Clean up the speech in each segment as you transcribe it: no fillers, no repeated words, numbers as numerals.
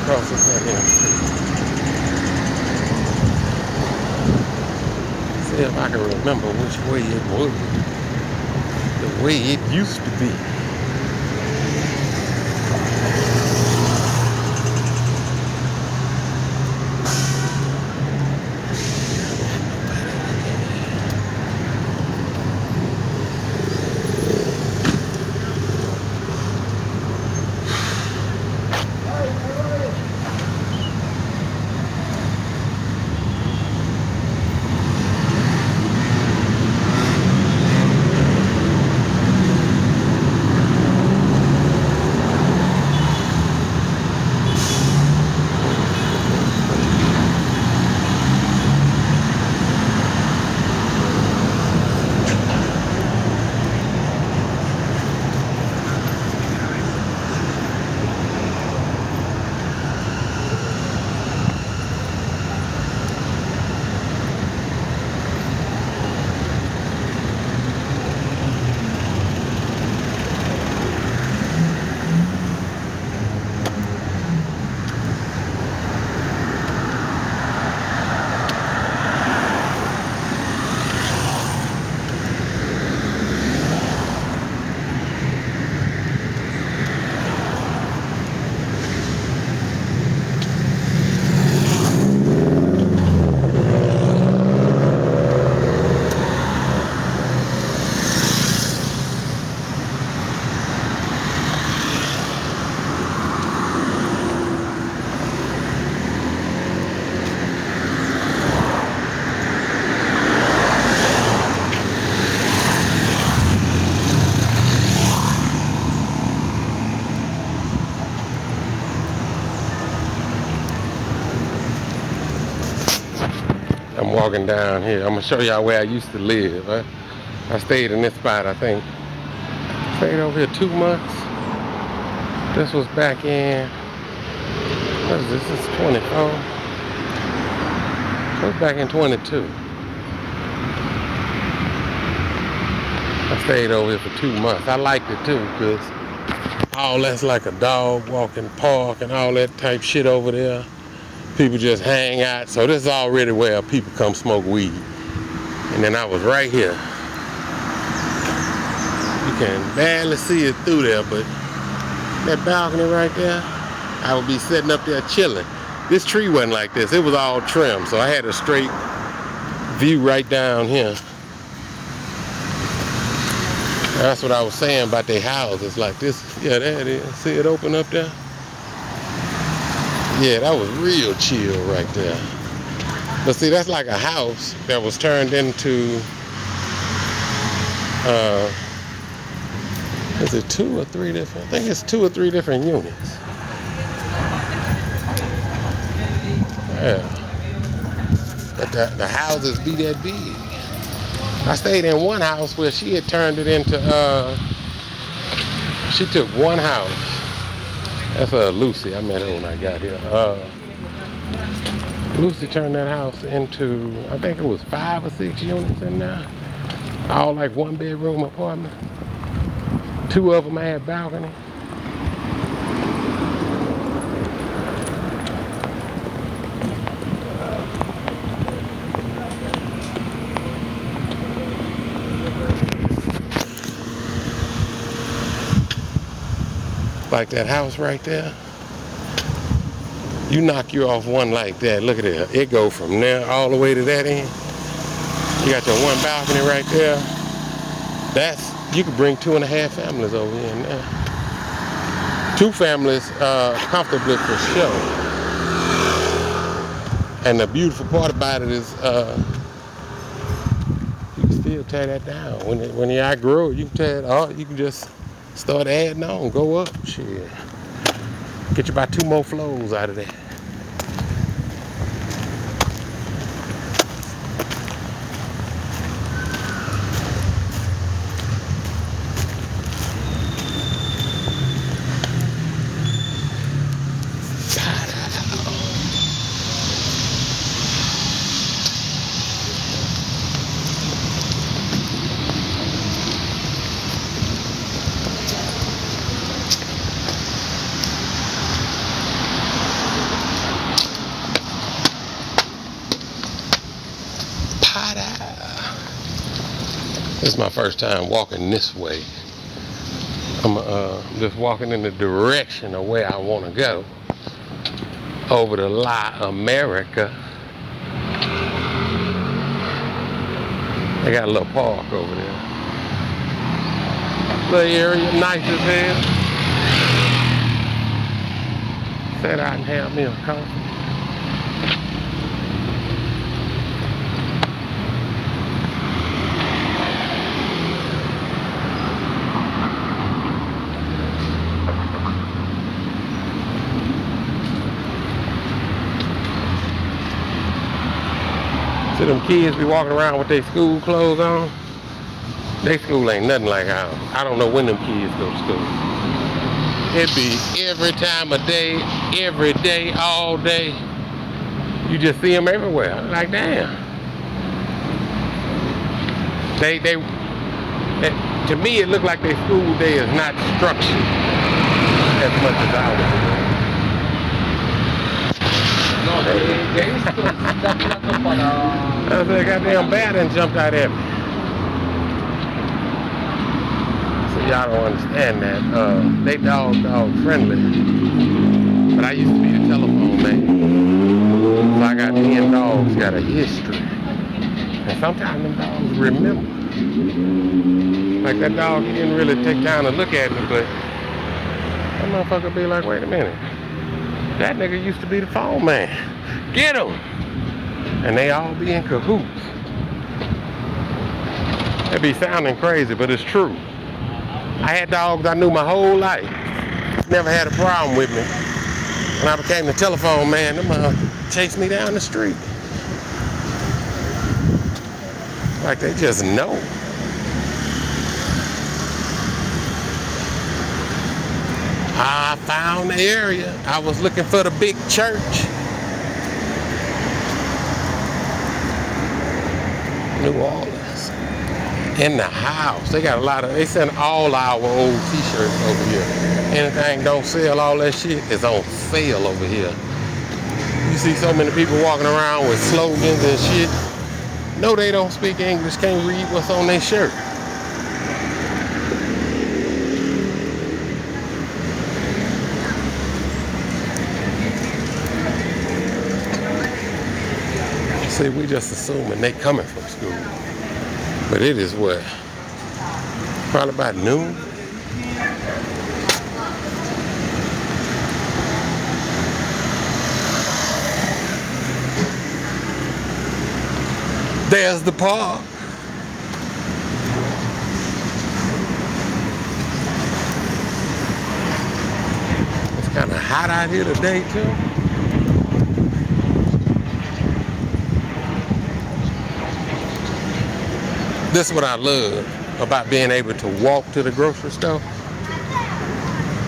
across this goddamn street. See if I can remember which way it was. The way it used to be. I'm walking down here. I'm gonna show y'all where I used to live. I stayed in this spot, I think. Stayed over here 2 months. This was back in, what is this? This is 24. It was back in 22. I stayed over here for 2 months. I liked it too, because all that's like a dog walking park and all that type shit over there. People just hang out. So this is already where people come smoke weed. And then I was right here. You can barely see it through there, but that balcony right there, I would be sitting up there chilling. This tree wasn't like this. It was all trimmed, so I had a straight view right down here. That's what I was saying about their houses like this. Yeah, there it is. See it open up there? Yeah, that was real chill right there. But see, that's like a house that was turned into, is it 2 or 3 different? I think it's 2 or 3 different units. Yeah. But the houses be that big. I stayed in one house where she had turned it into, she took one house. That's Lucy. I met her when I got here. Lucy turned that house into, I think it was 5 or 6 units in there. All like 1-bedroom apartment. 2 of them had balcony. Like that house right there. You knock you off one like that. Look at it. It go from there all the way to that end. You got your one balcony right there. That's, you could bring 2.5 families over here in there. 2 families comfortably for sure. And the beautiful part about it is you can still tear that down. When you outgrow it, you can tear it off. You can just start adding on, go up, shit. Get you about 2 more floors out of that. This is my first time walking this way. I'm just walking in the direction of where I want to go. Over to La America. They got a little park over there. Little area, nice as hell. Sat out and had me a coffee. See them kids be walking around with their school clothes on? Their school ain't nothing like ours. I don't know when them kids go to school. It be every time of day, every day, all day. You just see them everywhere. I'm like, damn. They to me, it looked like their school day is not structured as much as ours. I said, goddamn bad and jumped out at me. So y'all don't understand that. They dog friendly. But I used to be the telephone man. So I got 10 dogs, got a history. And sometimes them dogs remember. Like that dog, he didn't really take time to look at me, but that motherfucker be like, wait a minute. That nigga used to be the phone man. Get him! And they all be in cahoots. They be sounding crazy, but it's true. I had dogs I knew my whole life. Never had a problem with me. When I became the telephone man, them chased me down the street. Like they just know. I found the area. I was looking for the big church. New Orleans. In the house. They got a lot of, they send all our old t-shirts over here. Anything don't sell, all that shit is on sale over here. You see so many people walking around with slogans and shit. No, they don't speak English, can't read what's on their shirt. See, we just assuming they coming from school. But it is what? Probably about noon. There's the park. It's kind of hot out here today too. This is what I love about being able to walk to the grocery store.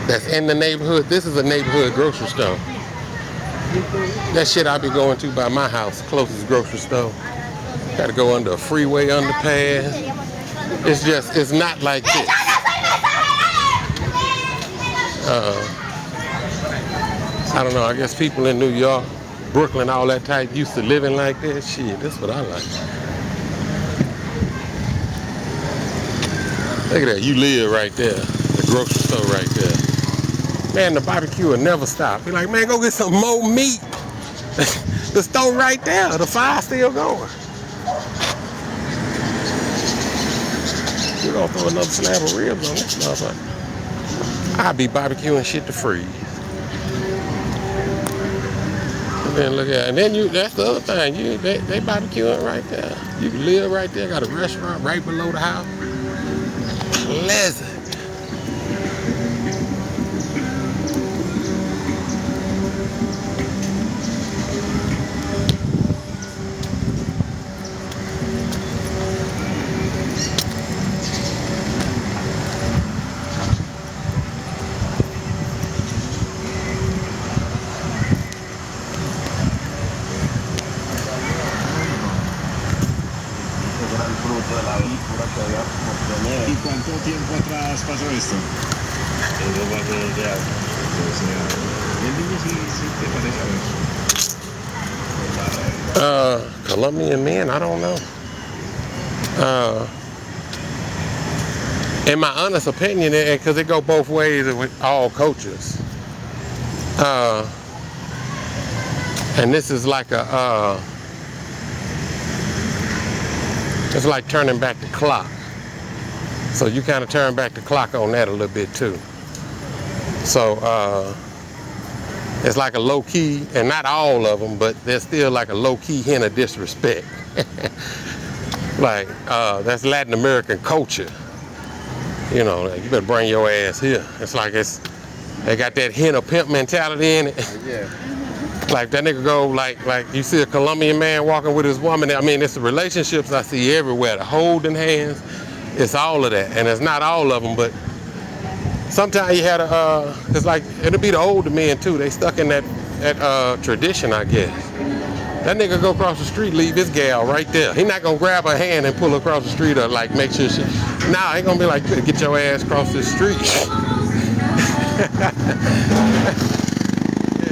That's in the neighborhood. This is a neighborhood grocery store. That shit I be going to by my house, closest grocery store. Got to go under a freeway underpass. It's not like this. I don't know, I guess people in New York, Brooklyn, all that type used to living like that. Shit, that's what I like. Look at that, you live right there. The grocery store right there. Man, the barbecue will never stop. Be like, man, go get some more meat. The store right there, the fire's still going. We're gonna throw another slab of ribs on this motherfucker. I'll be barbecuing shit to freeze. And then look at it. And then that's the other thing. They barbecuing right there. You can live right there, got a restaurant right below the house. Pleasant. ¿Y cuánto tiempo atrás pasó esto? Eso pasó desde hace. O sea, el niño sí te parece a ver. Colombian men, I don't know. in my honest opinion, because it go both ways with all cultures. And this is like it's like turning back the clock. So you kind of turn back the clock on that a little bit too. So it's like a low key, and not all of them, but there's still like a low key hint of disrespect. Like that's Latin American culture. You know, like, you better bring your ass here. It's like they got that hint of pimp mentality in it. Yeah. Like that nigga go like you see a Colombian man walking with his woman. I mean, it's the relationships I see everywhere. The holding hands, it's all of that, and it's not all of them, but sometimes you had it's like it'll be the older men too. They stuck in that tradition, I guess. That nigga go across the street, leave his gal right there. He not gonna grab her hand and pull her across the street or like make sure she. Nah, ain't gonna be like, you better get your ass across this street.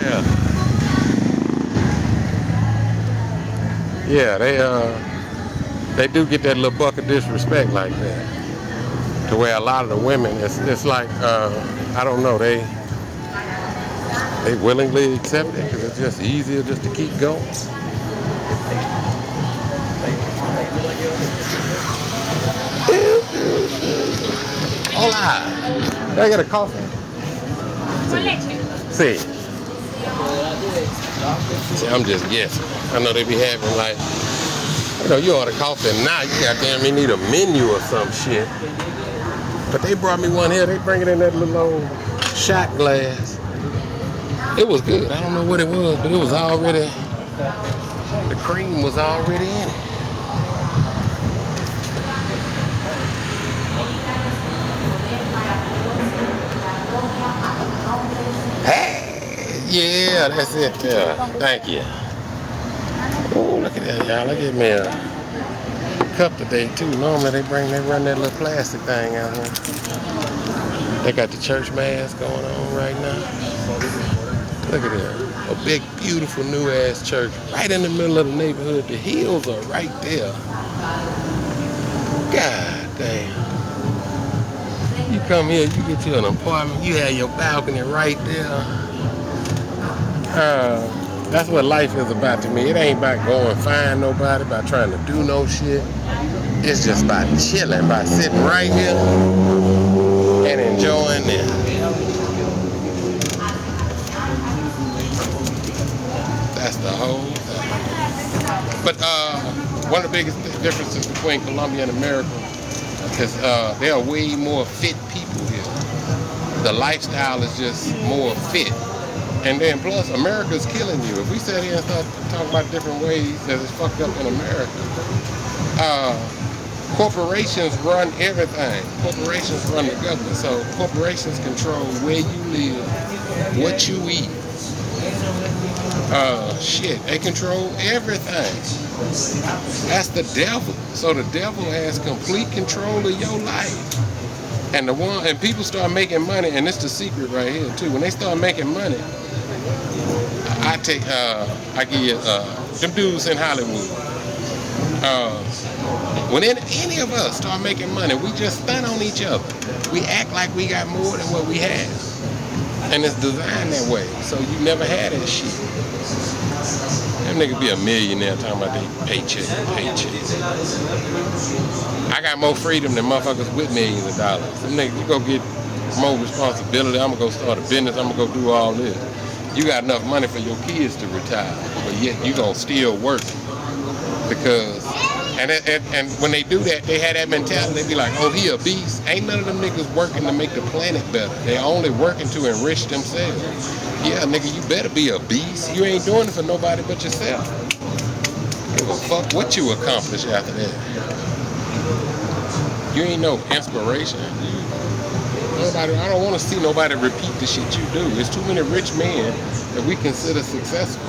Yeah. Yeah, they do get that little buck of disrespect like that. To where a lot of the women, it's like, I don't know, they willingly accept it because it's just easier just to keep going. Hola. Can I get a coffee? See. See, I'm just guessing. I know they be having like, you know, you order coffee and now you goddamn me need a menu or some shit. But they brought me one here. They bring it in that little old shot glass. It was good. I don't know what it was, but it was already, the cream was already in it. Hey, yeah, that's it. Yeah, thank you. Oh, look at that, y'all. Look at me a cup today too. Normally they run that little plastic thing out here. They got the church mass going on right now. Look at that. A big, beautiful, new ass church right in the middle of the neighborhood. The hills are right there. God damn. You come here, you get you an apartment, you have your balcony right there. That's what life is about to me. It ain't about going find nobody, about trying to do no shit. It's just about chilling, about sitting right here and enjoying it. That's the whole thing. But one of the biggest differences between Colombia and America is there are way more fit people here. The lifestyle is just more fit. And then plus, America's killing you. If we sit here and start talking about different ways that it's fucked up in America, corporations run everything. Corporations run the government. So corporations control where you live, what you eat. Shit, they control everything. That's the devil. So the devil has complete control of your life. And people start making money, and it's the secret right here too. When they start making money, I give you them dudes in Hollywood. When any of us start making money, we just stunt on each other. We act like we got more than what we have. And it's designed that way, so you never had that shit. Them niggas be a millionaire talking about they paycheck. I got more freedom than motherfuckers with millions of dollars. Them niggas, you go get more responsibility, I'm gonna go start a business, I'm gonna go do all this. You got enough money for your kids to retire, but yet you gonna still work. Because, and when they do that, they have that mentality, they be like, oh, he a beast. Ain't none of them niggas working to make the planet better. They only working to enrich themselves. Yeah, nigga, you better be a beast. You ain't doing it for nobody but yourself. Give a fuck what you accomplish after that. You ain't no inspiration. I don't want to see nobody repeat the shit you do. There's too many rich men that we consider successful,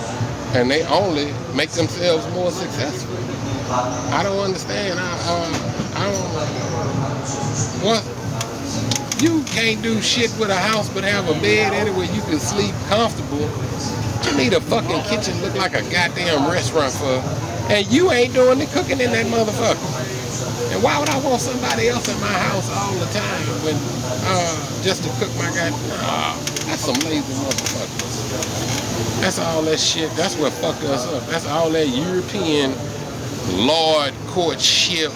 and they only make themselves more successful. I don't understand. I don't. What? You can't do shit with a house but have a bed anywhere you can sleep comfortable. You need a fucking kitchen look like a goddamn restaurant for, and you ain't doing the cooking in that motherfucker. And why would I want somebody else in my house all the time when just to cook my goddamn? Nah, that's some lazy motherfuckers. That's all that shit. That's what fucked us up. That's all that European lord courtship.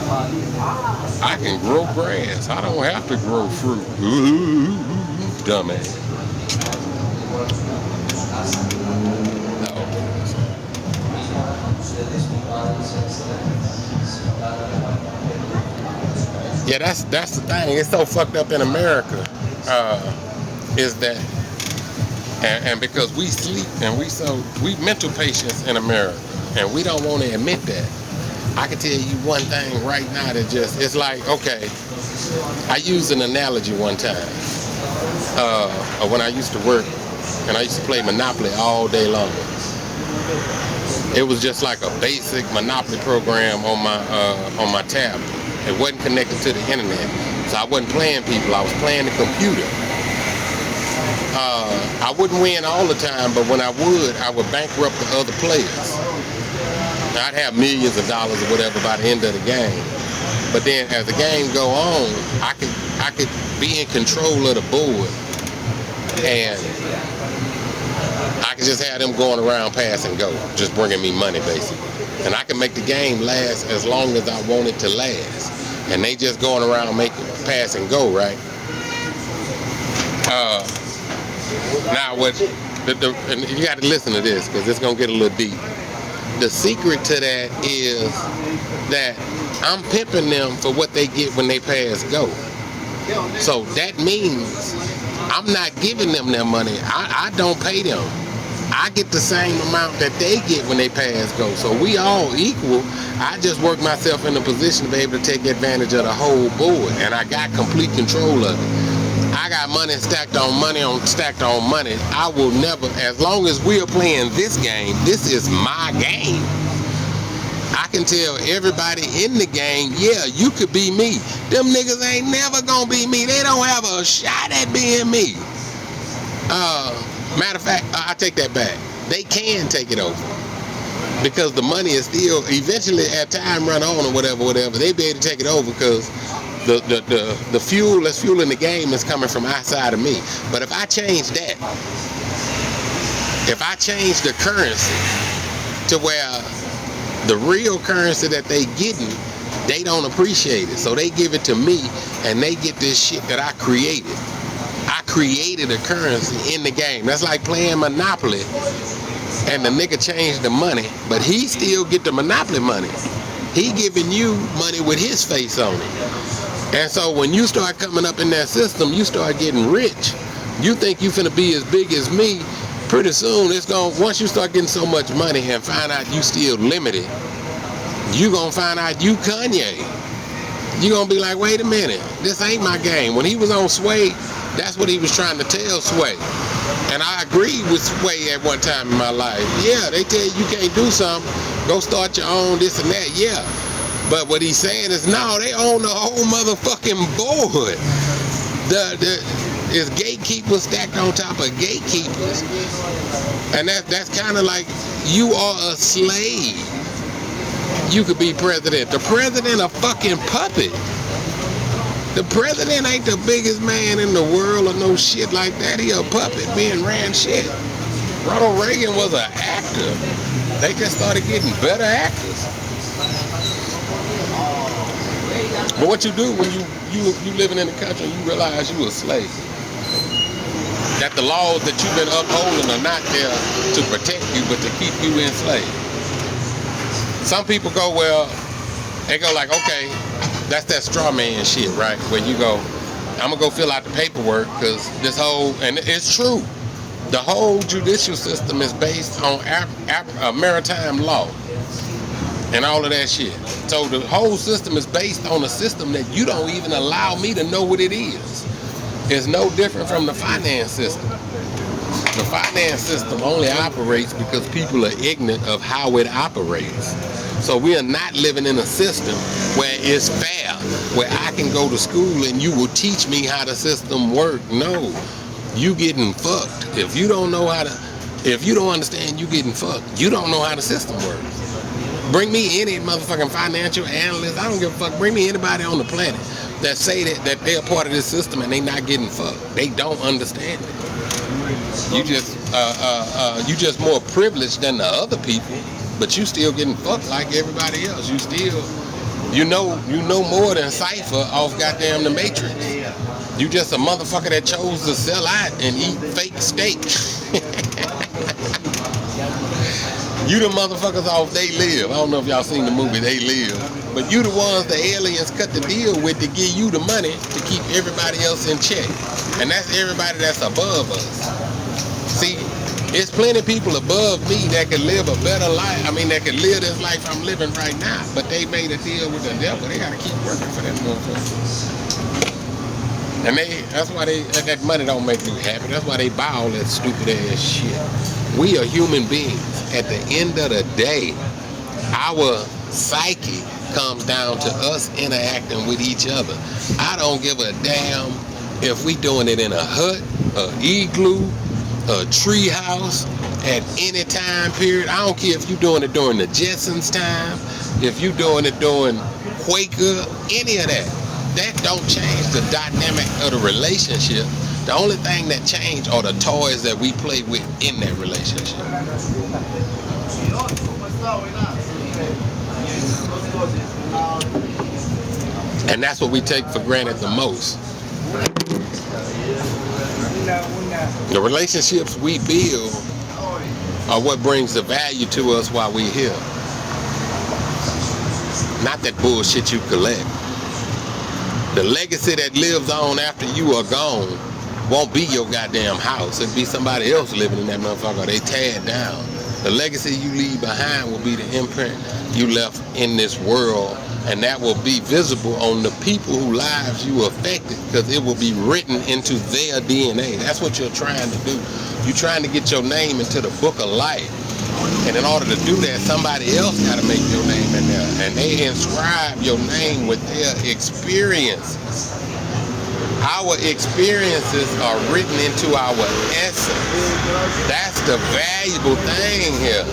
I can grow grass. I don't have to grow fruit. Ooh, dumbass. Yeah, that's the thing. It's so fucked up in America. Is that and because we sleep and we mental patients in America, and we don't want to admit that. I can tell you one thing right now that just, it's like, okay, I used an analogy one time when I used to work and I used to play Monopoly all day long. It was just like a basic Monopoly program on my tablet. It wasn't connected to the internet, so I wasn't playing people, I was playing the computer. I wouldn't win all the time, but when I would bankrupt the other players. I'd have millions of dollars or whatever by the end of the game. But then as the game go on, I could be in control of the board, and I could just have them going around pass and go, just bringing me money basically. And I can make the game last as long as I want it to last. And they just going around making pass and go, right? Now what? And you got to listen to this because it's gonna get a little deep. The secret to that is that I'm pimping them for what they get when they pass go. So that means I'm not giving them their money. I don't pay them. I get the same amount that they get when they pass go. So we all equal. I just work myself in a position to be able to take advantage of the whole board, and I got complete control of it. I got money stacked on money on stacked on money. I will never, as long as we are playing this game, this is my game. I can tell everybody in the game, yeah, you could be me. Them niggas ain't never gonna be me. They don't have a shot at being me. Matter of fact, I take that back. They can take it over. Because the money is still, eventually as time run on or whatever, they be able to take it over because the fuel that's fueling the game is coming from outside of me. But if I change that, if I change the currency to where the real currency that they getting, they don't appreciate it. So they give it to me and they get this shit that I created. I created a currency in the game. That's like playing Monopoly and the nigga changed the money, but he still get the Monopoly money. He giving you money with his face on it. And so when you start coming up in that system, you start getting rich. You think you finna be as big as me, pretty soon it's gonna, once you start getting so much money and find out you still limited, you gonna find out you Kanye. You gonna be like, wait a minute, this ain't my game. When he was on Sway, that's what he was trying to tell Sway. And I agreed with Sway at one time in my life. Yeah, they tell you can't do something, go start your own this and that, yeah. But what he's saying is, no, they own the whole motherfucking board. It's gatekeepers stacked on top of gatekeepers. And that's kind of like, you are a slave. You could be president. The president a fucking puppet. The president ain't the biggest man in the world or no shit like that. He a puppet being ran shit. Ronald Reagan was an actor. They just started getting better actors. But what you do when you living in the country and you realize you a slave, that the laws that you've been upholding are not there to protect you, but to keep you enslaved. Some people go, well, they go like, okay, that's that straw man shit, right? Where you go, I'm gonna go fill out the paperwork because this whole, and it's true, the whole judicial system is based on maritime law and all of that shit. So the whole system is based on a system that you don't even allow me to know what it is. It's no different from the finance system. The finance system only operates because people are ignorant of how it operates. So we are not living in a system where it's fair, where I can go to school and you will teach me how the system works. No, you getting fucked. If you don't know how to, if you don't understand you getting fucked, you don't know how the system works. Bring me any motherfucking financial analyst. I don't give a fuck. Bring me anybody on the planet that say that they're part of this system and they not getting fucked. They don't understand it. You just more privileged than the other people, but you still getting fucked like everybody else. You still, you know more than Cypher off goddamn the Matrix. You just a motherfucker that chose to sell out and eat fake steak. You the motherfuckers off They Live. I don't know if y'all seen the movie They Live, but you the ones the aliens cut the deal with to give you the money to keep everybody else in check. And that's everybody that's above us. See, there's plenty of people above me that could live a better life. I mean, that could live this life I'm living right now, but they made a deal with the devil. They gotta keep working for that motherfucker. And that's why that money don't make me happy. That's why they buy all that stupid ass shit. We are human beings. At the end of the day, our psyche comes down to us interacting with each other. I don't give a damn if we doing it in a hut, a igloo, a tree house, at any time period. I don't care if you doing it during the Jetsons time, if you doing it during Quaker, any of that. That don't change the dynamic of the relationship. The only thing that change are the toys that we play with in that relationship. And that's what we take for granted the most. The relationships we build are what brings the value to us while we're here. Not that bullshit you collect. The legacy that lives on after you are gone won't be your goddamn house. It'll be somebody else living in that motherfucker. They tear it down. The legacy you leave behind will be the imprint you left in this world, and that will be visible on the people whose lives you affected, because it will be written into their DNA. That's what you're trying to do. You're trying to get your name into the book of life. And in order to do that, somebody else got to make your name in there. And they inscribe your name with their experiences. Our experiences are written into our essence. That's the valuable thing here.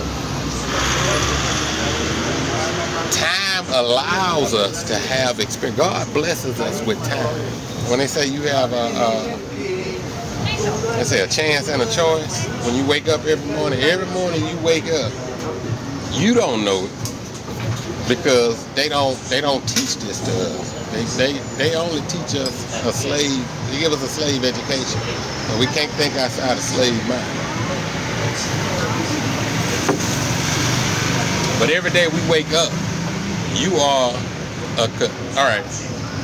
Time allows us to have experience. God blesses us with time. When they say you have a chance and a choice, when you wake up every morning you wake up, you don't know it because they don't teach this to us. They only teach us they give us a slave education, and we can't think outside of slave mind. But every day we wake up,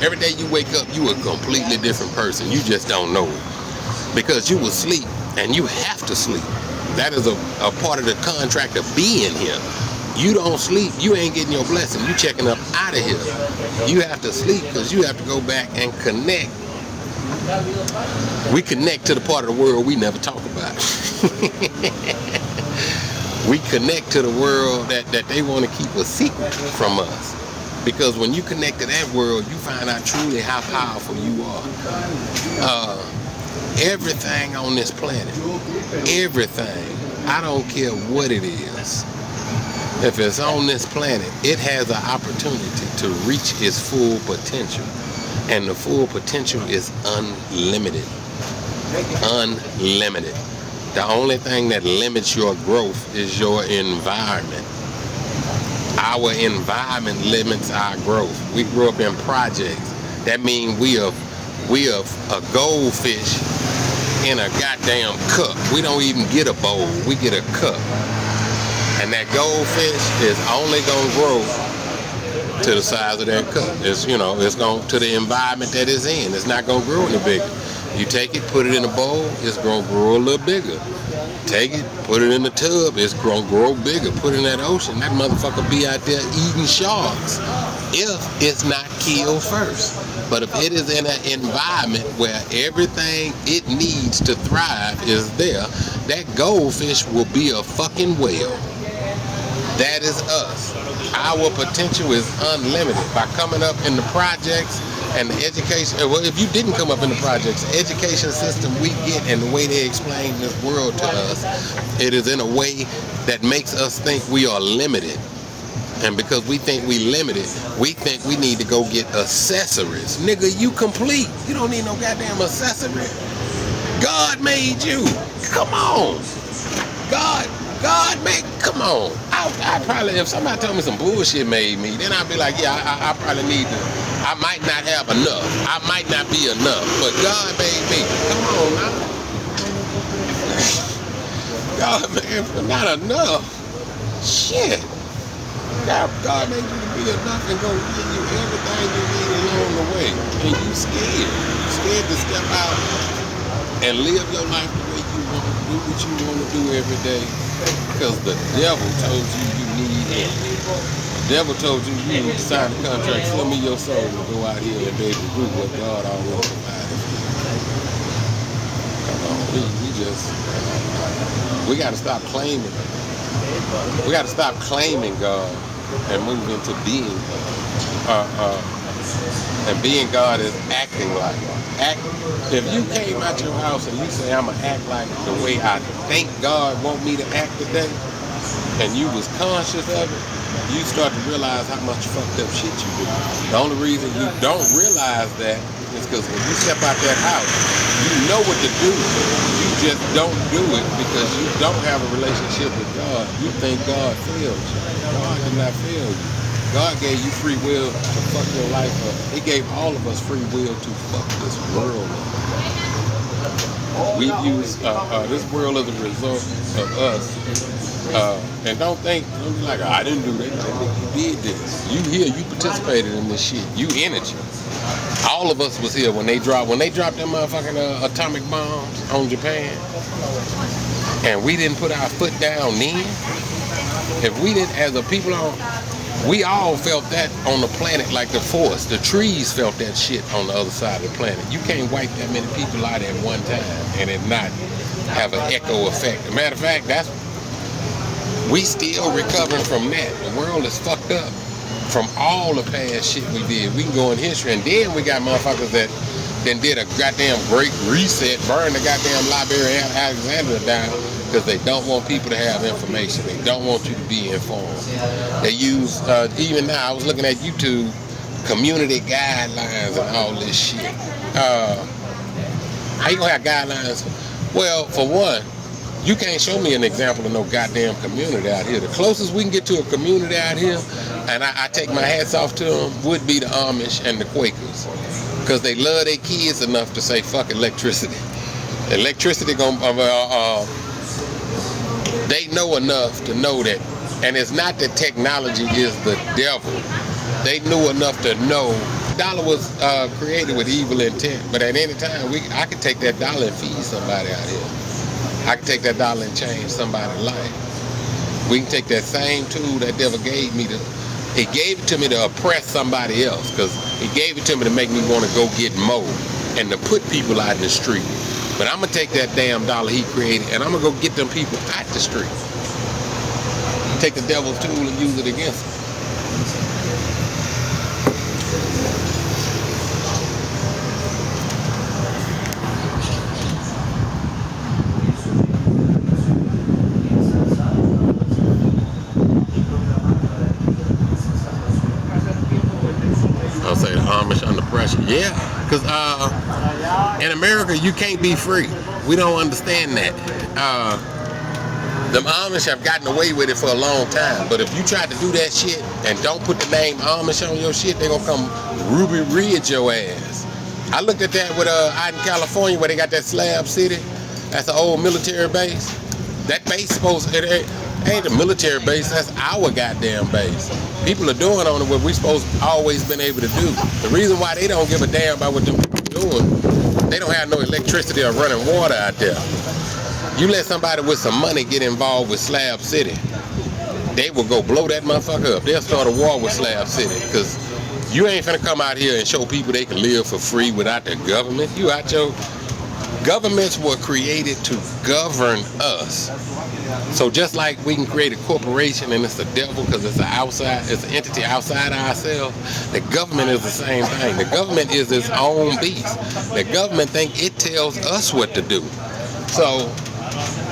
every day you wake up, you a completely different person. You just don't know it. Because you will sleep, and you have to sleep. That is a part of the contract of being here. You don't sleep, you ain't getting your blessing. You checking up out of here. You have to sleep because you have to go back and connect. We connect to the part of the world we never talk about. We connect to the world that they want to keep a secret from us. Because when you connect to that world, you find out truly how powerful you are. Everything on this planet, everything, I don't care what it is, if it's on this planet, it has an opportunity to reach its full potential. And the full potential is unlimited. Unlimited. The only thing that limits your growth is your environment. Our environment limits our growth. We grew up in projects. That means we are a goldfish in a goddamn cup. We don't even get a bowl, we get a cup. And that goldfish is only gonna grow to the size of that cup. It's going to the environment that it's in. It's not gonna grow any bigger. You take it, put it in a bowl, it's gonna grow a little bigger. Take it, put it in the tub, it's gonna grow bigger. Put it in that ocean, that motherfucker be out there eating sharks if it's not killed first. But if it is in an environment where everything it needs to thrive is there, that goldfish will be a fucking whale. That is us. Our potential is unlimited. By coming up in the projects and the education, well, if you didn't come up in the projects, the education system we get and the way they explain this world to us, it is in a way that makes us think we are limited. And because we think we limited, we think we need to go get accessories. Nigga, you complete. You don't need no goddamn accessory. God made you. Come on. God made, come on. I probably, if somebody told me some bullshit made me, then I'd be like, yeah, I probably need to, I might not have enough. I might not be enough, but God made me. Come on now. God made me, not enough. Shit. God made you to be enough and go give you everything you need along the way. And you scared. Scared to step out and live your life the way you want to do what you want to do every day. Because the devil told you you need it. The devil told you you need to sign a contract, sell me your soul to go out here and be able to do what God already provided for you. Come on, we got to stop claiming. We got to stop claiming God and move into being and being God is acting like it. If you came out your house and you say, I'm going to act like the way I think God want me to act today, and you was conscious of it, you start to realize how much fucked up shit you do. The only reason you don't realize that is because when you step out that house, you know what to do. You just don't do it because you don't have a relationship with God. You think God failed you. God did not fail you. God gave you free will to fuck your life up. He gave all of us free will to fuck this world up. We've used, this world as a result of us. And don't be like, I didn't do that. You did this. You here, you participated in this shit. You energy. All of us was here when they dropped them motherfucking atomic bombs on Japan. And we didn't put our foot down then. If we didn't, as a people we all felt that on the planet like the force. The trees felt that shit on the other side of the planet. You can't wipe that many people out at one time and it not have an echo effect. As a matter of fact, we still recovering from that. The world is fucked up from all the past shit we did. We can go in history, and then we got motherfuckers that then did a goddamn great reset, burned the goddamn Library of Alexandria down because they don't want people to have information. They don't want you to be informed. They use, even now, I was looking at YouTube, community guidelines and all this shit. How you gonna have guidelines? Well, for one, you can't show me an example of no goddamn community out here. The closest we can get to a community out here, and I take my hats off to them, would be the Amish and the Quakers. Because they love their kids enough to say, fuck electricity. Electricity they know enough to know that. And it's not that technology is the devil. They knew enough to know. Dollar was created with evil intent, but at any time, I could take that dollar and feed somebody out here. I can take that dollar and change somebody's life. We can take that same tool that devil gave me he gave it to me to oppress somebody else, because he gave it to me to make me want to go get more and to put people out in the street. But I'm going to take that damn dollar he created and I'm going to go get them people out the street. Take the devil's tool and use it against them. I'll say the Amish under pressure. Yeah, because in America, you can't be free. We don't understand that. The Amish have gotten away with it for a long time. But if you try to do that shit and don't put the name Amish on your shit, they're going to come Ruby Ridge your ass. I looked at that with out in California where they got that Slab City. That's an old military base. That base ain't the military base, that's our goddamn base. People are doing on it what we supposed to always been able to do. The reason why they don't give a damn about what them people doing, they don't have no electricity or running water out there. You let somebody with some money get involved with Slab City, they will go blow that motherfucker up. They'll start a war with Slab City, because you ain't finna come out here and show people they can live for free without the government. You out your... Governments were created to govern us. So just like we can create a corporation and it's the devil because it's an entity outside ourselves, the government is the same thing. The government is its own beast. The government think it tells us what to do. So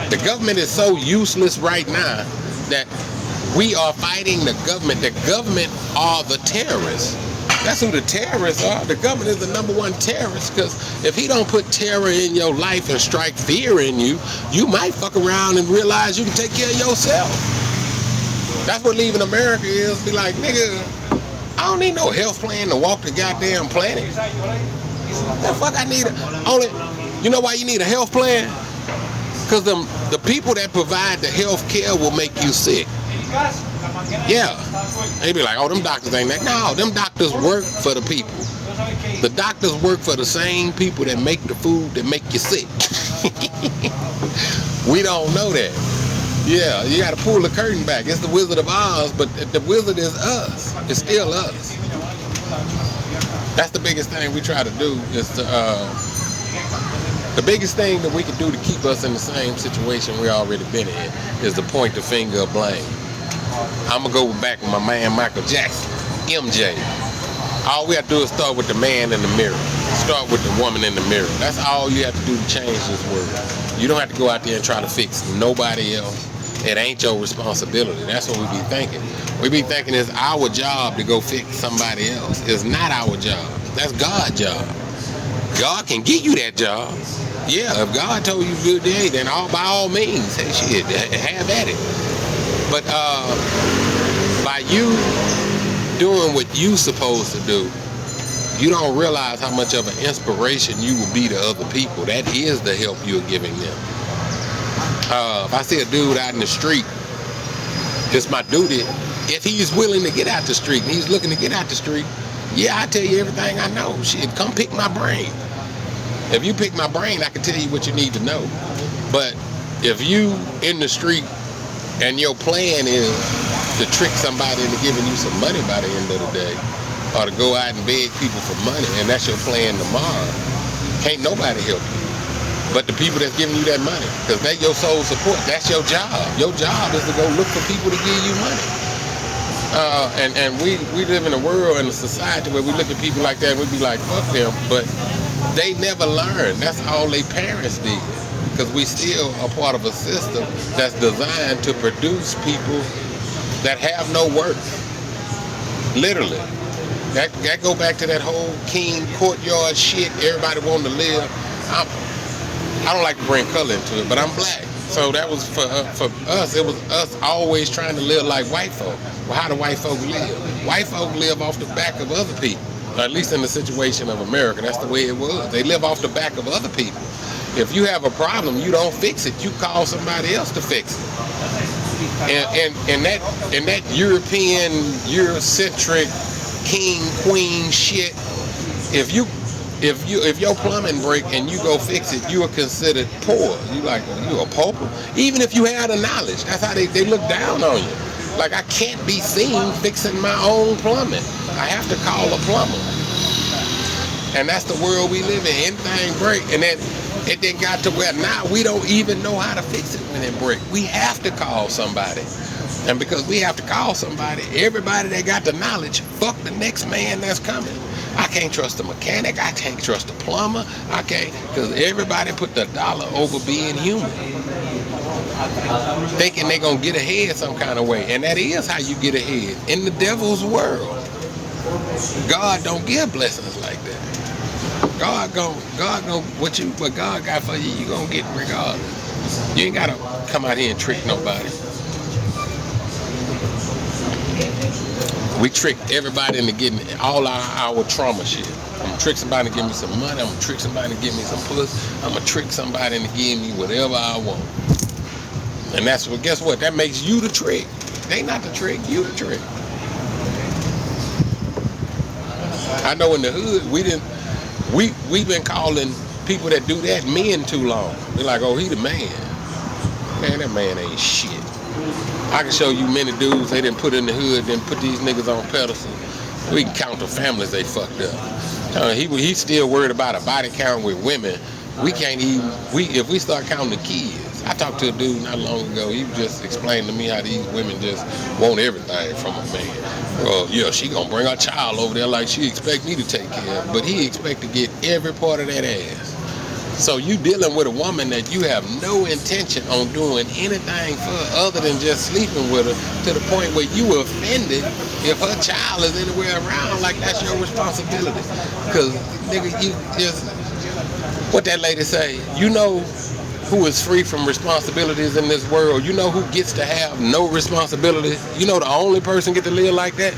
the government is so useless right now that We are fighting the government. The government are the terrorists. That's who the terrorists are. The government is the #1 terrorist, because if he don't put terror in your life and strike fear in you, you might fuck around and realize you can take care of yourself. That's what leaving America is. Be like, nigga, I don't need no health plan to walk the goddamn planet. The fuck I need you know why you need a health plan? Because the people that provide the health care will make you sick. Yeah. They be like, oh, them doctors ain't that. No, them doctors work for the people. The doctors work for the same people that make the food that make you sick. We don't know that. Yeah, you got to pull the curtain back. It's the Wizard of Oz, but the wizard is us. It's still us. That's the biggest thing we try to do is to, the biggest thing that we can do to keep us in the same situation we already been in is to point the finger of blame. I'm going to go back with my man Michael Jackson, MJ. All we have to do is start with the man in the mirror. Start with the woman in the mirror. That's all you have to do to change this world. You don't have to go out there and try to fix nobody else. It ain't your responsibility. That's what we be thinking. We be thinking it's our job to go fix somebody else. It's not our job. That's God's job. God can give you that job. Yeah, if God told you to do it, then by all means, hey, shit, have at it. But by you doing what you supposed to do, you don't realize how much of an inspiration you will be to other people. That is the help you're giving them. If I see a dude out in the street, it's my duty. If he's willing to get out the street and he's looking to get out the street, yeah, I tell you everything I know. Shit, come pick my brain. If you pick my brain, I can tell you what you need to know. But if you in the street and your plan is to trick somebody into giving you some money by the end of the day, or to go out and beg people for money, and that's your plan tomorrow, can't nobody help you but the people that's giving you that money, because they your sole support. That's your job. Your job is to go look for people to give you money. And we live in a world and a society where we look at people like that and we be like, fuck them, but they never learn. That's all they parents did, because we still are part of a system that's designed to produce people that have no worth. Literally. That go back to that whole king courtyard shit. Everybody wanting to live. I don't like to bring color into it, but I'm black. So that was for us. It was us always trying to live like white folk. Well, how do white folk live? White folk live off the back of other people. Or at least in the situation of America, that's the way it was. They live off the back of other people. If you have a problem, you don't fix it. You call somebody else to fix it. And that European, Eurocentric, king, queen shit, if your plumbing break and you go fix it, you are considered poor. You like, you a pauper? Even if you had the knowledge, that's how they look down on you. Like, I can't be seen fixing my own plumbing. I have to call a plumber. And that's the world we live in. Anything break, and then it then got to where now we don't even know how to fix it when it break. We have to call somebody. And because we have to call somebody, everybody that got the knowledge, fuck the next man that's coming. I can't trust the mechanic. I can't trust the plumber. I can't, because everybody put the dollar over being human, thinking they're going to get ahead some kind of way. And that is how you get ahead. In the devil's world, God don't give blessings like that. God what God got for you, you going to get regardless. You ain't got to come out here and trick nobody. We trick everybody into getting all our trauma shit. I'm gonna trick somebody to give me some money. I'm gonna trick somebody to give me some pussy. I'm gonna trick somebody into giving me whatever I want. And that's what, guess what? That makes you the trick. They not the trick, you the trick. I know in the hood, we've been calling people that do that men too long. They're like, oh, he the man. Man, that man ain't shit. I can show you many dudes they didn't put in the hood, then put these niggas on pedestals. We can count the families they fucked up. He's still worried about a body count with women. We can't even, if we start counting the kids. I talked to a dude not long ago. He just explained to me how these women just want everything from a man. Well, yeah, she gonna bring her child over there like she expect me to take care of, but he expect to get every part of that ass. So you dealing with a woman that you have no intention on doing anything for other than just sleeping with her, to the point where you offended if her child is anywhere around. Like, that's your responsibility. Because, nigga, you just, what that lady say, you know who is free from responsibilities in this world? You know who gets to have no responsibility? You know the only person get to live like that?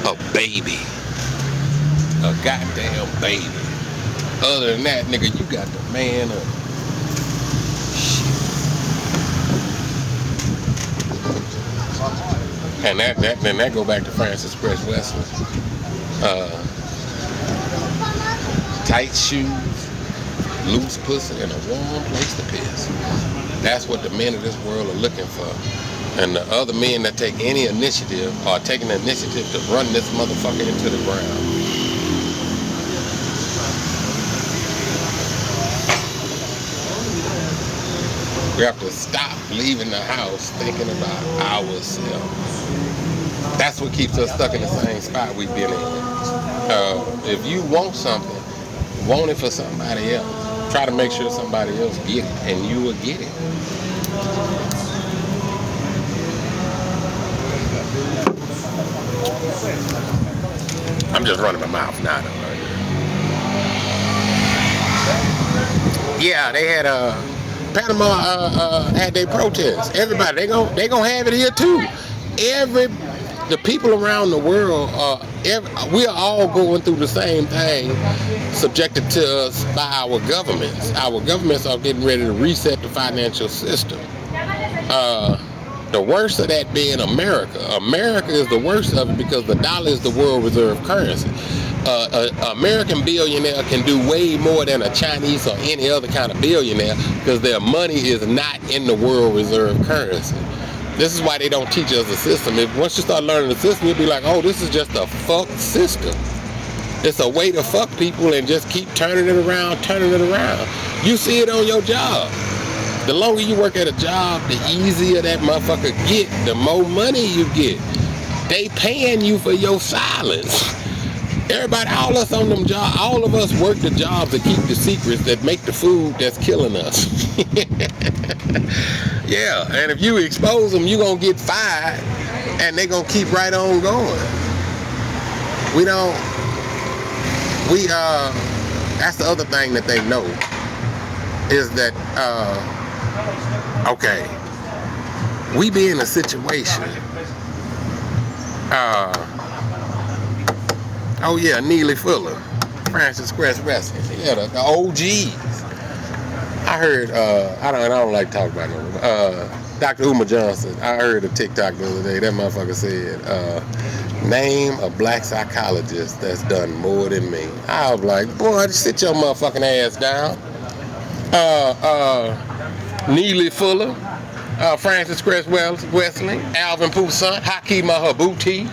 A baby. A goddamn baby. Other than that, nigga, you got the man up. And that go back to Francis Cress Wesley. Tight shoes, loose pussy, and a warm place to piss. That's what the men of this world are looking for. And the other men that take any initiative are taking the initiative to run this motherfucker into the ground. We have to stop leaving the house thinking about ourselves. That's what keeps us stuck in the same spot we've been in. If you want something, want it for somebody else. Try to make sure somebody else get it, and you will get it. I'm just running my mouth now, though. Yeah, they had Panama had their protests. Everybody, they gonna have it here too. The people around the world, we are all going through the same thing, subjected to us by our governments. Our governments are getting ready to reset the financial system. The worst of that being America. America is the worst of it because the dollar is the world reserve currency. An American billionaire can do way more than a Chinese or any other kind of billionaire because their money is not in the world reserve currency. This is why they don't teach us the system. Once you start learning the system, you'll be like, oh, this is just a fucked system. It's a way to fuck people and just keep turning it around. You see it on your job. The longer you work at a job, the easier that motherfucker get, the more money you get. They paying you for your silence. Everybody, all us on them jobs, all of us work the jobs that keep the secrets that make the food that's killing us. Yeah, and if you expose them, you're going to get fired, and they're going to keep right on going. That's the other thing that they know, is that, okay, we be in a situation, oh yeah, Neely Fuller, Francis Cress Wesley, yeah, the OGs. I heard, I don't like to talk about him. Dr. Umar Johnson, I heard a TikTok the other day. That motherfucker said, name a black psychologist that's done more than me. I was like, boy, just sit your motherfucking ass down. Neely Fuller, Francis Cress Wesley, Alvin Poussaint, Hakeem Mahabuti.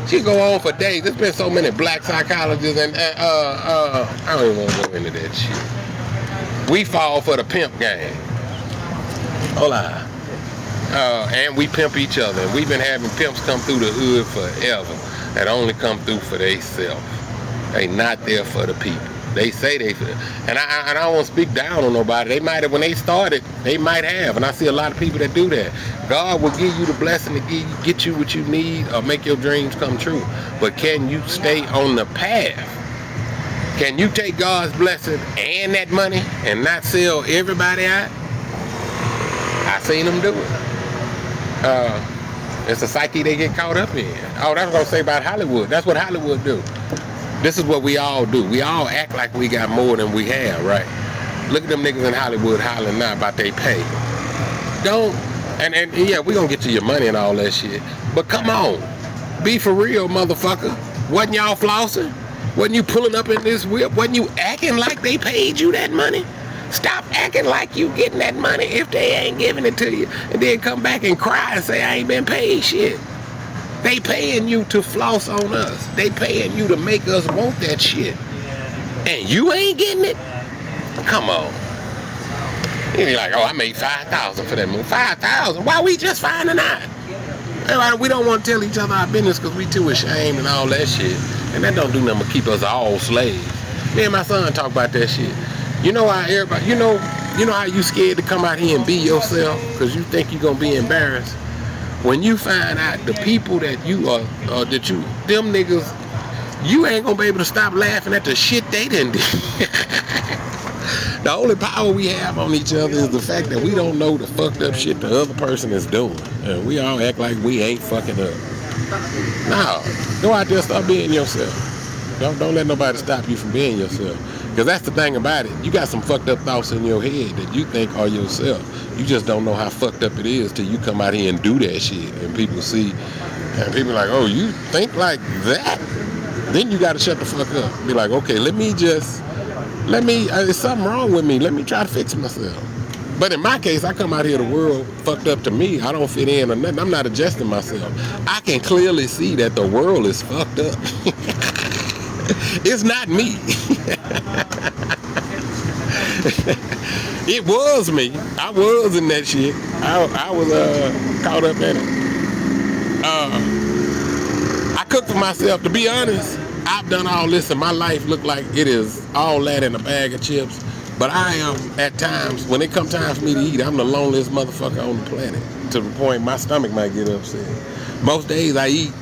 She go on for days. There's been so many black psychologists, and I don't even want to go into that shit. We fall for the pimp game. Hola. And we pimp each other. We've been having pimps come through the hood forever that only come through for themselves. They not there for the people. They say they feel. And I don't want to speak down on nobody. They might have, when they started, they might have. And I see a lot of people that do that. God will give you the blessing to get you what you need or make your dreams come true. But can you stay on the path? Can you take God's blessing and that money and not sell everybody out? I seen them do it. It's a psyche they get caught up in. Oh, that's what I was going to say about Hollywood. That's what Hollywood do. This is what we all do. We all act like we got more than we have, right? Look at them niggas in Hollywood hollering now about they pay. Don't, and yeah, we going to get to your money and all that shit. But come on. Be for real, motherfucker. Wasn't y'all flossing? Wasn't you pulling up in this whip? Wasn't you acting like they paid you that money? Stop acting like you getting that money if they ain't giving it to you. And then come back and cry and say, I ain't been paid shit. They paying you to floss on us. They paying you to make us want that shit. And you ain't getting it? Come on. You're like, oh, I made $5,000 for that movie. $5,000? Why we just finding out? We don't want to tell each other our business because we too ashamed and all that shit. And that don't do nothing but keep us all slaves. Me and my son talk about that shit. You know how everybody, you know how you scared to come out here and be yourself because you think you're gonna be embarrassed. When you find out the people that you are, them niggas, you ain't gonna be able to stop laughing at the shit they done did. The only power we have on each other is the fact that we don't know the fucked up shit the other person is doing, and we all act like we ain't fucking up. No, go out there, start being yourself. Don't let nobody stop you from being yourself. Because that's the thing about it. You got some fucked up thoughts in your head that you think are yourself. You just don't know how fucked up it is till you come out here and do that shit. And people see, and people are like, oh, you think like that? Then you got to shut the fuck up. Be like, okay, there's something wrong with me. Let me try to fix myself. But in my case, I come out here, the world fucked up to me. I don't fit in or nothing. I'm not adjusting myself. I can clearly see that the world is fucked up. It's not me. It was me. I was in that shit. I was caught up in it. I cook for myself. To be honest, I've done all this and my life look like it is all that in a bag of chips. But I am, at times, when it comes time for me to eat, I'm the loneliest motherfucker on the planet. To the point my stomach might get upset. Most days I eat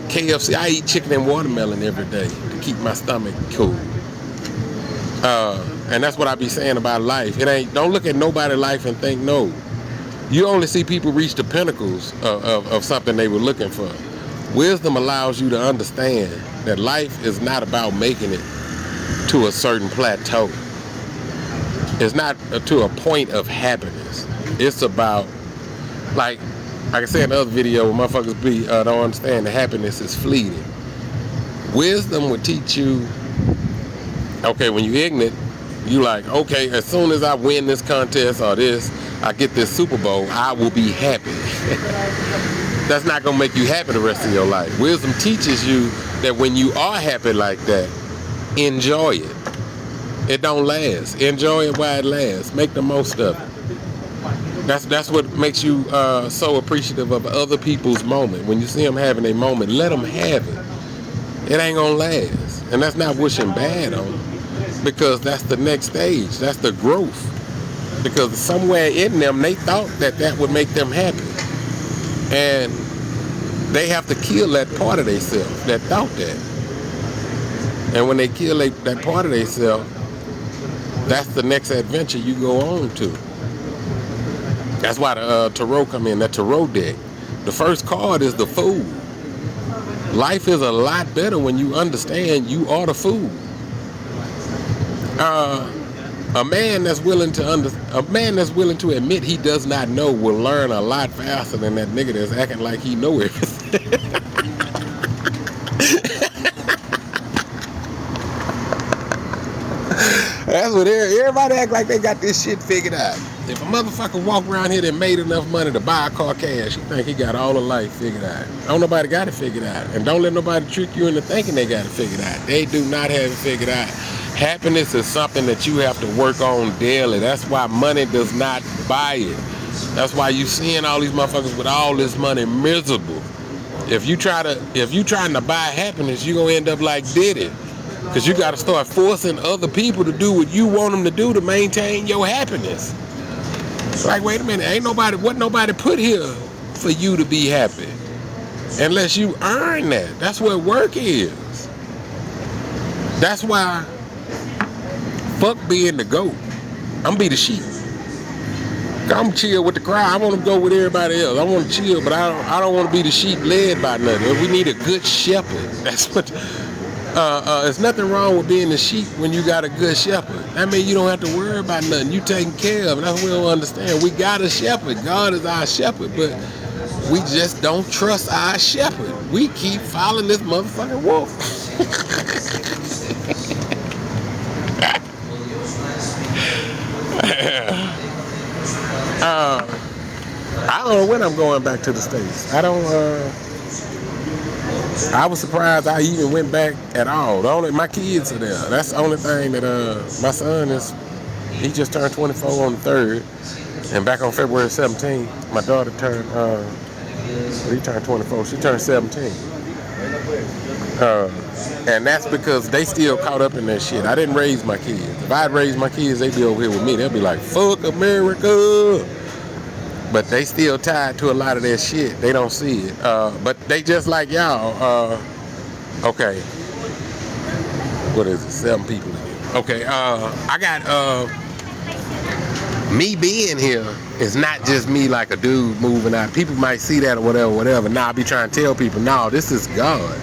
KFC. I eat chicken and watermelon every day to keep my stomach cool. And that's what I be saying about life. Don't look at nobody's life and think no. You only see people reach the pinnacles of something they were looking for. Wisdom allows you to understand that life is not about making it to a certain plateau. It's not to a point of happiness. It's about, like I said in the other video, where motherfuckers don't understand that happiness is fleeting. Wisdom will teach you, okay, when you're ignorant, you like, okay, as soon as I win this contest or I get this Super Bowl, I will be happy. That's not gonna make you happy the rest of your life. Wisdom teaches you that when you are happy like that, enjoy it. It don't last. Enjoy it while it lasts. Make the most of it. That's what makes you so appreciative of other people's moment. When you see them having a moment, let them have it. It ain't gonna last. And that's not wishing bad on them. Because that's the next stage. That's the growth. Because somewhere in them, they thought that would make them happy. And they have to kill that part of themselves that thought that. And when they kill that part of themselves, that's the next adventure you go on to. That's why the tarot come in, that tarot deck. The first card is the fool. Life is a lot better when you understand you are the fool. A man that's willing to admit he does not know will learn a lot faster than that nigga that's acting like he know everything. That's what everybody act like they got this shit figured out. If a motherfucker walk around here that made enough money to buy a car cash, he think he got all of life figured out. Don't nobody got it figured out. And don't let nobody trick you into thinking they got it figured out. They do not have it figured out. Happiness is something that you have to work on daily. That's why money does not buy it. That's why you seeing all these motherfuckers with all this money miserable. If you trying to buy happiness, you gonna end up like Diddy. Because you got to start forcing other people to do what you want them to do to maintain your happiness. It's like, wait a minute, wasn't nobody put here for you to be happy. Unless you earn that. That's what work is. That's why, fuck being the goat. I'm be the sheep. I'm chill with the crowd. I want to go with everybody else. I want to chill, but I don't want to be the sheep led by nothing. We need a good shepherd. That's what... there's nothing wrong with being a sheep when you got a good shepherd. That means you don't have to worry about nothing. You taken care of. And that's what we don't understand. We got a shepherd. God is our shepherd, but we just don't trust our shepherd. We keep following this motherfucking wolf. I don't know when I'm going back to the States. I was surprised I even went back at all. My kids are there. That's the only thing that my son he just turned 24 on the 3rd. And back on February 17th, my daughter turned 24. She turned 17. And that's because they still caught up in that shit. I didn't raise my kids. If I'd raised my kids, they'd be over here with me. They'd be like, fuck America. But they still tied to a lot of that shit. They don't see it. But they just like y'all. Okay. What is it? 7 people in here. Okay. I got me being here is not just me like a dude moving out. People might see that or whatever. Now I be trying to tell people, no, this is God.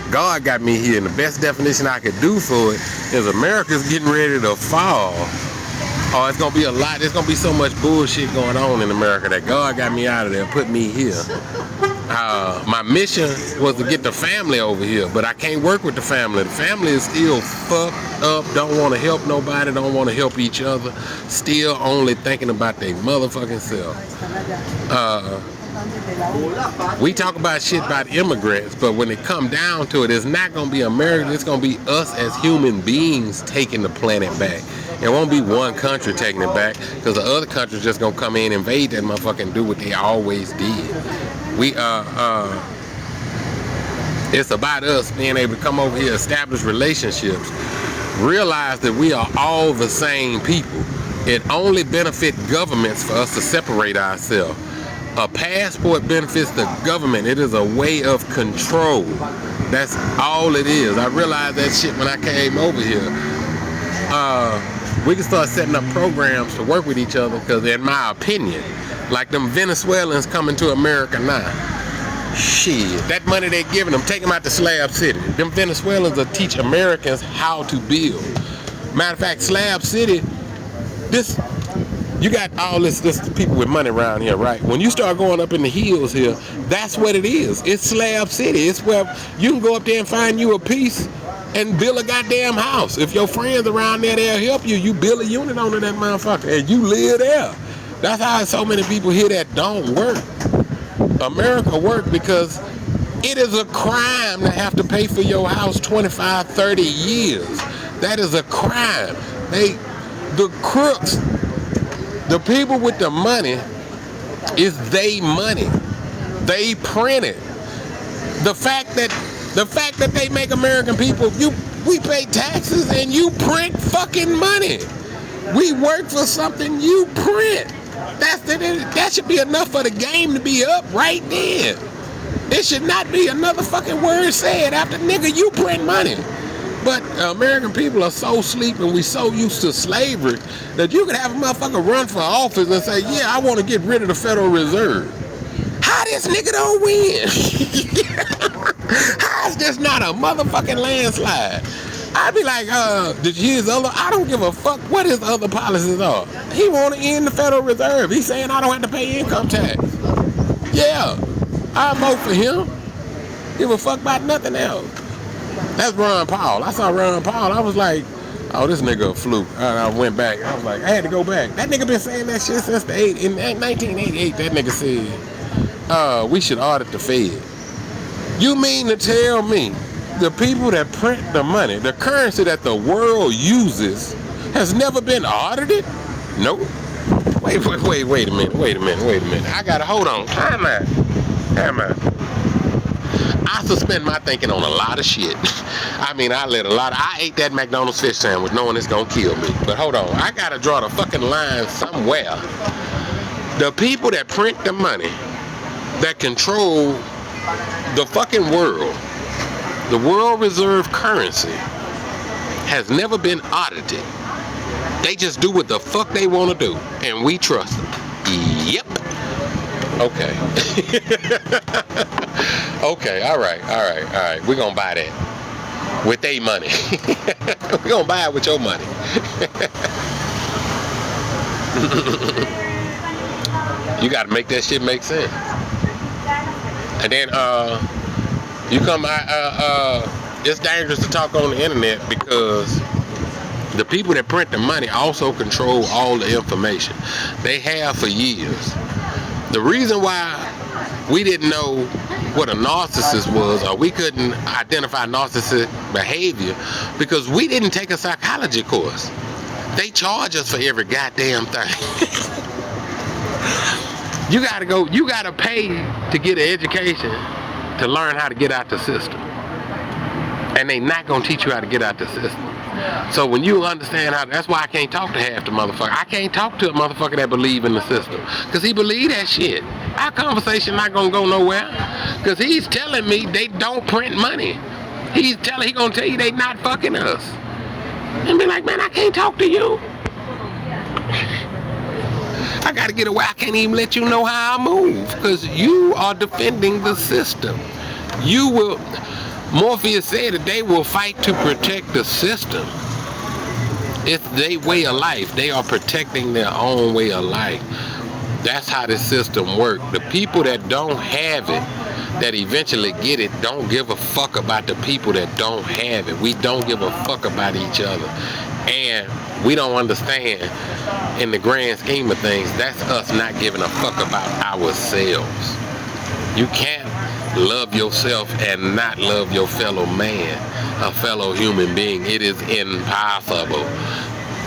God got me here, and the best definition I could do for it is America's getting ready to fall. Oh, it's gonna be a lot. There's gonna be so much bullshit going on in America that God got me out of there and put me here. My mission was to get the family over here, but I can't work with the family. The family is still fucked up, don't want to help nobody, don't want to help each other, still only thinking about their motherfucking self. We talk about shit about immigrants, but when it come down to it, it's not gonna be America, it's gonna be us as human beings taking the planet back. It won't be one country taking it back, because the other country's just gonna come in, invade that motherfucker, and do what they always did. It's about us being able to come over here, establish relationships, realize that we are all the same people. It only benefits governments for us to separate ourselves. A passport benefits the government. It is a way of control. That's all it is. I realized that shit when I came over here. We can start setting up programs to work with each other, because in my opinion, like them Venezuelans coming to America now, shit, that money they're giving them, take them out to Slab City. Them Venezuelans will teach Americans how to build. Matter of fact, Slab City, you got all this people with money around here, right? When you start going up in the hills here, that's what it is. It's Slab City. It's where you can go up there and find you a piece and build a goddamn house. If your friends around there, they'll help you. You build a unit onto that motherfucker and you live there. That's how so many people here that don't work. America work because it is a crime to have to pay for your house 25, 30 years. That is a crime. The crooks, the people with the money, is they money. They print it. The fact that they make American people, we pay taxes and you print fucking money. We work for something you print. That should be enough for the game to be up right then. It should not be another fucking word said after, nigga, you print money. But American people are so sleep and we so used to slavery that you could have a motherfucker run for office and say, yeah, I want to get rid of the Federal Reserve. How this nigga don't win? How is this not a motherfucking landslide? I'd be like, did you hear his other? I don't give a fuck what his other policies are. He want to end the Federal Reserve. He's saying I don't have to pay income tax. Yeah, I vote for him. Give a fuck about nothing else. That's Ron Paul. I saw Ron Paul. I was like, oh, this nigga a fluke. And I went back. I was like, I had to go back. That nigga been saying that shit since in 1988. That nigga said, we should audit the Fed. You mean to tell me the people that print the money, the currency that the world uses, has never been audited? Nope. Wait a minute. I gotta hold on. Time out. I suspend my thinking on a lot of shit. I mean, I ate that McDonald's fish sandwich knowing it's gonna kill me. But hold on, I gotta draw the fucking line somewhere. The people that print the money, that control the fucking world, the world reserve currency, has never been audited. They just do what the fuck they want to do, and we trust them. Yep. Okay. Okay, all right. We're gonna buy that with their money. We're gonna buy it with your money. You gotta make that shit make sense. And then it's dangerous to talk on the internet because the people that print the money also control all the information. They have for years. The reason why we didn't know what a narcissist was, or we couldn't identify narcissistic behavior, because we didn't take a psychology course. They charge us for every goddamn thing. You gotta pay to get an education to learn how to get out the system. And they not gonna teach you how to get out the system. So when you understand how, that's why I can't talk to half the motherfucker. I can't talk to a motherfucker that believe in the system, cause he believe that shit. Our conversation not gonna go nowhere, cause he's telling me they don't print money. He gonna tell you they not fucking us. And be like, man, I can't talk to you. I gotta get away. I can't even let you know how I move, cause you are defending the system. You will. Morpheus said that they will fight to protect the system. It's their way of life. They are protecting their own way of life. That's how the system works. The people that don't have it, that eventually get it, don't give a fuck about the people that don't have it. We don't give a fuck about each other. And we don't understand, in the grand scheme of things, that's us not giving a fuck about ourselves. You can't love yourself and not love your fellow man, a fellow human being. It is impossible.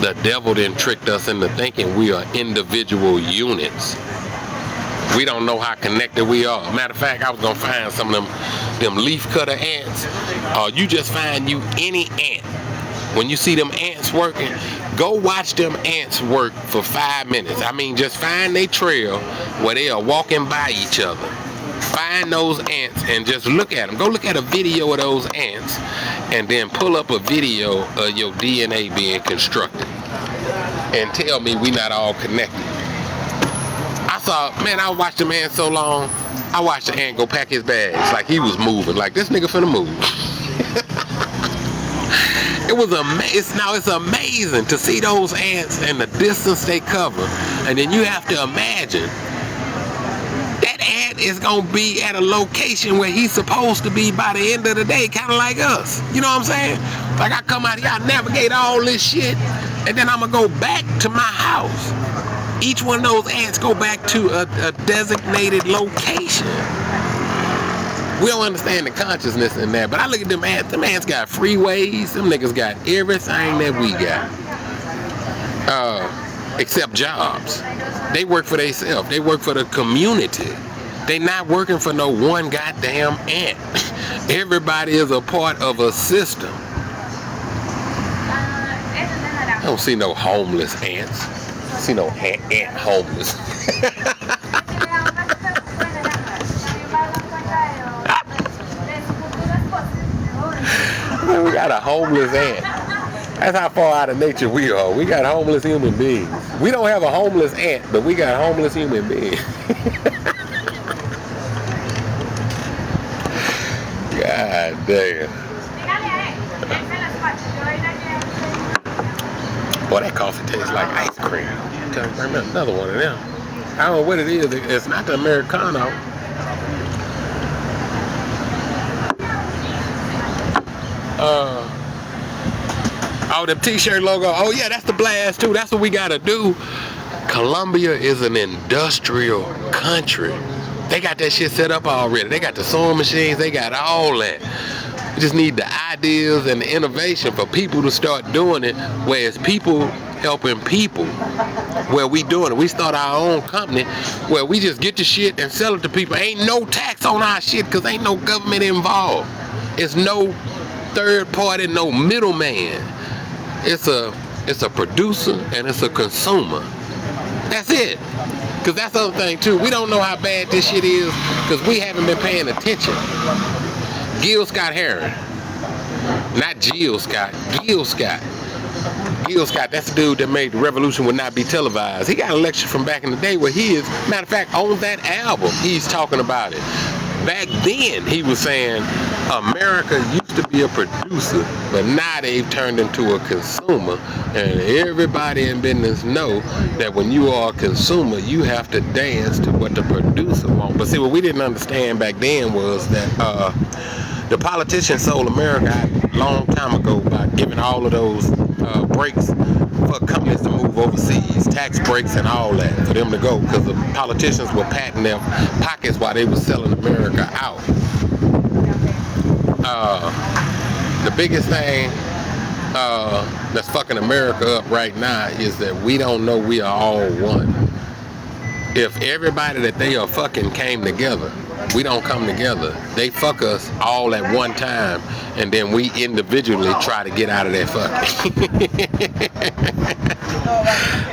The devil then tricked us into thinking we are individual units. We don't know how connected we are. Matter of fact, I was gonna find some of them leaf cutter ants. You just find you any ant. When you see them ants working, go watch them ants work for 5 minutes. I mean, just find their trail where they are walking by each other. Find those ants and just look at them. Go look at a video of those ants and then pull up a video of your DNA being constructed. And tell me we not all connected. I watched the man so long, I watched the ant go pack his bags like he was moving. Like, this nigga finna move. It's amazing to see those ants and the distance they cover. And then you have to imagine that ant is gonna be at a location where he's supposed to be by the end of the day, kind of like us. You know what I'm saying? Like, I come out here, I navigate all this shit, and then I'm gonna go back to my house. Each one of those ants go back to a designated location. We don't understand the consciousness in that, but I look at them ants. Them ants got freeways. Them niggas got everything that we got, except jobs. They work for themselves. They work for the community. They not working for no one goddamn ant. Everybody is a part of a system. I don't see no homeless ants. I see no ant homeless. We got a homeless ant. That's how far out of nature we are. We got homeless human beings. We don't have a homeless ant, but we got homeless human beings. God damn. Boy, that coffee tastes like ice cream. Bring me another one of them. I don't know what it is. It's not the Americano. Oh, the t-shirt logo. Oh yeah, that's the blast too. That's what we gotta do. Colombia is an industrial country. They got that shit set up already. They got the sewing machines. They got all that. We just need the ideas and the innovation for people to start doing it, where it's people helping people, where we doing it. We start our own company where we just get the shit and sell it to people. Ain't no tax on our shit because ain't no government involved. It's no third party, no middleman. It's a producer and it's a consumer. That's it. Because that's the other thing too. We don't know how bad this shit is because we haven't been paying attention. Gil Scott Heron. Not Jill Scott. Gil Scott. Gil Scott, that's the dude that made The Revolution Would Not Be Televised. He got a lecture from back in the day where he is, matter of fact, on that album, he's talking about it. Back then, he was saying America used to be a producer, but now they've turned into a consumer. And everybody in business know that when you are a consumer, you have to dance to what the producer wants. But see, what we didn't understand back then was that the politicians sold America out a long time ago by giving all of those breaks for companies to move overseas, tax breaks and all that, for them to go, because the politicians were patting their pockets while they were selling America out. The biggest thing that's fucking America up right now is that we don't know we are all one. If everybody that they are fucking came together we don't come together. They fuck us all at one time, and then we individually try to get out of that fuck.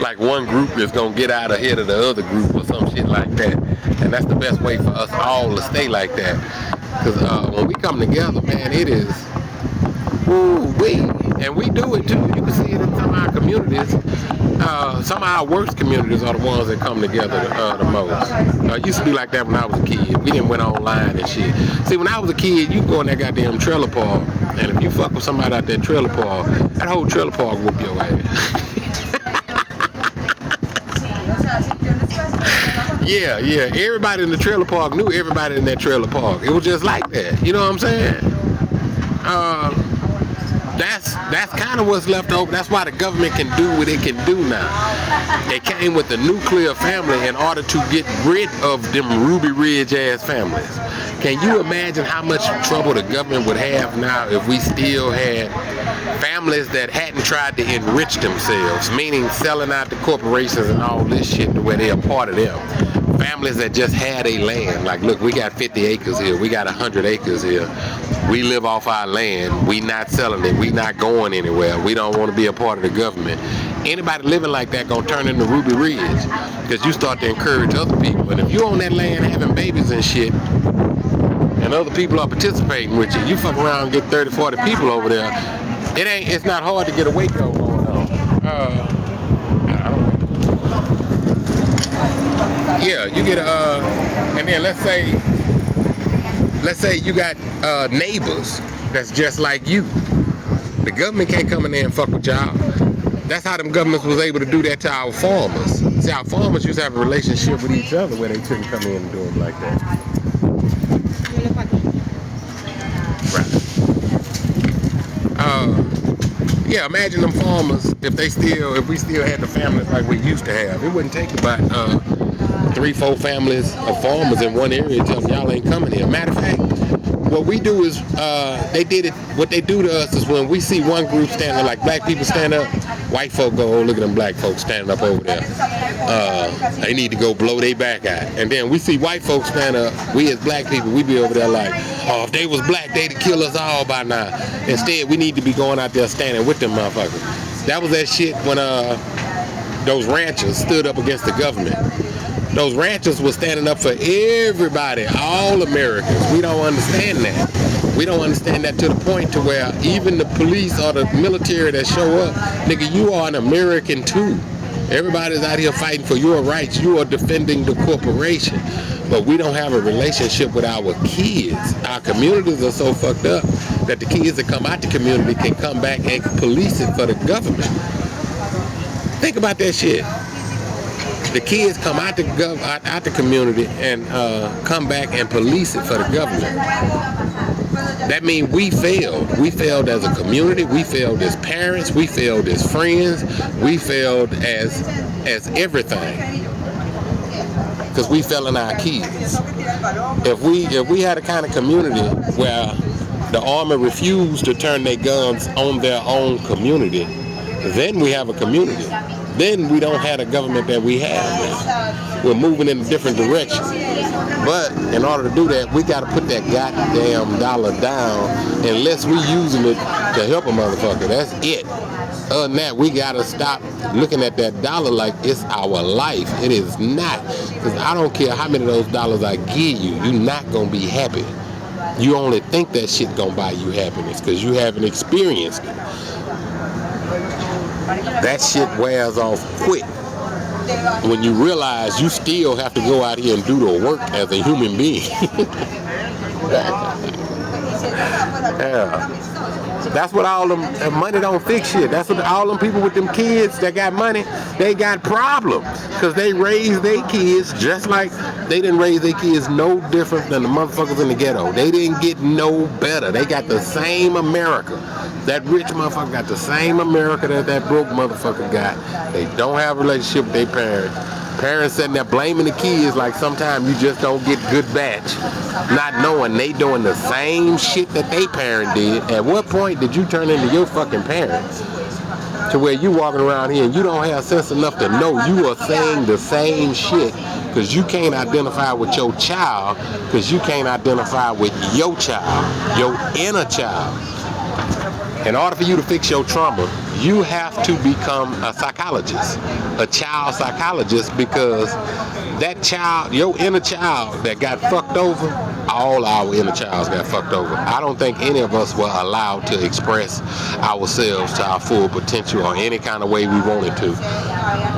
Like one group is gonna get out ahead of the other group or some shit like that. And that's the best way for us all to stay like that. Because when we come together, man, it is woo-wee. And we do it too. You can see it in some of our communities. Some of our worst communities are the ones that come together the most. It used to be like that when I was a kid. We didn't went online and shit. See, when I was a kid, you go in that goddamn trailer park, and if you fuck with somebody out that trailer park, that whole trailer park whoop your ass. Yeah. Everybody in the trailer park knew everybody in that trailer park. It was just like that. You know what I'm saying? That's kind of what's left over. That's why the government can do what it can do now. They came with the nuclear family in order to get rid of them Ruby Ridge ass families. Can you imagine how much trouble the government would have now if we still had families that hadn't tried to enrich themselves, meaning selling out the corporations and all this shit to where they're a part of them? Families that just had a land, like, look, we got 50 acres here, we got 100 acres here, we live off our land, we not selling it, we not going anywhere, we don't want to be a part of the government. Anybody living like that gonna turn into Ruby Ridge, because you start to encourage other people. And if you on that land having babies and shit, and other people are participating with you, you fuck around and get 30, 40 people over there, it's not hard to get a Waco going on. Yeah, you get and then let's say you got neighbors that's just like you. The government can't come in there and fuck with y'all. That's how them governments was able to do that to our farmers. See, our farmers used to have a relationship with each other where they couldn't come in and do them like that. Right. Yeah, imagine them farmers if we still had the families like we used to have. It wouldn't take about 3-4 families of farmers in one area to tell them y'all ain't coming here. Matter of fact, what we do is what they do to us is when we see one group standing, like black people stand up, white folk go, oh, look at them black folks standing up over there. They need to go blow their back out. And then we see white folks stand up, we as black people, we be over there like, oh, if they was black, they'd kill us all by now. Instead, we need to be going out there standing with them motherfuckers. That was that shit when those ranchers stood up against the government. Those ranchers were standing up for everybody, all Americans. We don't understand that. We don't understand that to the point to where even the police or the military that show up, nigga, you are an American too. Everybody's out here fighting for your rights. You are defending the corporation. But we don't have a relationship with our kids. Our communities are so fucked up that the kids that come out the community can come back and police it for the government. Think about that shit. The kids come out the community and come back and police it for the government. That means we failed. We failed as a community. We failed as parents. We failed as friends. We failed as everything. Because we failed in our kids. If we had a kind of community where the army refused to turn their guns on their own community, then we have a community. Then we don't have the government that we have now. We're moving in a different direction. But in order to do that, we got to put that goddamn dollar down unless we using it to help a motherfucker. That's it. Other than that, we got to stop looking at that dollar like it's our life. It is not. Because I don't care how many of those dollars I give you, you're not going to be happy. You only think that shit going to buy you happiness because you haven't experienced it. That shit wears off quick when you realize you still have to go out here and do the work as a human being. Yeah. That's what all them money don't fix shit. That's what all them people with them kids that got money, they got problems because they raised their kids just like they didn't raise their kids no different than the motherfuckers in the ghetto. They didn't get no better. They got the same America. That rich motherfucker got the same America that broke motherfucker got. They don't have a relationship with their parents. Parents sitting there blaming the kids like sometimes you just don't get good batch, not knowing they doing the same shit that they parent did. At what point did you turn into your fucking parents? To where you walking around here and you don't have sense enough to know you are saying the same shit because you can't identify with your child because you can't identify with your child, your inner child. In order for you to fix your trauma, you have to become a psychologist, a child psychologist, because that child, your inner child that got fucked over, all our inner childs got fucked over. I don't think any of us were allowed to express ourselves to our full potential or any kind of way we wanted to.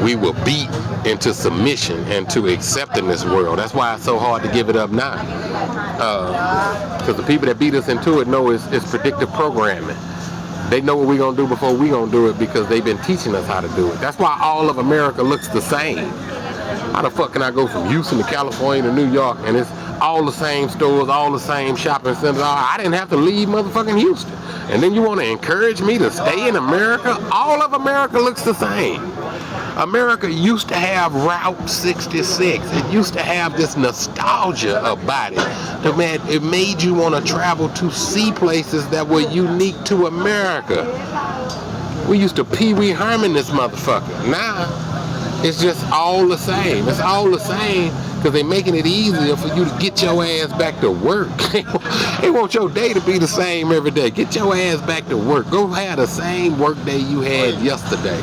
We were beat into submission and to accepting this world. That's why it's so hard to give it up now. Because the people that beat us into it know it's predictive programming. They know what we're going to do before we're going to do it because they've been teaching us how to do it. That's why all of America looks the same. How the fuck can I go from Houston to California to New York and it's all the same stores, all the same shopping centers? I didn't have to leave motherfucking Houston. And then you want to encourage me to stay in America? All of America looks the same. America used to have Route 66. It used to have this nostalgia about it. It made you want to travel to see places that were unique to America. We used to Pee Wee Herman this motherfucker. Now, it's just all the same. It's all the same because they're making it easier for you to get your ass back to work. They want your day to be the same every day. Get your ass back to work. Go have the same work day you had yesterday.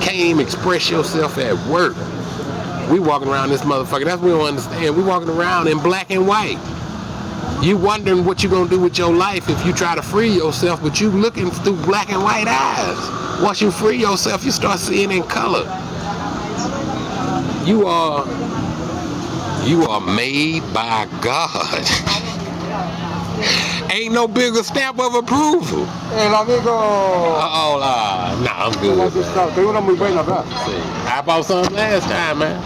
Can't even express yourself at work. We walking around this motherfucker. That's what we don't understand. We walking around in black and white. You wondering what you're gonna do with your life if you try to free yourself, but you looking through black and white eyes. Once you free yourself, you start seeing in color. You are made by God. Ain't no bigger stamp of approval. El amigo. Nah, I'm good. Tengo una muy buena, ¿verdad? I bought some last time, man.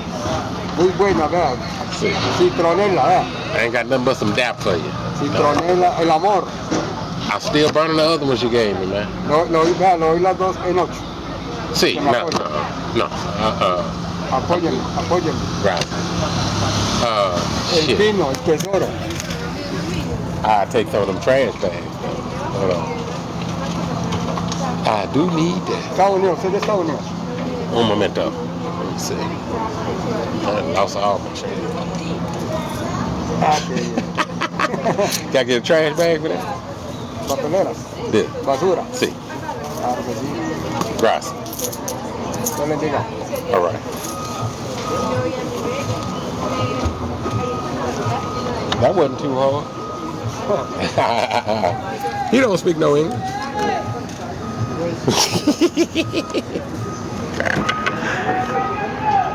Muy buena, ¿verdad? Citronela, ¿verdad? I ain't got nothing but some dap for you. Citronela, el amor. I'm still burning the other ones you gave me, man. Lo oí las dos en 8. See, no. Apóyenme. Right. El Shit. vino, el tesoro. I take some of them trash bags. Hold on. I do need that. Estados Unidos, soy de Estados Unidos. Un momento. Let me see. I lost all my shit. Can I get a trash bag for that? Papeleras. Yeah. Basura. See. Claro que sí. Gracias. No le diga. All right. That wasn't too hard. He don't speak no English.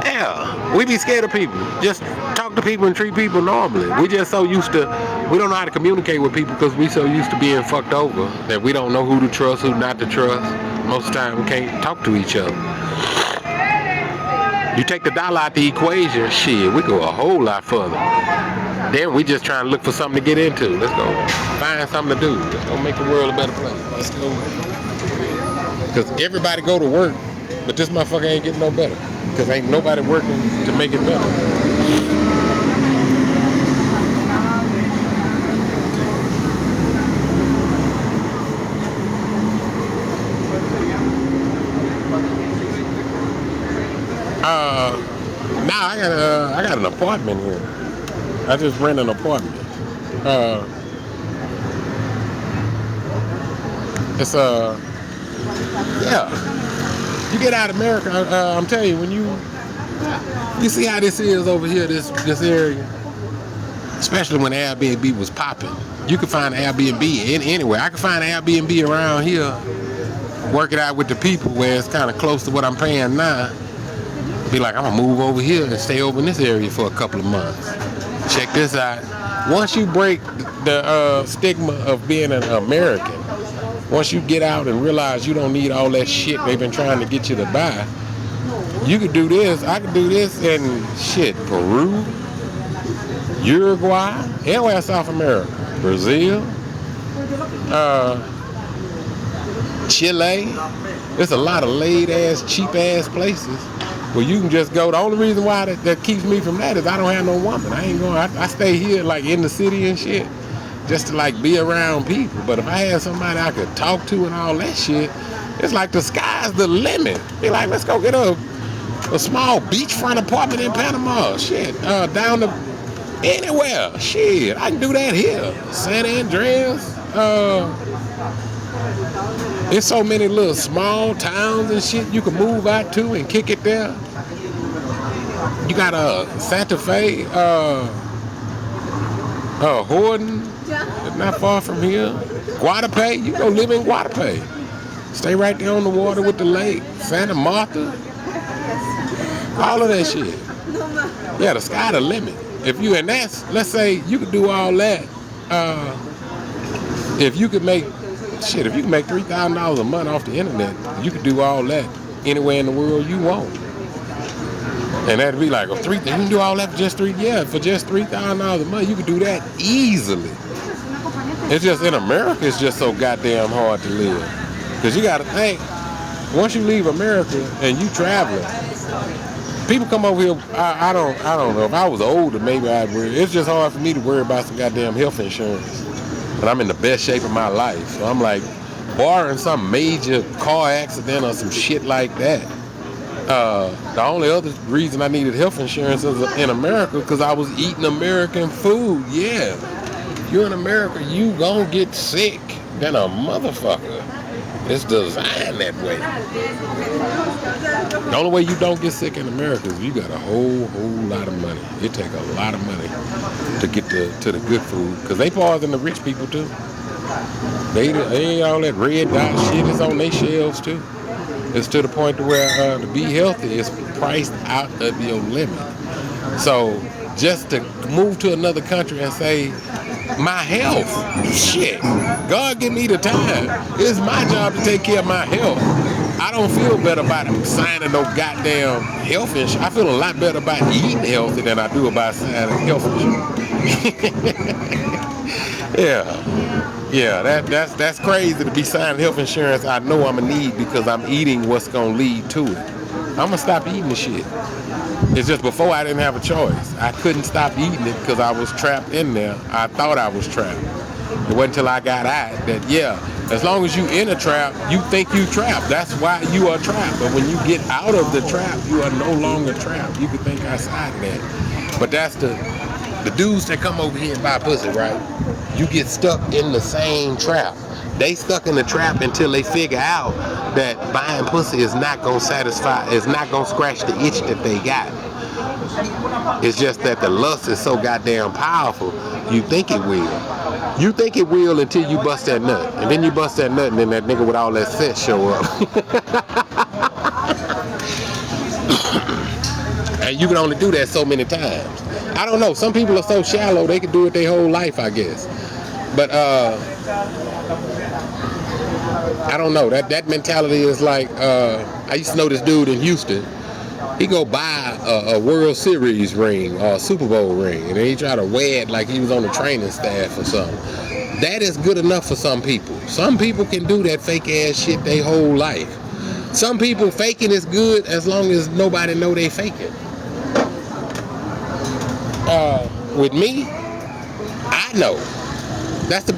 Yeah, we be scared of people. Just talk to people and treat people normally. We just so used to, we don't know how to communicate with people because we so used to being fucked over that we don't know who to trust, who not to trust. Most of the time we can't talk to each other. You take the dollar out the equation, shit, we go a whole lot further. Then we just trying to look for something to get into. Let's go find something to do. Let's go make the world a better place. Let's go. Because everybody go to work, but this motherfucker ain't getting no better. Because ain't nobody working to make it better. Now I got an apartment here. I just rent an apartment. It's yeah. You get out of America, I'm telling you, when you see how this is over here, this area, especially when Airbnb was popping. You could find an Airbnb anywhere. I could find an Airbnb around here, work it out with the people where it's kind of close to what I'm paying now. Be like, I'm gonna move over here and stay over in this area for a couple of months. Check this out. Once you break the stigma of being an American, once you get out and realize you don't need all that shit they've been trying to get you to buy, you could do this. I could do this in shit, Peru, Uruguay, anywhere South America, Brazil, Chile. There's a lot of laid ass, cheap ass places Well, you can just go. The only reason why that keeps me from that is I don't have no woman. I ain't going. I stay here like in the city and shit, just to like be around people. But if I had somebody I could talk to and all that shit, it's like the sky's the limit. Be like, let's go get a small beachfront apartment in Panama. Shit, down to anywhere. Shit, I can do that here. San Andreas. There's so many little small towns and shit you can move out to and kick it there. You got Santa Fe, Horton, not far from here. Guadalupe, you go live in Guadalupe. Stay right there on the water with the lake. Santa Martha, all of that shit. Yeah, the sky the limit. If you, and that's, let's say you could do all that. If you could make $3,000 a month off the internet, you could do all that anywhere in the world you want. And that'd be like, you can do all that for just $3,000 a month, you could do that easily. It's just, in America, it's just so goddamn hard to live. Because you gotta think, once you leave America and you traveling, people come over here, I don't know, if I was older, maybe I'd worry. It's just hard for me to worry about some goddamn health insurance. But I'm in the best shape of my life. So I'm like, barring some major car accident or some shit like that. The only other reason I needed health insurance is in America because I was eating American food. Yeah. If you're in America, you gonna get sick than a motherfucker. It's designed that way. The only way you don't get sick in America is you got a whole lot of money. It take a lot of money to get to the good food. Because they poison the rich people too. They ain't all that red dot shit is on their shelves too. It's to the point to where to be healthy is priced out of your limit. So just to move to another country and say, my health, shit, God give me the time. It's my job to take care of my health. I don't feel better about signing no goddamn health insurance. I feel a lot better about eating healthy than I do about signing health insurance. Yeah, that's crazy to be signing health insurance I know I'm gonna need because I'm eating what's gonna lead to it. I'm gonna stop eating the shit. It's just before I didn't have a choice. I couldn't stop eating it because I was trapped in there. I thought I was trapped. It wasn't until I got out that, as long as you in a trap, you think you trapped. That's why you are trapped. But when you get out of the trap, you are no longer trapped. You can think outside of that. But that's the dudes that come over here and buy pussy, right? You get stuck in the same trap. They stuck in the trap until they figure out that buying pussy is not gonna satisfy, is not gonna scratch the itch that they got. It's just that the lust is so goddamn powerful, you think it will. You think it will until you bust that nut. And then you bust that nut and then that nigga with all that sex show up. And you can only do that so many times. I don't know, some people are so shallow they can do it their whole life, I guess. But I don't know, that mentality is like, I used to know this dude in Houston. He go buy a World Series ring or a Super Bowl ring, and then he try to wear it like he was on the training staff or something. That is good enough for some people. Some people can do that fake ass shit their whole life. Some people faking is good as long as nobody know they faking. With me, I know. That's the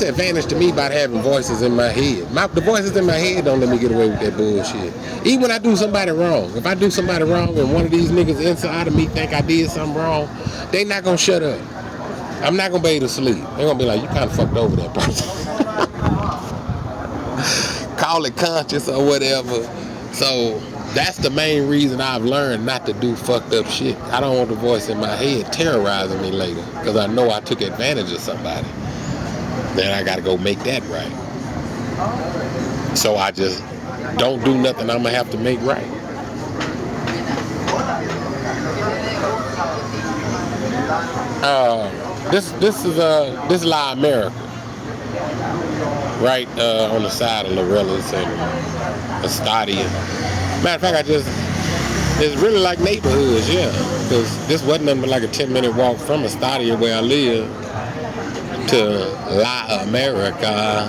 advantage to me about having voices in my head. The voices in my head don't let me get away with that bullshit. Even when I do somebody wrong. If I do somebody wrong and one of these niggas inside of me think I did something wrong, they not gonna shut up. I'm not gonna be able to sleep. They're gonna be like, you kind of fucked over that person. Call it conscious or whatever. So that's the main reason I've learned not to do fucked up shit. I don't want the voice in my head terrorizing me later because I know I took advantage of somebody. Then I gotta go make that right. So I just don't do nothing I'm gonna have to make right. This is La America, right on the side of Lorella's and Estadia. Matter of fact, it's really like neighborhoods, yeah, because this wasn't nothing but like a 10-minute walk from Estadia where I live to La America.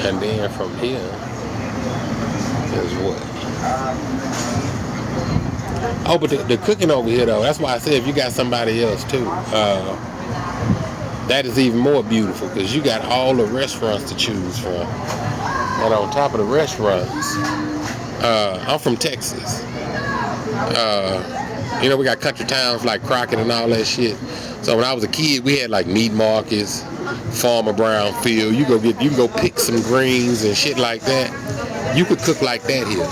And then from here, is what? Oh, but the cooking over here though, that's why I said if you got somebody else too, that is even more beautiful because you got all the restaurants to choose from. And on top of the restaurants, I'm from Texas. You know, we got country towns like Crockett and all that shit. So when I was a kid, we had like meat markets, Farmer Brown Field. You can go pick some greens and shit like that. You could cook like that here.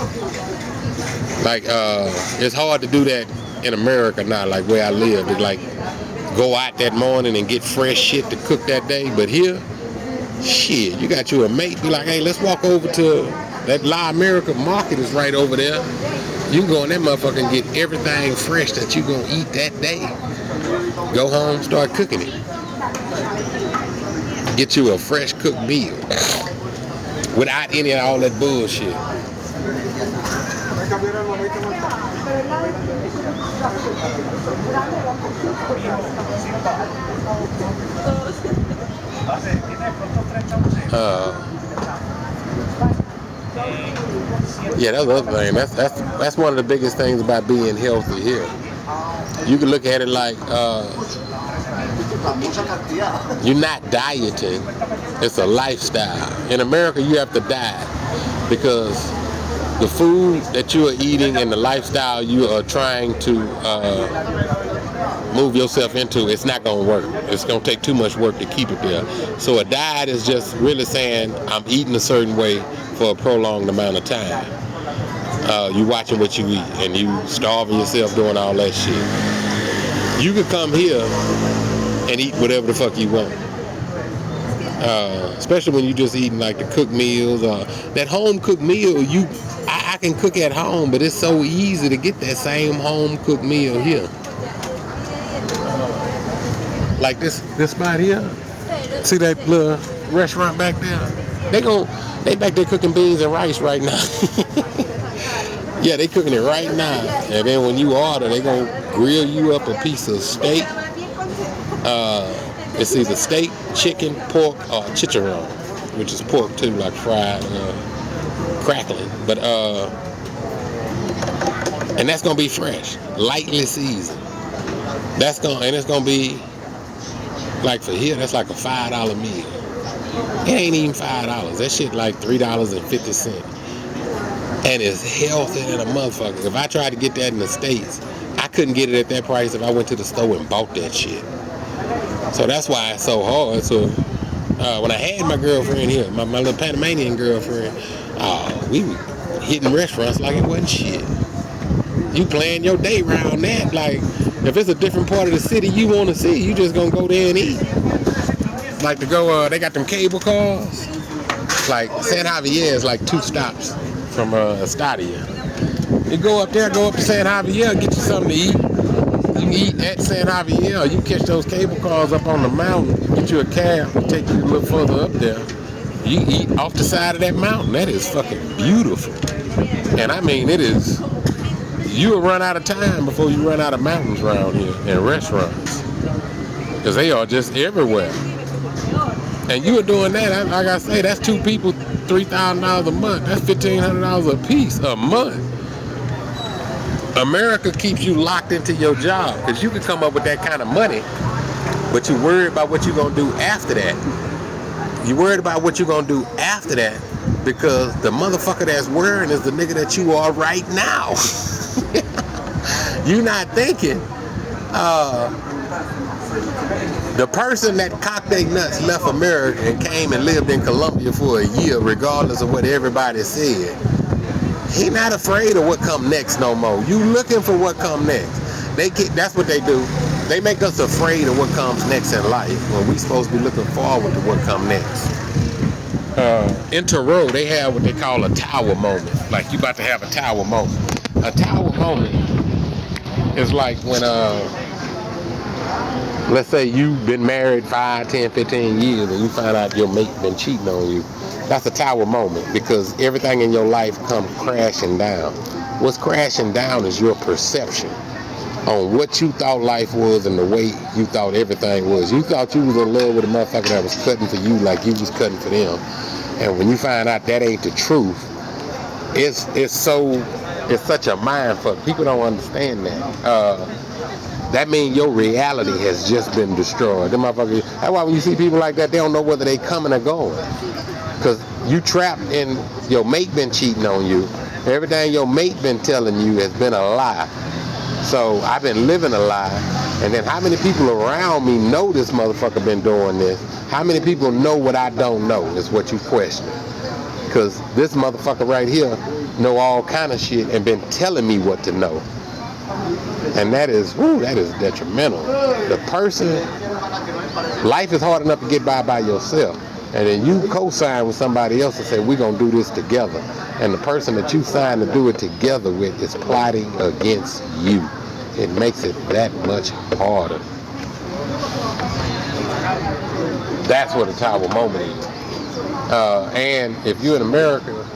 Like it's hard to do that in America now, like where I live. It's like go out that morning and get fresh shit to cook that day. But here, shit, you got you a mate. Be like, hey, let's walk over to that Live America market is right over there. You can go in that motherfucker and get everything fresh that you gonna eat that day. Go home, start cooking it. Get you a fresh cooked meal without any of all that bullshit. Yeah, that's the other thing. That's one of the biggest things about being healthy here. You can look at it like you're not dieting. It's a lifestyle. In America, you have to diet because the food that you are eating and the lifestyle you are trying to move yourself into, it's not going to work. It's going to take too much work to keep it there. So a diet is just really saying I'm eating a certain way for a prolonged amount of time. You watching what you eat and you starving yourself doing all that shit. You could come here and eat whatever the fuck you want. Especially when you just eating like the cooked meals. That home cooked meal, I can cook at home, but it's so easy to get that same home cooked meal here. Like this spot here. See that little restaurant back there? They back there cooking beans and rice right now. Yeah, they cooking it right now. And then when you order, they gonna grill you up a piece of steak. It's either steak, chicken, pork, or chicharron, which is pork too, like fried, crackling. But and that's gonna be fresh, lightly seasoned. It's gonna be like for here, that's like a $5 meal. It ain't even $5. That shit like $3.50. And it's healthy than a motherfucker. If I tried to get that in the States, I couldn't get it at that price if I went to the store and bought that shit. So that's why it's so hard. So when I had my girlfriend here, my little Panamanian girlfriend, we were hitting restaurants like it wasn't shit. You plan your day around that. Like, if it's a different part of the city you want to see, you just gonna go there and eat. Like to go, they got them cable cars. Like San Javier is like 2 stops from Estadia. You go up there, go up to San Javier, get you something to eat. You can eat at San Javier. You catch those cable cars up on the mountain, get you a cab, and take you a little further up there. You eat off the side of that mountain. That is fucking beautiful. And I mean, it is. You'll run out of time before you run out of mountains around here and restaurants, because they are just everywhere. And you are doing that, like I say, that's 2 people, $3,000 a month. That's $1,500 a piece a month. America keeps you locked into your job because you can come up with that kind of money, but you worried about what you're gonna do after that. You worried about what you're gonna do after that because the motherfucker that's worrying is the nigga that you are right now. You not thinking. The person that cocked their nuts left America and came and lived in Colombia for a year, regardless of what everybody said. He not afraid of what come next no more. You looking for what come next. That's what they do. They make us afraid of what comes next in life when we supposed to be looking forward to what come next. In Toro, they have what they call a tower moment. Like you about to have a tower moment. A tower moment is like when let's say you've been married 5, 10, 15 years and you find out your mate been cheating on you. That's a tower moment because everything in your life comes crashing down. What's crashing down is your perception on what you thought life was and the way you thought everything was. You thought you was in love with a motherfucker that was cutting for you like you was cutting for them. And when you find out that ain't the truth, it's such a mind fuck. People don't understand that. That means your reality has just been destroyed. Them motherfuckers. That's why when you see people like that, they don't know whether they coming or going. Cause you trapped in your mate been cheating on you. Everything your mate been telling you has been a lie. So I've been living a lie. And then how many people around me know this motherfucker been doing this? How many people know what I don't know is what you question. Because this motherfucker right here know all kind of shit and been telling me what to know. And that is detrimental. The person, life is hard enough to get by yourself. And then you co-sign with somebody else and say, we're going to do this together. And the person that you signed to do it together with is plotting against you. It makes it that much harder. That's what a tower moment is. And if you're in America,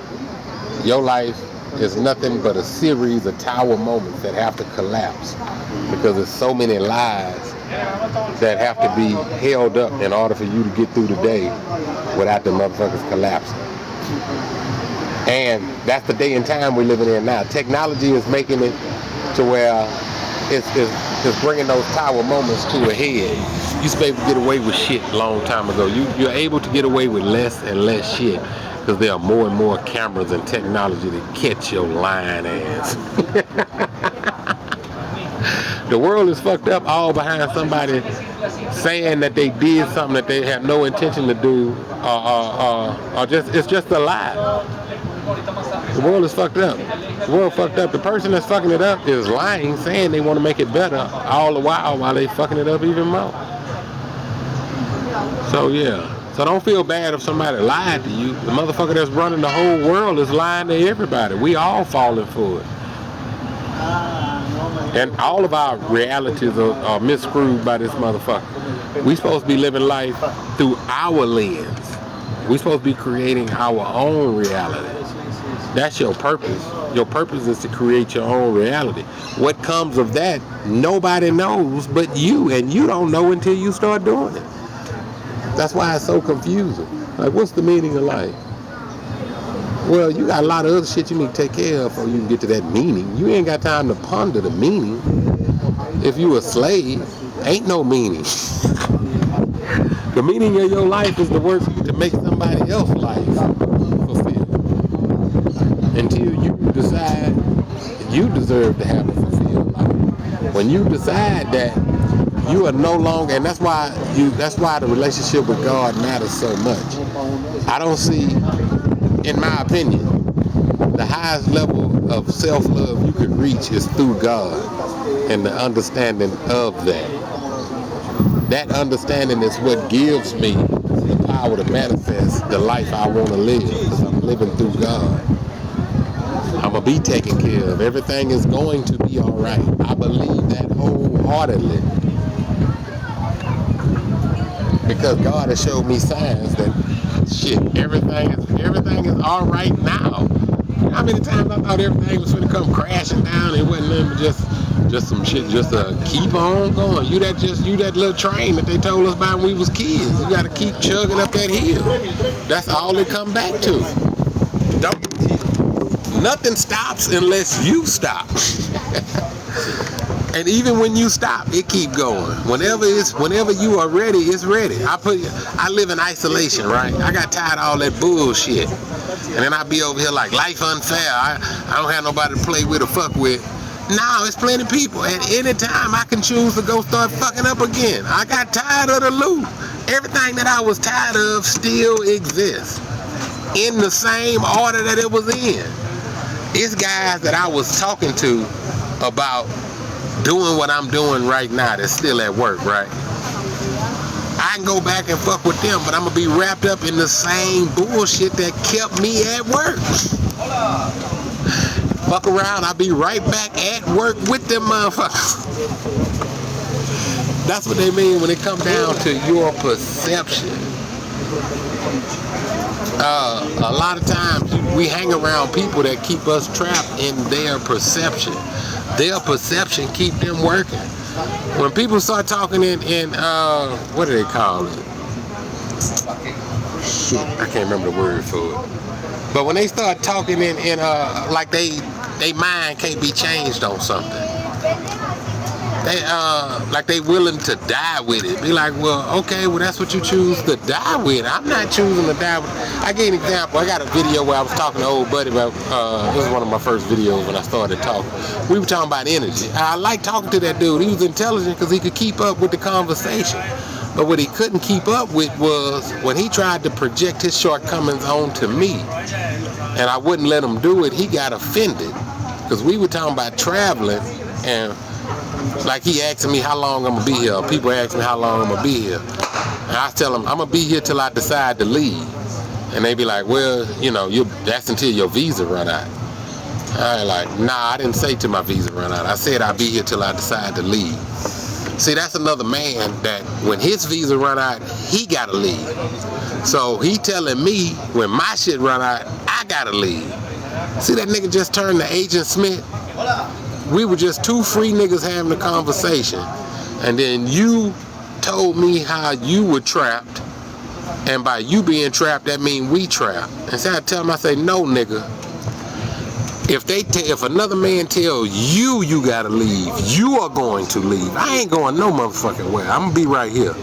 your life is nothing but a series of tower moments that have to collapse because there's so many lies that have to be held up in order for you to get through the day without the motherfuckers collapsing. And that's the day and time we're living in now. Technology is making it to where it's bringing those tower moments to a head. You used to be able to get away with shit a long time ago. You're able to get away with less and less shit because there are more and more cameras and technology to catch your lying ass. The world is fucked up all behind somebody saying that they did something that they had no intention to do, or it's just a lie. The world is fucked up. The world fucked up. The person that's fucking it up is lying, saying they want to make it better all the while they fucking it up even more. So yeah. So don't feel bad if somebody lied to you. The motherfucker that's running the whole world is lying to everybody. We all falling for it. And all of our realities are misscrewed by this motherfucker. We supposed to be living life through our lens. We supposed to be creating our own reality. That's your purpose. Your purpose is to create your own reality. What comes of that, nobody knows but you, and you don't know until you start doing it. That's why it's so confusing. Like, what's the meaning of life? Well, you got a lot of other shit you need to take care of before you can get to that meaning. You ain't got time to ponder the meaning. If you a slave, ain't no meaning. The meaning of your life is to work to make somebody else's life fulfilled. Until you decide you deserve to have a fulfilled life. When you decide that you are no longer, and that's why the relationship with God matters so much. I don't see, in my opinion, the highest level of self-love you could reach is through God and the understanding of that. That understanding is what gives me the power to manifest the life I want to live, because I'm living through God. I'm going to be taken care of. Everything is going to be all right. I believe that wholeheartedly. Because God has showed me signs that shit, everything is all right now. How many times I thought everything was gonna come crashing down? It wasn't nothing but just some shit, just to keep on going. You that little train that they told us about when we was kids. You gotta keep chugging up that hill. That's all it come back to. Nothing stops unless you stop. And even when you stop, it keep going. Whenever you are ready, it's ready. I live in isolation, right? I got tired of all that bullshit. And then I be over here like, life unfair. I don't have nobody to play with or fuck with. No, it's plenty of people. At any time, I can choose to go start fucking up again. I got tired of the loop. Everything that I was tired of still exists in the same order that it was in. It's guys that I was talking to about doing what I'm doing right now that's still at work, right? I can go back and fuck with them, but I'm gonna be wrapped up in the same bullshit that kept me at work. Fuck around, I'll be right back at work with them motherfuckers. That's what they mean when it comes down to your perception. A lot of times we hang around people that keep us trapped in their perception. Their perception keep them working. When people start talking in what do they call it? Shit, I can't remember the word for it. But when they start talking in like they mind can't be changed on something. They like they willing to die with it. Be like, well, okay, well that's what you choose to die with. I'm not choosing to die with. I gave an example. I got a video where I was talking to old buddy about. This was one of my first videos when I started talking. We were talking about energy. I like talking to that dude. He was intelligent because he could keep up with the conversation. But what he couldn't keep up with was when he tried to project his shortcomings onto me, and I wouldn't let him do it. He got offended because we were talking about traveling and. Like he asking me how long I'm gonna be here. People ask me how long I'm gonna be here. And I tell them I'm gonna be here till I decide to leave. And they be like, well, you know, that's until your visa run out. I like, nah, I didn't say till my visa run out. I said I'll be here till I decide to leave. See, that's another man that when his visa run out, he gotta leave. So he telling me when my shit run out, I gotta leave. See that nigga just turned to Agent Smith? We were just two free niggas having a conversation, and then you told me how you were trapped, and by you being trapped, that mean we trapped. And so I tell him, I say, no, nigga. If another man tells you you gotta leave, you are going to leave. I ain't going no motherfucking way. I'm gonna be right here.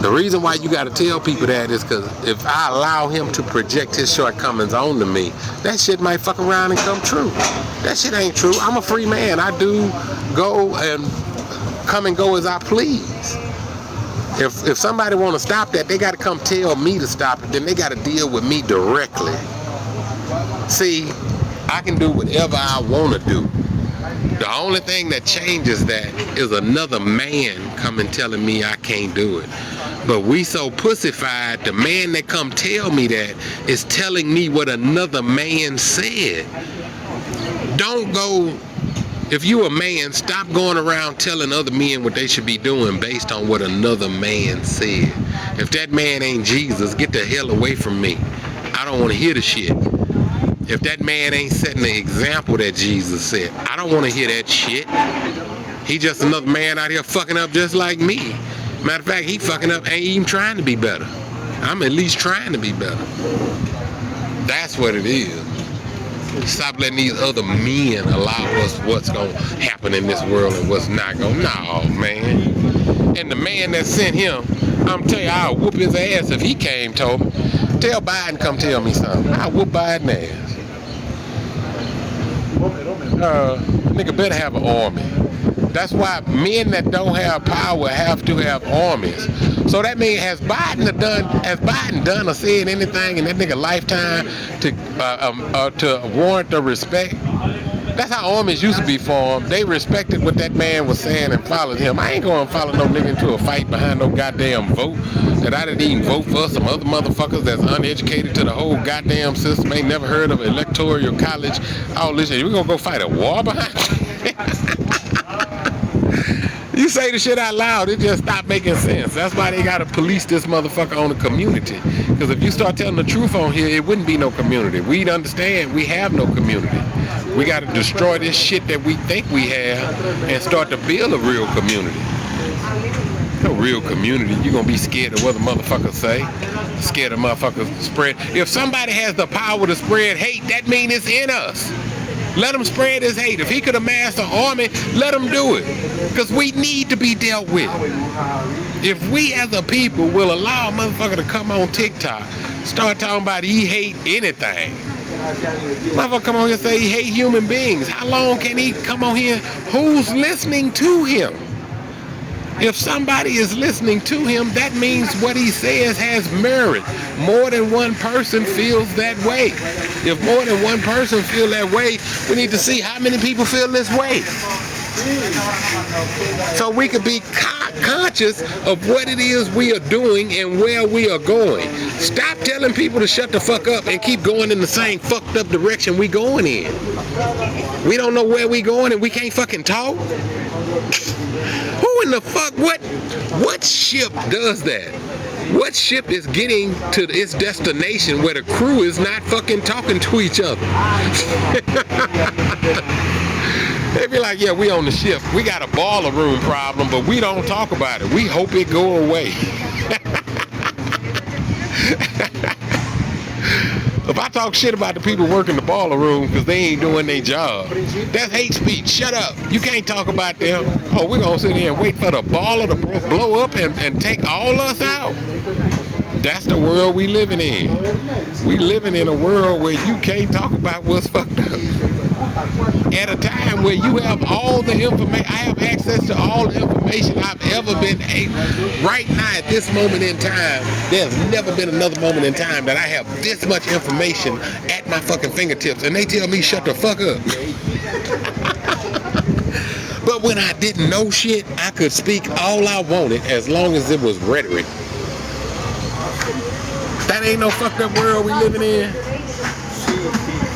The reason why you gotta tell people that is because if I allow him to project his shortcomings onto me, that shit might fuck around and come true. That shit ain't true. I'm a free man. I do go and come and go as I please. If somebody want to stop that, they got to come tell me to stop it. Then they got to deal with me directly. See, I can do whatever I want to do. The only thing that changes that is another man coming telling me I can't do it. But we so pussified, the man that come tell me that is telling me what another man said. Don't go, if you a man, stop going around telling other men what they should be doing based on what another man said. If that man ain't Jesus, get the hell away from me. I don't want to hear the shit. If that man ain't setting the example that Jesus set, I don't want to hear that shit. He just another man out here fucking up just like me. Matter of fact, he fucking up, ain't even trying to be better. I'm at least trying to be better. That's what it is. Stop letting these other men allow us what's gonna happen in this world and what's not gonna. No, man. And the man that sent him, I'm telling you, I'll whoop his ass if he came told me. Tell Biden come tell me something. I'll whoop Biden ass. Nigga better have an army. That's why men that don't have power have to have armies. So that means has Biden done or said anything in that nigga lifetime to warrant the respect? That's how armies used to be formed. They respected what that man was saying and followed him. I ain't going to follow no nigga into a fight behind no goddamn vote that I didn't even vote for. Some other motherfuckers that's uneducated to the whole goddamn system, ain't never heard of electoral college. All this shit. We gonna go fight a war behind you? You say the shit out loud, it just stop making sense. That's why they gotta police this motherfucker on the community. Because if you start telling the truth on here, it wouldn't be no community. We'd understand we have no community. We gotta destroy this shit that we think we have and start to build a real community. No real community. You're gonna be scared of what the motherfuckers say. Scared of motherfuckers spread. If somebody has the power to spread hate, that means it's in us. Let him spread his hate. If he could amass an army, let him do it. Because we need to be dealt with. If we as a people will allow a motherfucker to come on TikTok, start talking about he hate anything. Motherfucker come on here and say he hate human beings. How long can he come on here? Who's listening to him? If somebody is listening to him, that means what he says has merit. More than one person feels that way. If more than one person feel that way, we need to see how many people feel this way. So we can be conscious of what it is we are doing and where we are going. Stop telling people to shut the fuck up and keep going in the same fucked up direction we going in. We don't know where we going and we can't fucking talk. Who in the fuck, what ship does that? What ship is getting to its destination where the crew is not fucking talking to each other? They be like, yeah, we on the ship. We got a boiler room problem, but we don't talk about it. We hope it go away. If I talk shit about the people working the boiler room because they ain't doing their job, that's hate speech. Shut up. You can't talk about them. Oh, we're going to sit here and wait for the boiler to blow up and take all us out. That's the world we living in. We living in a world where you can't talk about what's fucked up. At a time where you have all the information, I have access to all the information I've ever been able. Right now, at this moment in time, there's never been another moment in time that I have this much information at my fucking fingertips, and they tell me shut the fuck up. But when I didn't know shit, I could speak all I wanted as long as it was rhetoric. That ain't no fucked up world we living in.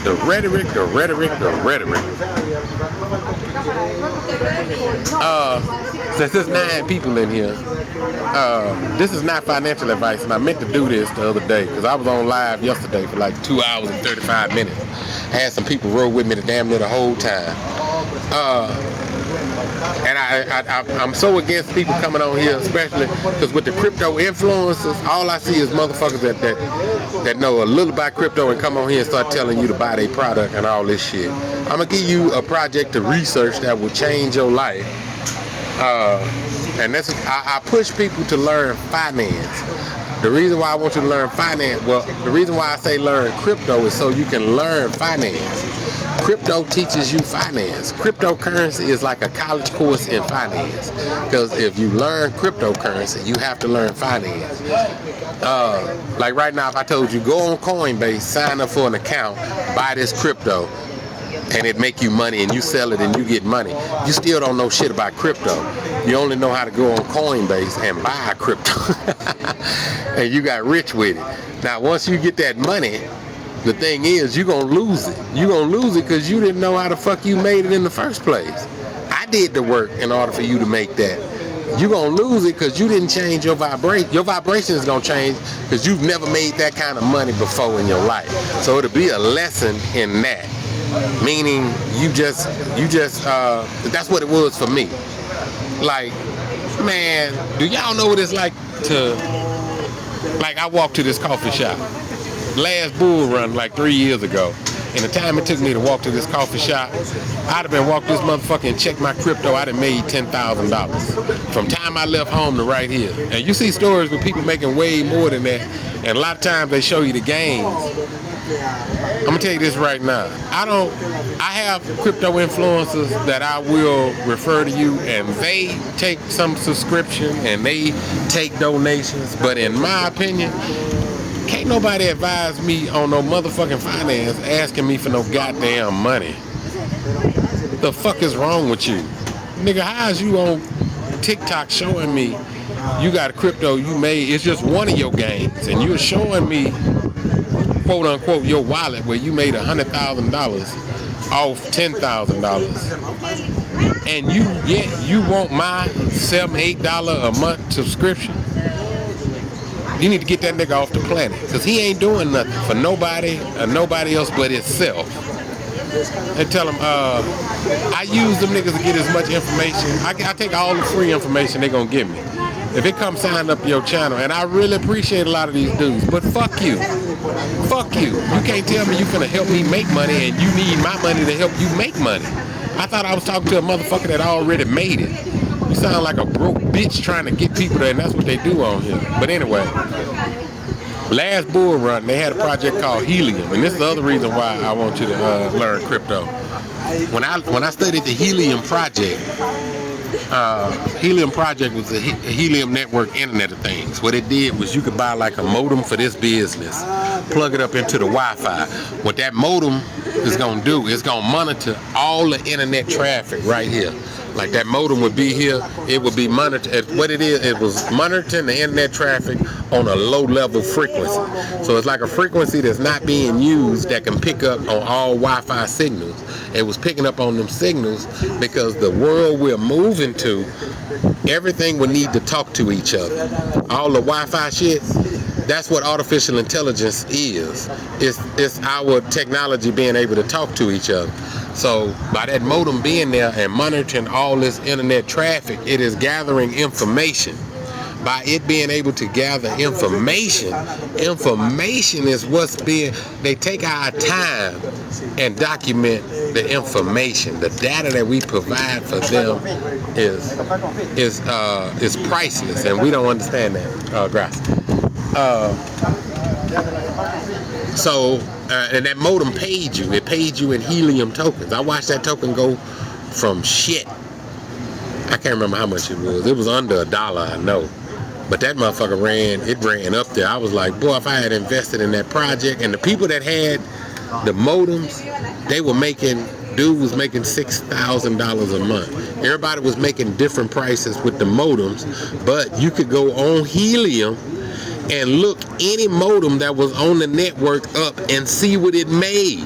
The rhetoric, the rhetoric, the rhetoric. Since there's 9 people in here, this is not financial advice, and I meant to do this the other day because I was on live yesterday for like 2 hours and 35 minutes. Had some people roll with me the damn near the whole time. And I'm so against people coming on here, especially because with the crypto influencers, all I see is motherfuckers that know a little about crypto and come on here and start telling you to buy their product and all this shit. I'm gonna give you a project to research that will change your life. And that's I push people to learn finance. The reason why I want you to learn finance, well, the reason why I say learn crypto is so you can learn finance. Crypto teaches you finance. Cryptocurrency is like a college course in finance. Because if you learn cryptocurrency, you have to learn finance. Like right now, if I told you go on Coinbase, sign up for an account, buy this crypto, and it make you money and you sell it and you get money, you still don't know shit about crypto. You only know how to go on Coinbase and buy crypto. And you got rich with it. Now, once you get that money, the thing is, you're going to lose it. You're going to lose it because you didn't know how the fuck you made it in the first place. I did the work in order for you to make that. You're going to lose it because you didn't change your vibration. Your vibration is going to change because you've never made that kind of money before in your life. So it'll be a lesson in that. Meaning you just that's what it was for me. Like, man, do y'all know what it's like to, like, I walked to this coffee shop. Last bull run like 3 years ago. And the time it took me to walk to this coffee shop, I'd have been walking this motherfucker and checked my crypto, I'd have made $10,000. From time I left home to right here. And you see stories with people making way more than that. And a lot of times they show you the gains. I'm gonna tell you this right now. I have crypto influencers that I will refer to you, and they take some subscription and they take donations. But in my opinion, can't nobody advise me on no motherfucking finance asking me for no goddamn money. The fuck is wrong with you? Nigga, how is you on TikTok showing me you got a crypto you made? It's just one of your gains, and you're showing me, quote unquote, your wallet where you made $100,000 off $10,000. And you want my $7-8 a month subscription? You need to get that nigga off the planet, because he ain't doing nothing for nobody or nobody else but himself. And tell him, I use them niggas to get as much information. I take all the free information they gonna give me. If it comes sign up your channel, and I really appreciate a lot of these dudes, but fuck you. Fuck you. You can't tell me you finna help me make money and you need my money to help you make money. I thought I was talking to a motherfucker that already made it. You sound like a broke bitch trying to get people there, and that's what they do on here. But anyway, last bull run, they had a project called Helium, and this is the other reason why I want you to learn crypto. When I studied the Helium project, Helium project was a Helium network Internet of Things. What it did was you could buy like a modem for this business, plug it up into the Wi-Fi. What that modem is gonna do is gonna monitor all the internet traffic right here. Like that modem would be here, it would be monitored. What it is, it was monitoring the internet traffic on a low level frequency. So it's like a frequency that's not being used that can pick up on all Wi-Fi signals. It was picking up on them signals because the world we're moving to, everything will need to talk to each other. All the Wi-Fi shit, that's what artificial intelligence is. It's our technology being able to talk to each other. So by that modem being there and monitoring all this internet traffic, it is gathering information. by it being able to gather information. Information is what's being, they take our time and document the information. The data that we provide for them is priceless, and we don't understand that. Gracias. And that modem paid you. It paid you in helium tokens. I watched that token go from shit. I can't remember how much it was. It was under $1, I know. But that motherfucker ran up there. I was like, boy, if I had invested in that project, and the people that had the modems, they were making, dude was making $6,000 a month. Everybody was making different prices with the modems, but you could go on helium and look any modem that was on the network up and see what it made.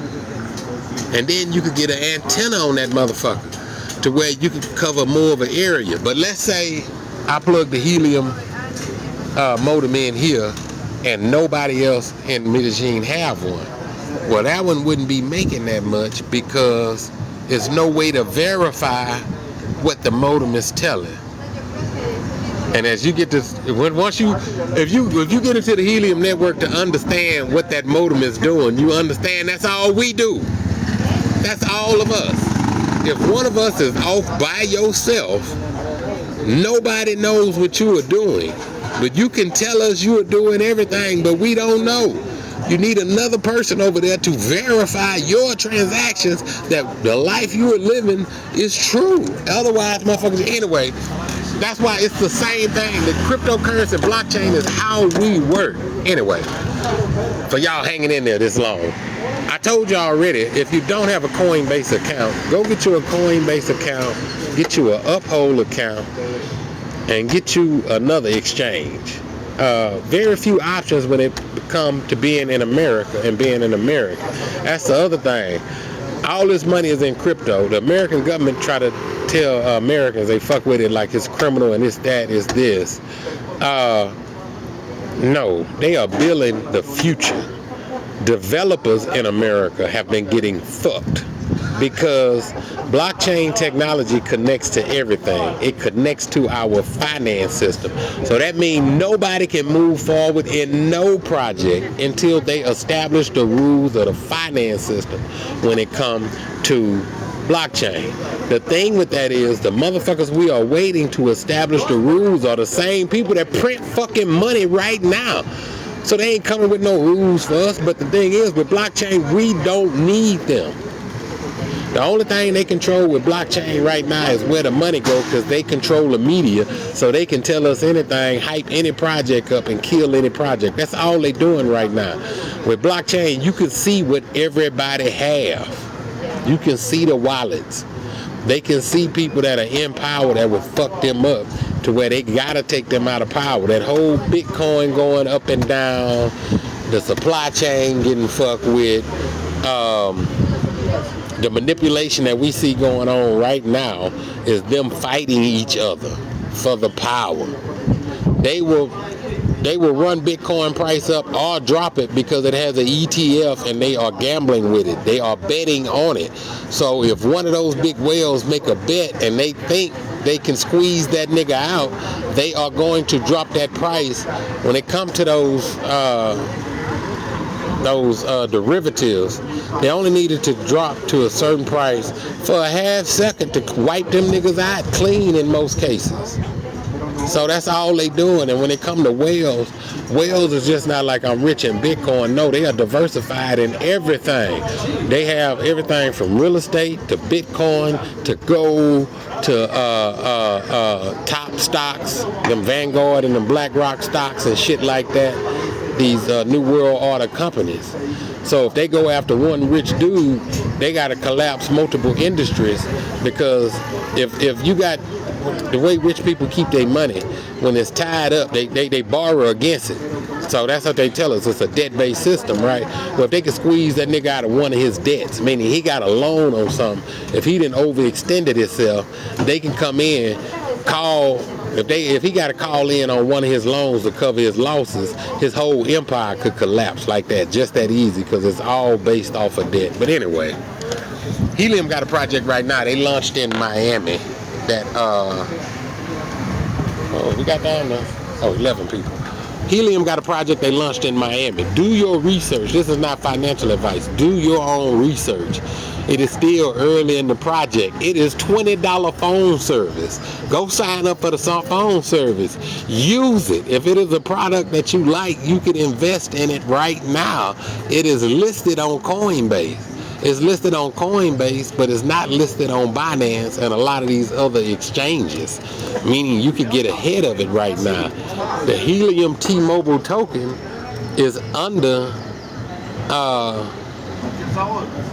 And then you could get an antenna on that motherfucker to where you could cover more of an area. But let's say I plug the helium modem in here and nobody else in Medellin have one. Well, that one wouldn't be making that much because there's no way to verify what the modem is telling. And as you get this, if you get into the helium network to understand what that modem is doing, you understand that's all we do. That's all of us. If one of us is off by yourself, nobody knows what you are doing. But you can tell us you are doing everything, but we don't know. You need another person over there to verify your transactions that the life you are living is true. Otherwise, motherfuckers, anyway, that's why it's the same thing. The cryptocurrency blockchain is how we work. Anyway, for y'all hanging in there this long. I told you already, if you don't have a Coinbase account, go get you a Coinbase account, get you an Uphold account, and get you another exchange. Very few options when it comes to being in America and being in America. That's the other thing. All this money is in crypto. The American government try to tell Americans they fuck with it like it's criminal and it's that, is this. No, they are building the future. Developers in America have been getting fucked because blockchain technology connects to everything. It connects to our finance system. So that means nobody can move forward in no project until they establish the rules of the finance system when it comes to blockchain. The thing with that is the motherfuckers we are waiting to establish the rules are the same people that print fucking money right now. So they ain't coming with no rules for us. But the thing is, with blockchain, we don't need them. The only thing they control with blockchain right now is where the money goes, because they control the media, so they can tell us anything, hype any project up, and kill any project. That's all they doing right now. With blockchain, you can see what everybody have. You can see the wallets. They can see people that are in power that will fuck them up to where they gotta take them out of power. That whole Bitcoin going up and down, the supply chain getting fucked with, the manipulation that we see going on right now is them fighting each other for the power. They will run Bitcoin price up or drop it because it has an ETF and they are gambling with it. They are betting on it. So if one of those big whales make a bet and they think they can squeeze that nigga out, they are going to drop that price. When it comes to those derivatives, they only needed to drop to a certain price for a half second to wipe them niggas out clean in most cases. So that's all they doing. And when it come to whales is just not like I'm rich in Bitcoin. No, they are diversified in everything. They have everything from real estate to Bitcoin to gold to top stocks, them Vanguard and them BlackRock stocks and shit like that. These New World Order companies. So if they go after one rich dude, they got to collapse multiple industries, because if you got the way rich people keep their money, when it's tied up, they borrow against it. So that's what they tell us. It's a debt-based system, right? Well, if they can squeeze that nigga out of one of his debts, meaning he got a loan on something, if he didn't overextended himself, they can come in, call. If he got to call in on one of his loans to cover his losses, his whole empire could collapse like that, just that easy, because it's all based off of debt. But anyway, Helium got a project right now. They launched in Miami that, we got down there. Oh, 11 people. Helium got a project they launched in Miami. Do your research. This is not financial advice. Do your own research. It is still early in the project. It is $20 phone service. Go sign up for the phone service. Use it. If it is a product that you like, you can invest in it right now. It is listed on Coinbase. It's listed on Coinbase, but it's not listed on Binance and a lot of these other exchanges, meaning you could get ahead of it right now. The Helium T-Mobile token is under,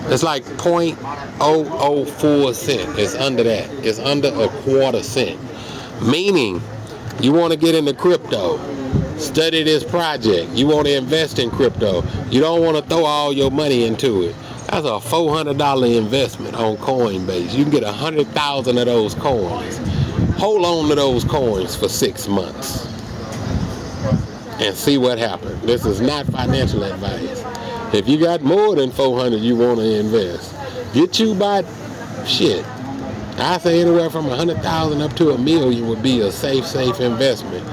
it's like 0.004 cent. It's under that. It's under a quarter cent. Meaning, you want to get into crypto, study this project. You want to invest in crypto. You don't want to throw all your money into it. That's a $400 investment on Coinbase. You can get 100,000 of those coins. Hold on to those coins for 6 months and see what happens. This is not financial advice. If you got more than 400 you want to invest, get you by shit. I say anywhere from 100,000 up to $1 million would be a safe investment.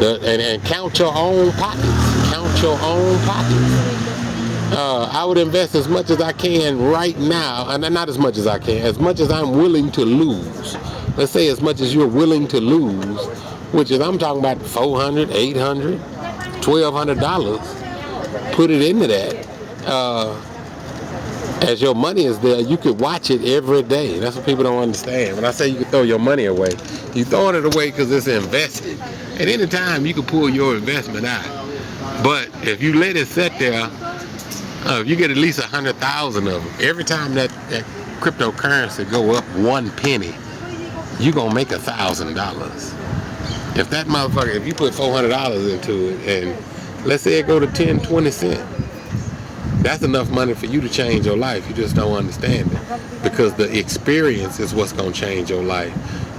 And count your own pockets. Count your own pockets. I would invest as much as I can right now, and not as much as I can, as much as I'm willing to lose. Let's say as much as you're willing to lose, which is I'm talking about $400, $800, $1,200. Put it into that. As your money is there, you could watch it every day. That's what people don't understand. When I say you can throw your money away, you throwing it away because it's invested. At any time, you can pull your investment out. But if you let it sit there, if you get at least 100,000 of them, every time that cryptocurrency go up 1 penny, you gonna make $1,000. If that motherfucker, if you put $400 into it, and let's say it go to 10, 20 cents, that's enough money for you to change your life. You just don't understand it, because the experience is what's gonna change your life.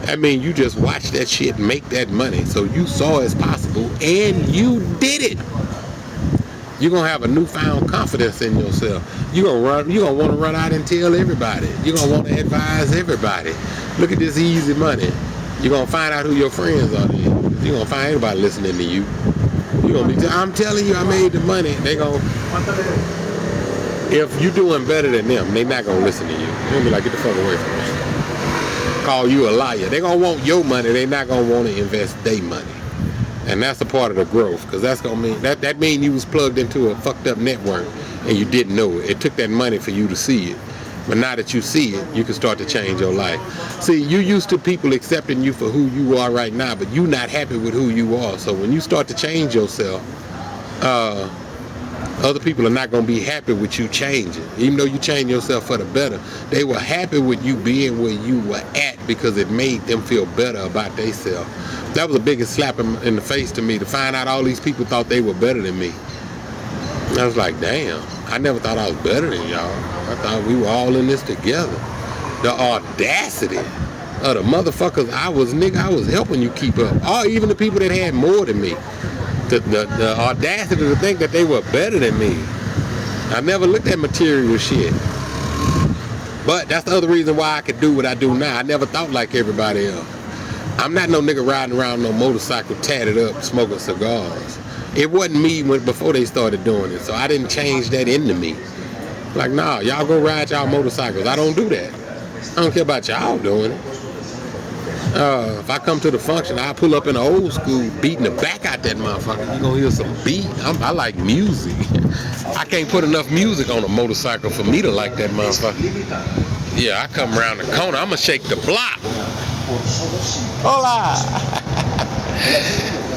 I mean, you just watch that shit make that money, so you saw it's possible and you did it. You're gonna have a newfound confidence in yourself. You're gonna want to run out and tell everybody. You're gonna want to advise everybody. Look at this easy money. You're gonna find out who your friends are. You're gonna find anybody listening to you. You're gonna be. I'm telling you, I made the money. They gonna. If you're doing better than them, they're not gonna listen to you. They're gonna be like, get the fuck away from me. Call you a liar. They're gonna want your money. They're not gonna want to invest their money. And that's a part of the growth, because that's gonna mean that mean you was plugged into a fucked up network and you didn't know it. It took that money for you to see it. But now that you see it, you can start to change your life. See, you used to people accepting you for who you are right now, but you're not happy with who you are. So when you start to change yourself, other people are not going to be happy with you changing. Even though you change yourself for the better, they were happy with you being where you were at because it made them feel better about themselves. That was the biggest slap in the face to me, to find out all these people thought they were better than me. I was like, damn, I never thought I was better than y'all. I thought we were all in this together. The audacity of the motherfuckers I was helping you keep up. Or even the people that had more than me. The audacity to think that they were better than me. I never looked at material shit. But that's the other reason why I could do what I do now. I never thought like everybody else. I'm not no nigga riding around no motorcycle tatted up smoking cigars. It wasn't me before they started doing it, so I didn't change that into me. Like, nah, y'all go ride y'all motorcycles. I don't do that. I don't care about y'all doing it. If I come to the function, I pull up in the old school beating the back out that motherfucker. You gonna hear some beat. I like music. I can't put enough music on a motorcycle for me to like that motherfucker. Yeah, I come around the corner, I'm gonna shake the block. Hola!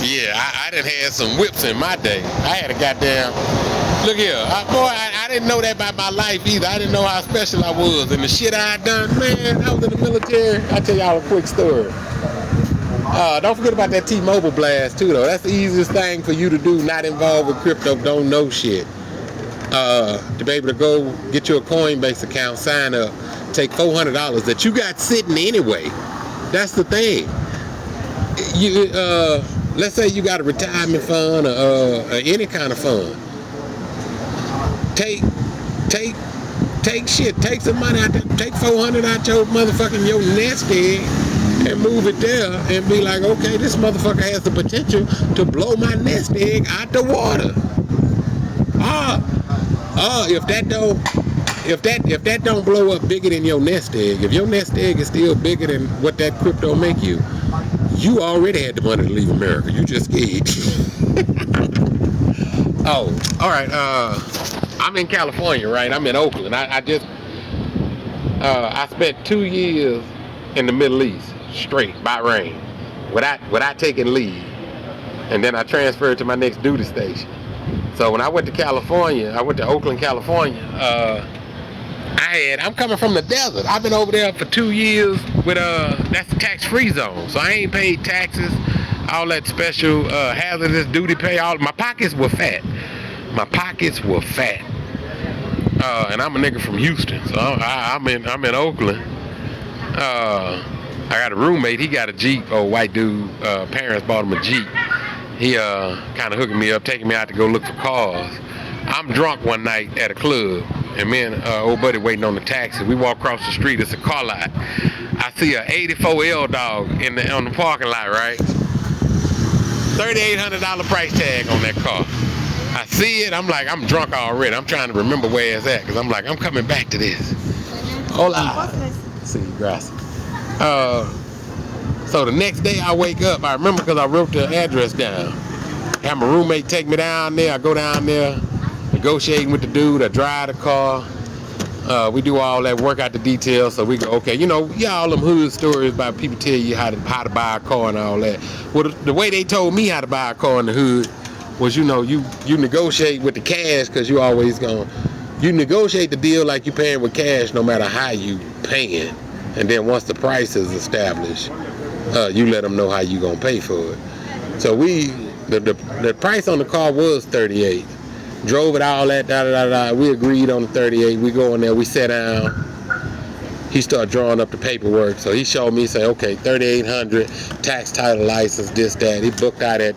Yeah, I done had some whips in my day. I had a goddamn, look here, I didn't know that about my life either. I didn't know how special I was. And the shit I done, man, I was in the military. I'll tell y'all a quick story. Don't forget about that T-Mobile blast too, though. That's the easiest thing for you to do, not involved with crypto, don't know shit. To be able to go get you a Coinbase account, sign up, take $400 that you got sitting anyway. That's the thing. Let's say you got a retirement fund or any kind of fund. Take some money out there. Take $400 out your motherfucking nest egg and move it there and be like, okay, this motherfucker has the potential to blow my nest egg out the water. If that don't blow up bigger than your nest egg, if your nest egg is still bigger than what that crypto make you, you already had the money to leave America. You just scared. Oh, all right. I'm in California, right? I'm in Oakland. I spent 2 years in the Middle East straight by rain, without taking leave, and then I transferred to my next duty station. So when I went to California, I went to Oakland, California. I'm coming from the desert. I've been over there for 2 years with that's the tax-free zone. So I ain't paid taxes, all that special hazardous duty pay. All my pockets were fat. My pockets were fat. And I'm a nigga from Houston, so I'm in Oakland. I got a roommate. He got a Jeep. Old white dude. Parents bought him a Jeep. He kind of hooking me up, taking me out to go look for cars. I'm drunk one night at a club, and me and old buddy waiting on the taxi. We walk across the street. It's a car lot. I see a 84 L dog on the parking lot, right? $3,800 price tag on that car. I see it. I'm like, I'm drunk already. I'm trying to remember where it's at, because I'm like, I'm coming back to this. Hola. See, gracias. So the next day I wake up, I remember because I wrote the address down. Have my roommate take me down there. I go down there, negotiating with the dude. I drive the car. We do all that, work out the details. So we go, okay, all them hood stories about people tell you how to buy a car and all that. Well, the way they told me how to buy a car in the hood was, you negotiate with the cash, because you negotiate the deal like you paying with cash no matter how you paying. And then once the price is established, you let them know how you gonna pay for it. So the price on the car was $38. Drove it all that, We agreed on the $38. We go in there, we sat down. He started drawing up the paperwork. So he showed me, say, okay, $3,800, tax, title, license, this, that. He booked out at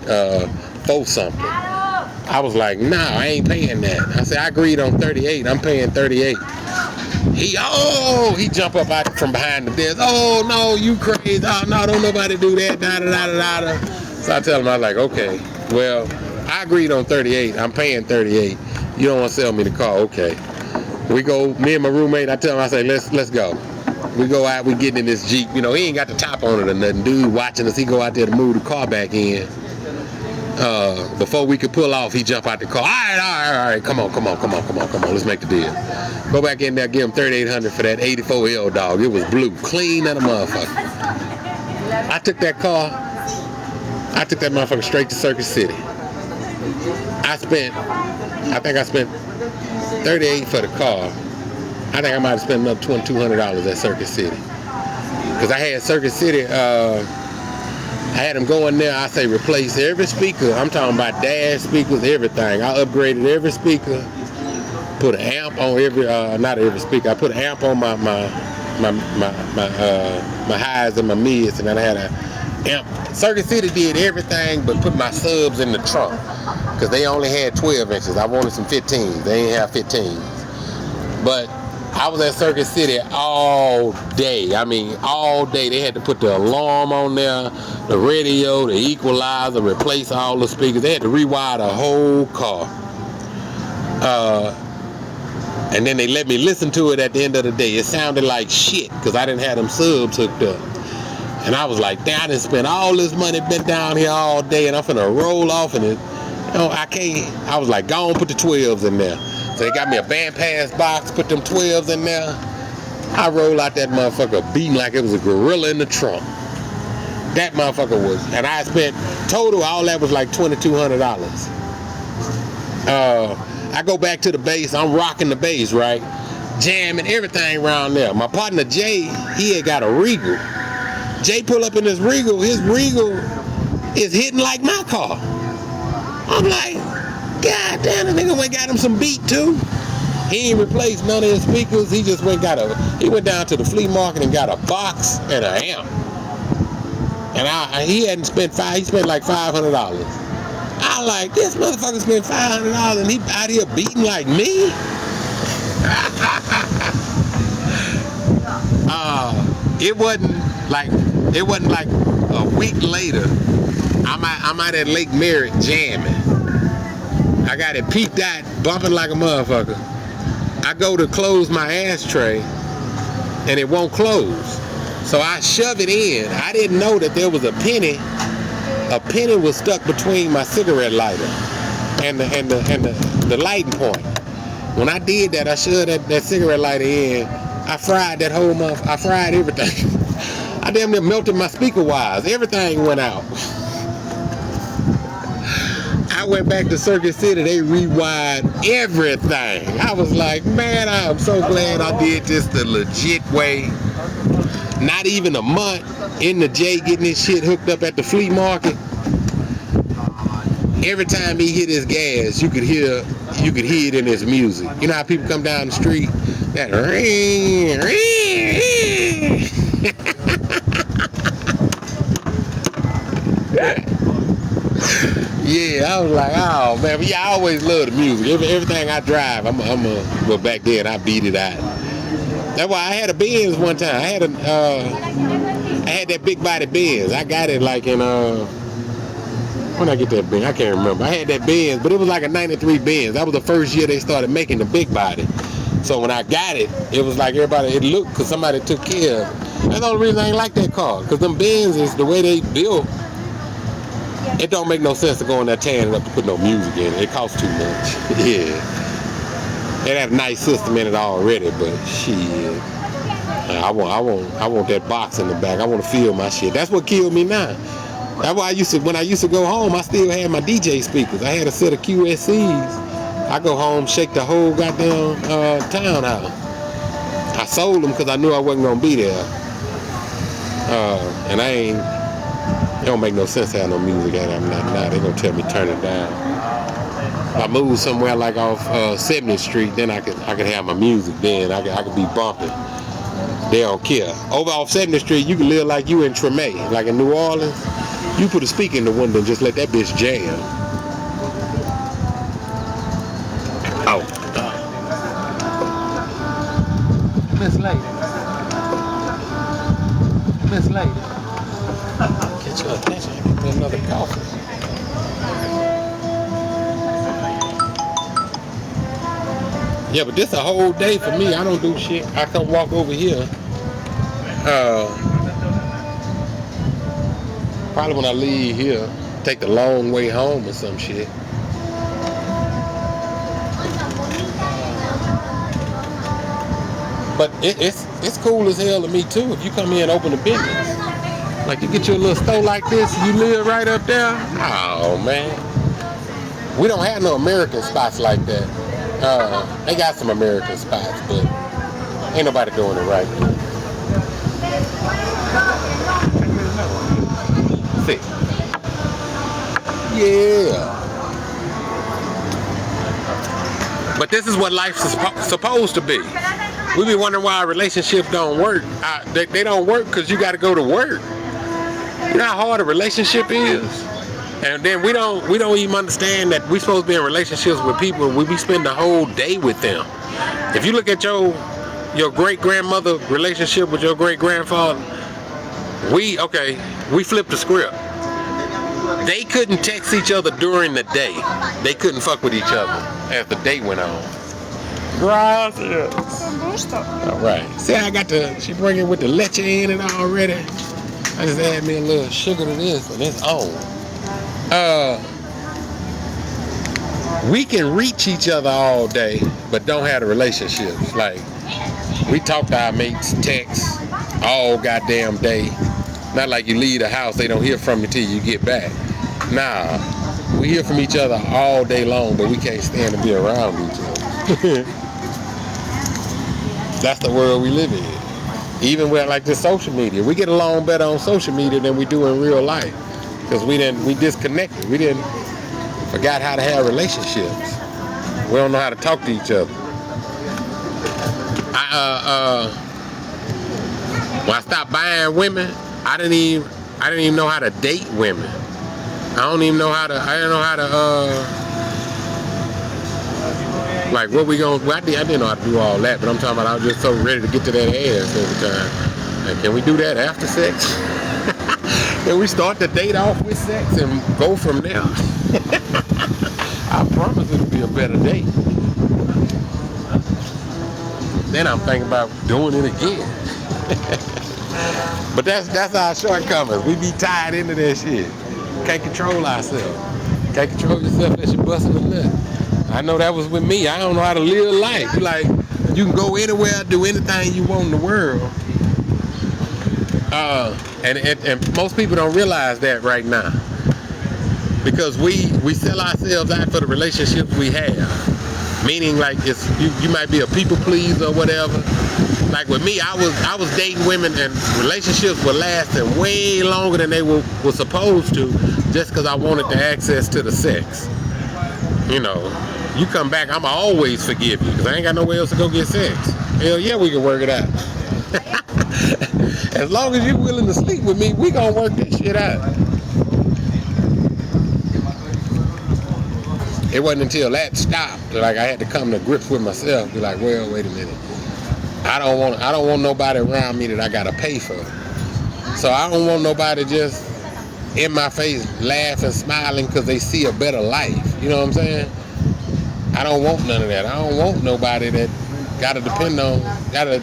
4 something. I was like, nah, I ain't paying that. I said, I agreed on 38. I'm paying 38. He jump up out from behind the desk. Oh, no, you crazy. Oh, no, don't nobody do that. So I tell him, I was like, okay, well, I agreed on 38. I'm paying 38. You don't want to sell me the car. Okay. We go, me and my roommate, I tell him, I say, let's go. We go out, we get in this Jeep. He ain't got the top on it or nothing. Dude watching us, he go out there to move the car back in. Before we could pull off, he jump out the car. All right, come on, let's make the deal. Go back in there, give him $3,800 for that 84 L dog. It was blue, clean as a motherfucker. I took that motherfucker straight to Circuit City. I think I spent $38 for the car. I think I might have spent another $2,200 at Circuit City. Because I had Circuit City, I had them go in there, I say replace every speaker. I'm talking about dash speakers, everything. I upgraded every speaker, put an amp on not every speaker. I put an amp on my highs and my mids, and then I had an amp. Circuit City did everything but put my subs in the trunk, because they only had 12 inches. I wanted some 15s. They didn't have 15s. But I was at Circuit City all day. I mean, all day. They had to put the alarm on there, the radio, the equalizer, replace all the speakers. They had to rewire the whole car. And then they let me listen to it at the end of the day. It sounded like shit, because I didn't have them subs hooked up. And I was like, damn, I done spent all this money, been down here all day, and I'm finna roll off, and I can't. I was like, go on, put the 12s in there. So they got me a band pass box, put them 12s in there. I roll out that motherfucker beating like it was a gorilla in the trunk. That motherfucker was, and I spent total, all that was like $2,200. I go back to the bass, I'm rocking the bass, right? Jamming everything around there. My partner Jay, he had got a Regal. Jay pull up in his Regal is hitting like my car. I'm like, God damn, the nigga went got him some beat too. He ain't replaced none of his speakers. He just went down to the flea market and got a box and an amp. And he hadn't spent he spent like $500. I like, this motherfucker spent $500 and he out here beating like me? It wasn't like, It wasn't like a week later, I'm out at Lake Merritt jamming. I got it peaked out, bumping like a motherfucker. I go to close my ashtray, and it won't close. So I shove it in. I didn't know that there was a penny. A penny was stuck between my cigarette lighter and the lighting point. When I did that, I shoved that cigarette lighter in. I fried that whole month. I fried everything. I damn near melted my speaker wires. Everything went out. I went back to Circuit City. They rewired everything. I was like, man, I'm so glad I did this the legit way. Not even a month in the J getting this shit hooked up at the flea market. Every time he hit his gas, you could hear it in his music. You know how people come down the street? That ring, ring. Yeah, I was like, oh man, but yeah, I always love the music. Everything I drive, well, back then I beat it out. That's why I had a Benz one time. I had that big body Benz. I got it like in when did I get that Benz? I can't remember. I had that Benz, but it was like a '93 Benz. That was the first year they started making the big body. So when I got it, it was like everybody, it looked, because somebody took care of it. That's the only reason I ain't like that car, because them Benzes, the way they built, it don't make no sense to go in there tearing it up to put no music in it. It costs too much. Yeah. It had a nice system in it already, but shit. I want that box in the back. I want to feel my shit. That's what killed me now. That's why when I used to go home, I still had my DJ speakers. I had a set of QSCs. I go home, shake the whole goddamn townhouse. I sold them because I knew I wasn't gonna be there. And it don't make no sense to have no music at them now. They gonna tell me turn it down. If I move somewhere like off 70th Street, then I could have my music. Then I could be bumping. They don't care. Over off 70th Street, you can live like you in Treme, like in New Orleans. You put a speaker in the window and just let that bitch jam. Oh. Miss Lady. Miss Lady. Get your attention. Give me another coffee. Yeah, but this a whole day for me. I don't do shit. I come walk over here. Probably when I leave here, take the long way home or some shit. But it's cool as hell to me too if you come here and open a business. Like you get your little store like this, you live right up there. Oh man, we don't have no American spots like that. They got some American spots, but ain't nobody doing it right. See, yeah. But this is what life's supposed to be. We be wondering why our relationships don't work. They don't work because you got to go to work. You know how hard a relationship is? And then we don't even understand that we're supposed to be in relationships with people. We spend the whole day with them. If you look at your great-grandmother relationship with your great-grandfather, we flipped the script. They couldn't text each other during the day. They couldn't fuck with each other as the day went on. Gracias. All right. See, she bring it with the leche in it already. I just add me a little sugar to this and it's on. We can reach each other all day, but don't have the relationships. Like, we talk to our mates, text all goddamn day. Not like you leave the house, they don't hear from you till you get back. Nah, we hear from each other all day long, but we can't stand to be around each other. That's the world we live in. Even with like this social media, we get along better on social media than we do in real life. Because we disconnected. We forgot how to have relationships. We don't know how to talk to each other. When I stopped buying women, I didn't even know how to date women. I didn't know how to like what we gonna, well, I didn't know how to do all that, but I'm talking about I was just so ready to get to that ass every time. Like, can we do that after sex? And we start the date off with sex and go from there. I promise it'll be a better date. Then I'm thinking about doing it again. But that's our shortcomings. We be tied into that shit. Can't control ourselves. Can't control yourself unless you're busting a nut. I know that was with me. I don't know how to live life. Like, you can go anywhere, do anything you want in the world. And most people don't realize that right now. Because we sell ourselves out for the relationships we have. Meaning, like, it's you might be a people pleaser or whatever. Like with me, I was dating women and relationships were lasting way longer than they were supposed to, just because I wanted the access to the sex. You know, you come back, I'ma always forgive you because I ain't got nowhere else to go get sex. Hell yeah, we can work it out. As long as you're willing to sleep with me, we gonna work this shit out. It wasn't until that stopped that, like, I had to come to grips with myself. Be like, well, wait a minute. I don't want nobody around me that I gotta pay for. So I don't want nobody just in my face laughing, smiling because they see a better life. You know what I'm saying? I don't want none of that. I don't want nobody that gotta depend on, I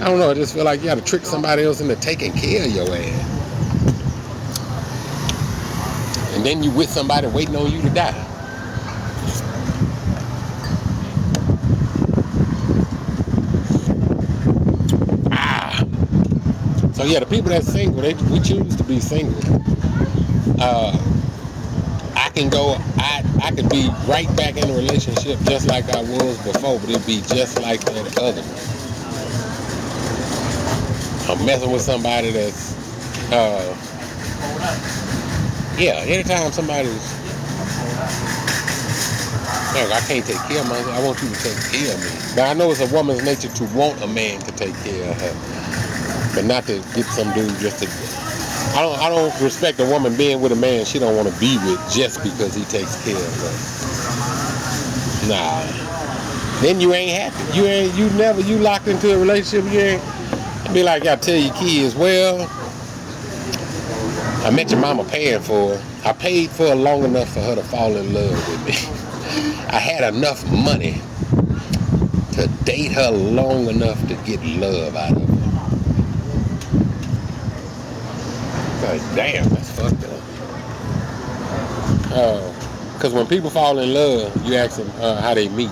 don't know, I just feel like you gotta trick somebody else into taking care of your ass. And then you with somebody waiting on you to die. So yeah, the people that's single, we choose to be single. I could be right back in a relationship just like I was before, but it'd be just like that other one. I'm messing with somebody that's, anytime somebody's, look, I can't take care of myself, I want you to take care of me. But I know it's a woman's nature to want a man to take care of her. But not to get some dude just to. I don't respect a woman being with a man she don't want to be with just because he takes care of her. Nah. Then you ain't happy. You locked into a relationship. You ain't. Be like, I tell your kids, well, I met your mama paying for her. I paid for her long enough for her to fall in love with me. I had enough money to date her long enough to get love out of her. Like, damn, that's fucked up. Because when people fall in love, you ask them how they meet.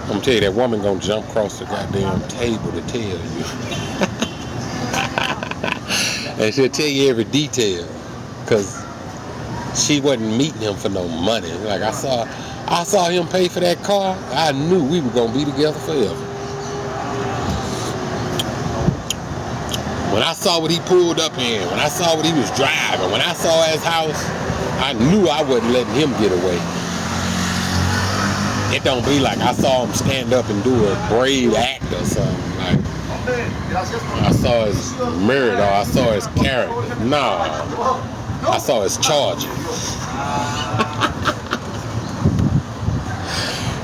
I'm gonna tell you, that woman gonna jump across the goddamn table to tell you. And she'll tell you every detail. Because she wasn't meeting him for no money. Like, I saw him pay for that car. I knew we were gonna be together forever. When I saw what he pulled up in, when I saw what he was driving, when I saw his house, I knew I wasn't letting him get away. It don't be like I saw him stand up and do a brave act or something. Like, I saw his mirror, or I saw his character. Nah, I saw his charger.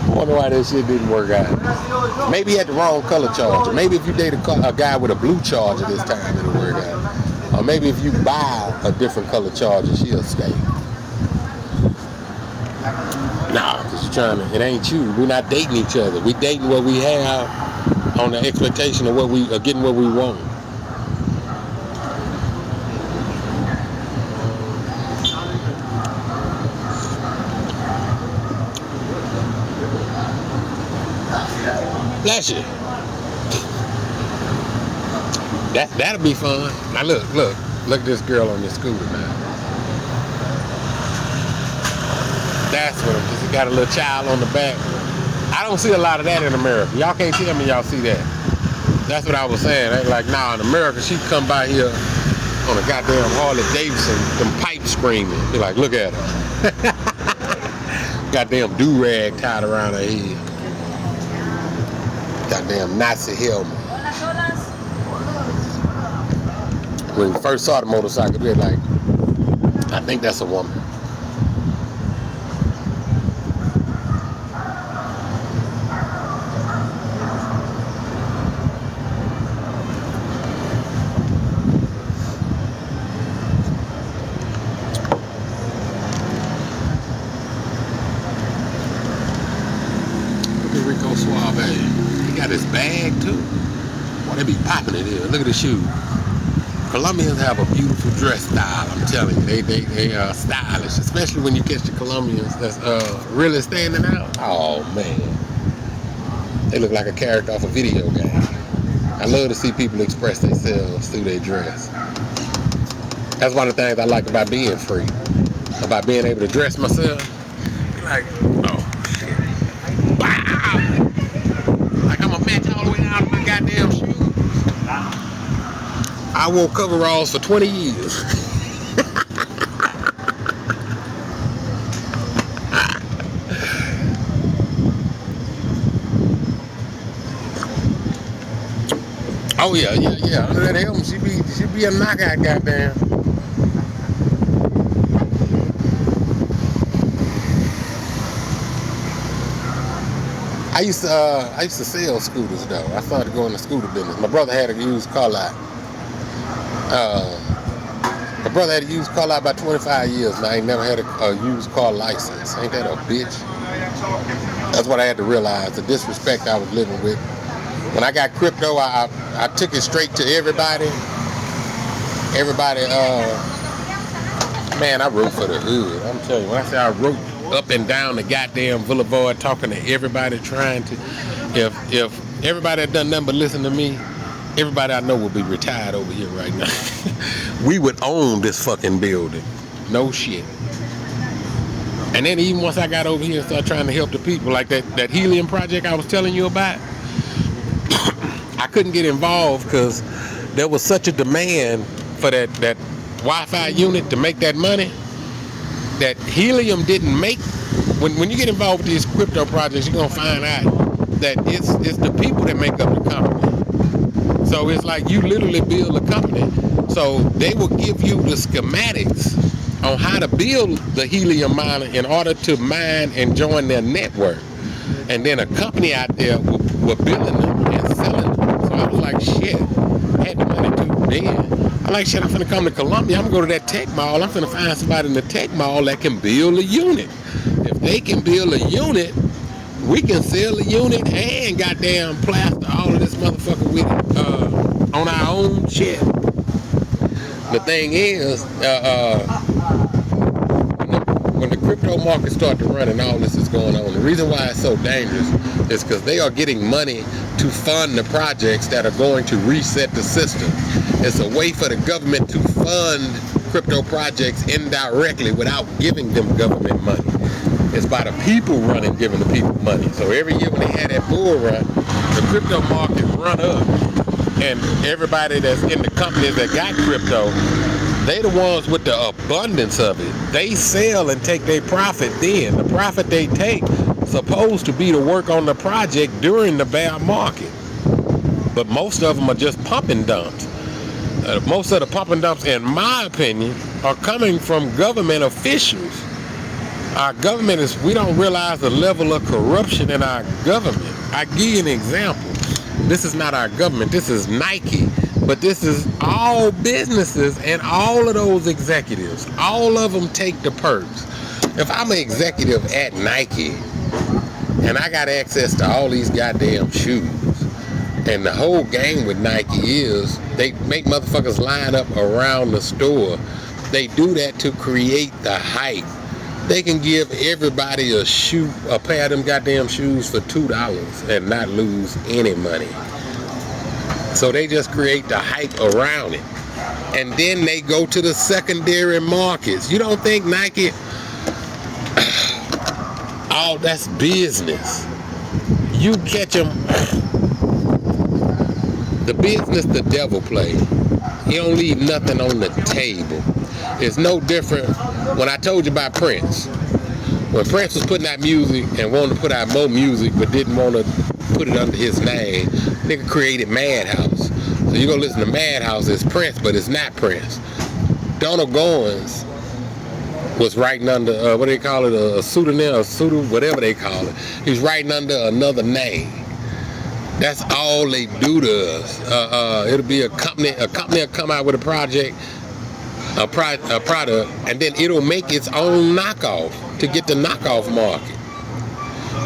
I wonder why that shit didn't work out. Maybe he had the wrong color charger. Maybe if you date a guy with a blue charger this time, it'll work out. Or maybe if you buy a different color charger, she'll stay. Nah, because it ain't you. We're not dating each other. We dating what we have on the expectation of getting what we want. Bless you. That'll be fun. Now look at this girl on this scooter now. That's what she got a little child on the back. I don't see a lot of that in America. Y'all can't tell me y'all see that. That's what I was saying. They like, nah, in America, she'd come by here on a goddamn Harley Davidson, them pipes screaming. Be like, look at her. Goddamn do-rag tied around her head. Goddamn Nazi helmet. When we first saw the motorcycle, we were like, I think that's a woman. Rico Suave. He got his bag too. Boy, they be popping it here. Look at the shoes. Colombians have a beautiful dress style, I'm telling you. They are stylish, especially when you catch the Colombians that's really standing out. Oh man, they look like a character off a video game. I love to see people express themselves through their dress. That's one of the things I like about being free, about being able to dress myself. Like, oh shit, wow! Like I'm a match all the way out of my goddamn shoes. I wore coveralls for 20 years. Oh yeah. Under that helmet, she be a knockout, goddamn. I used to sell scooters though. I started going to scooter business. My brother had a used car lot. My brother had a used car lot about 25 years now. I ain't never had a used car license. Ain't that a bitch? That's what I had to realize, the disrespect I was living with. When I got crypto, I took it straight to everybody. Man, I wrote for the hood. I'm telling you, when I say I wrote up and down the goddamn boulevard, talking to everybody, trying to, if everybody had done nothing but listen to me, everybody I know would be retired over here right now. We would own this fucking building. No shit. And then even once I got over here and started trying to help the people, like that helium project I was telling you about, I couldn't get involved because there was such a demand for that Wi-Fi unit to make that money that helium didn't make. When you get involved with these crypto projects, you're gonna find out that it's the people that make up the company. So it's like you literally build a company. So they will give you the schematics on how to build the helium miner in order to mine and join their network. And then a company out there were building them and selling them. So I was like, shit, I had the money too then. I'm like, shit, I'm finna come to Colombia. I'm gonna go to that tech mall. I'm finna find somebody in the tech mall that can build a unit. If they can build a unit, we can sell a unit and goddamn plaster all of this motherfucker with it on our own shit. The thing is, when the crypto market starts to run and all this is going on, the reason why it's so dangerous is because they are getting money to fund the projects that are going to reset the system. It's a way for the government to fund crypto projects indirectly without giving them government money. It's by the people running, giving the people money. So every year when they had that bull run, the crypto market run up, and everybody that's in the companies that got crypto, they the ones with the abundance of it. They sell and take their profit then. The profit they take supposed to be to work on the project during the bear market. But most of them are just pumping dumps. Most of the pumping dumps, in my opinion, are coming from government officials. Our government we don't realize the level of corruption in our government. I give you an example. This is not our government, this is Nike. But this is all businesses and all of those executives. All of them take the perks. If I'm an executive at Nike and I got access to all these goddamn shoes, and the whole game with Nike is they make motherfuckers line up around the store. They do that to create the hype. They can give everybody a pair of them goddamn shoes for $2 and not lose any money. So they just create the hype around it. And then they go to the secondary markets. You don't think Nike, oh, that's business. You catch them, the business the devil play. He don't leave nothing on the table. It's no different when I told you about Prince. When Prince was putting out music and wanted to put out more music but didn't want to put it under his name, nigga created Madhouse. So you go listen to Madhouse, it's Prince, but it's not Prince. Donald Goins was writing under, what do they call it, a pseudonym, whatever they call it. He's writing under another name. That's all they do to us. It'll be a company will come out with a project, a product, and then it'll make its own knockoff to get the knockoff market.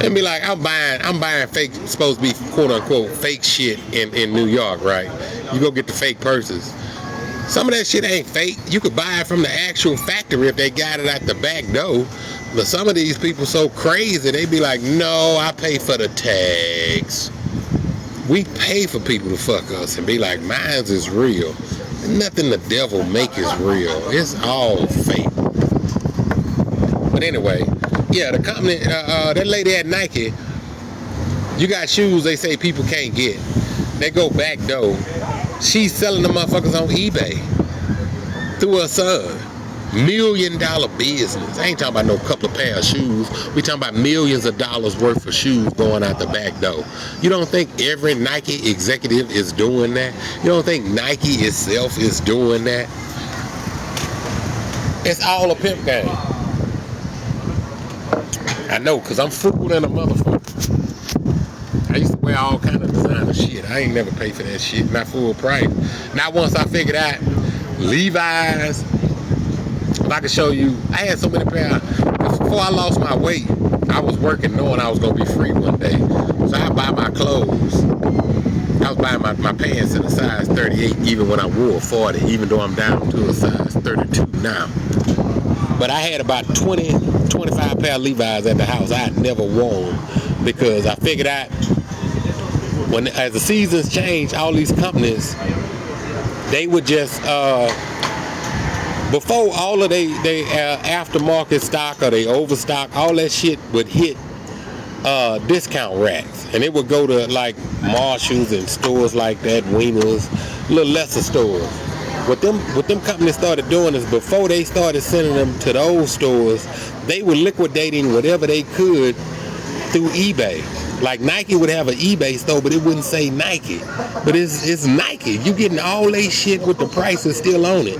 And be like, I'm buying fake, supposed to be quote unquote fake shit in New York, right? You go get the fake purses. Some of that shit ain't fake. You could buy it from the actual factory if they got it at the back door. But some of these people so crazy, they be like, no, I pay for the tags. We pay for people to fuck us and be like, mine's is real. Nothing the devil make is real. It's all fake. But anyway, yeah, the company, that lady at Nike, you got shoes they say people can't get. They go back door. She's selling the motherfuckers on eBay through her son. $1 million business. I ain't talking about no couple of pair of shoes. We talking about millions of dollars worth of shoes going out the back door. You don't think every Nike executive is doing that? You don't think Nike itself is doing that? It's all a pimp game. I know, because I'm frugal than a motherfucker. I used to wear all kind of designer shit. I ain't never paid for that shit, not full price. Not once I figured out Levi's. If I could show you, I had so many pairs. Before I lost my weight, I was working knowing I was going to be free one day. So I buy my clothes. I was buying my pants in a size 38 even when I wore a 40, even though I'm down to a size 32 now. But I had about 25 pair of Levi's at the house I had never worn because I figured out as the seasons change, all these companies, they would just, before all of they aftermarket stock or they overstock, all that shit would hit discount racks. And it would go to like Marshalls and stores like that, Wieners, little lesser stores. What them companies started doing is before they started sending them to those stores, they were liquidating whatever they could through eBay. Like Nike would have an eBay store, but it wouldn't say Nike. But it's Nike. You getting all they shit with the prices still on it.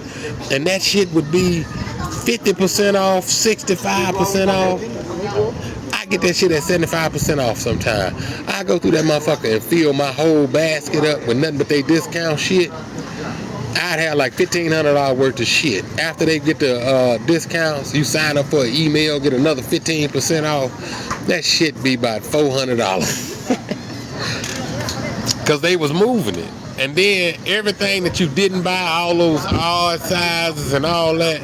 And that shit would be 50% off, 65% off. I get that shit at 75% off sometime. I go through that motherfucker and fill my whole basket up with nothing but they discount shit. I'd have like $1,500 worth of shit. After they get the discounts, you sign up for an email, get another 15% off. That shit be about $400. Because they was moving it. And then everything that you didn't buy, all those odd sizes and all that,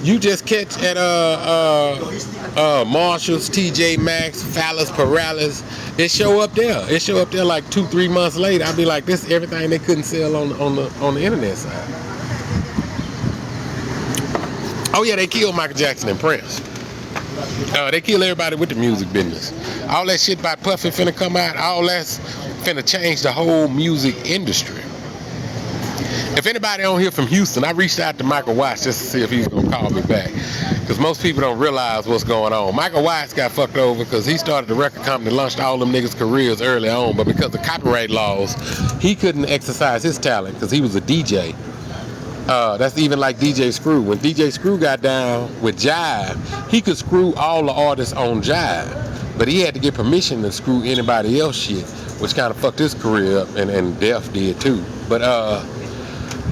you just catch at Marshalls, TJ Maxx, Phallus, Paralis. It show up there. It show up there like 2-3 months later. I'd be like, this is everything they couldn't sell on the internet side. Oh yeah, they killed Michael Jackson and Prince. They killed everybody with the music business. All that shit about Puffy finna come out, all that's finna change the whole music industry. If anybody on here from Houston, I reached out to Michael Watts just to see if he's gonna call me back. Because most people don't realize what's going on. Michael Watts got fucked over because he started the record company, launched all them niggas' careers early on, but because of copyright laws, he couldn't exercise his talent because he was a DJ. That's even like DJ Screw. When DJ Screw got down with Jive, he could screw all the artists on Jive, but he had to get permission to screw anybody else shit, which kind of fucked his career up, and Def did too. But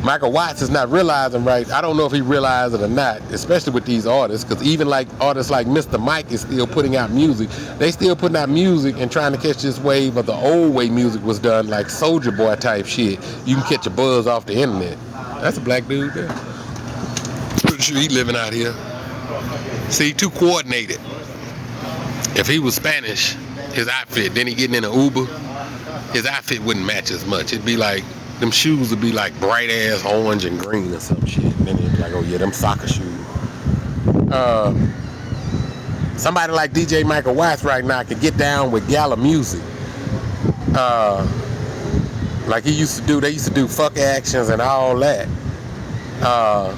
Michael Watts is not realizing right. I don't know if he realized it or not, especially with these artists, because even like artists like Mr. Mike is still putting out music. They still putting out music and trying to catch this wave of the old way music was done, like Soulja Boy type shit. You can catch a buzz off the internet. That's a black dude there. Pretty sure he living out here. See, too coordinated. If he was Spanish, his outfit, then he getting in an Uber, his outfit wouldn't match as much. It'd be like, them shoes would be like bright ass orange and green or some shit. And then it'd be like, oh yeah, them soccer shoes. Somebody like DJ Michael Watts right now could get down with gala music. Like he used to do, they used to do fuck actions and all that. I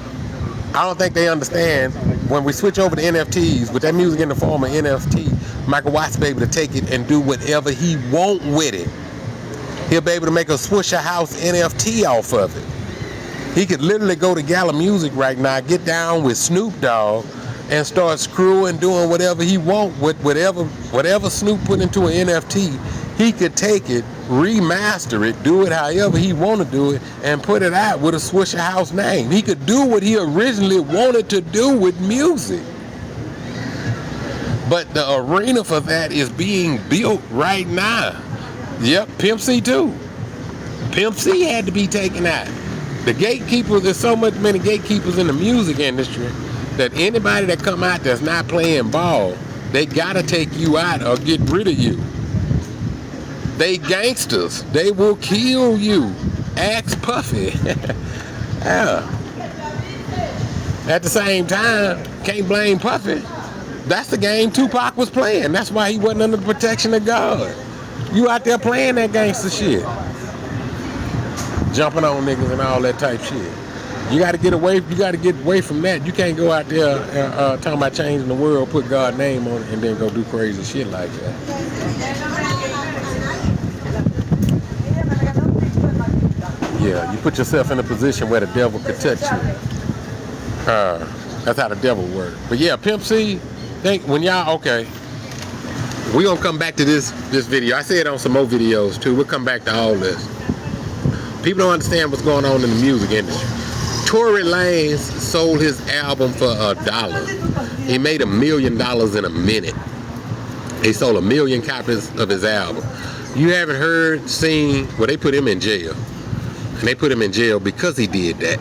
don't think they understand when we switch over to NFTs, with that music in the form of NFT, Michael Watts be able to take it and do whatever he want with it. He'll be able to make a Swisher House NFT off of it. He could literally go to Gala Music right now, get down with Snoop Dogg, and start screwing, doing whatever he want with whatever Snoop put into an NFT. He could take it, remaster it, do it however he want to do it, and put it out with a Swisher House name. He could do what he originally wanted to do with music. But the arena for that is being built right now. Yep, Pimp C too. Pimp C had to be taken out. The gatekeepers, there's so many gatekeepers in the music industry that anybody that come out that's not playing ball, they gotta take you out or get rid of you. They gangsters. They will kill you. Ask Puffy. Yeah. At the same time, can't blame Puffy. That's the game Tupac was playing. That's why he wasn't under the protection of God. You out there playing that gangster shit. Jumping on niggas and all that type shit. You gotta get away from that. You can't go out there talking about changing the world, put God's name on it, and then go do crazy shit like that. Yeah, you put yourself in a position where the devil could touch you. That's how the devil works. But yeah, Pimp C, when y'all, okay, we gonna come back to this video. I said on some more videos too. We'll come back to all this. People don't understand what's going on in the music industry. Tory Lanez sold his album for $1. He made $1 million in a minute. He sold 1 million copies of his album. You haven't heard, seen, well, they put him in jail. And they put him in jail because he did that.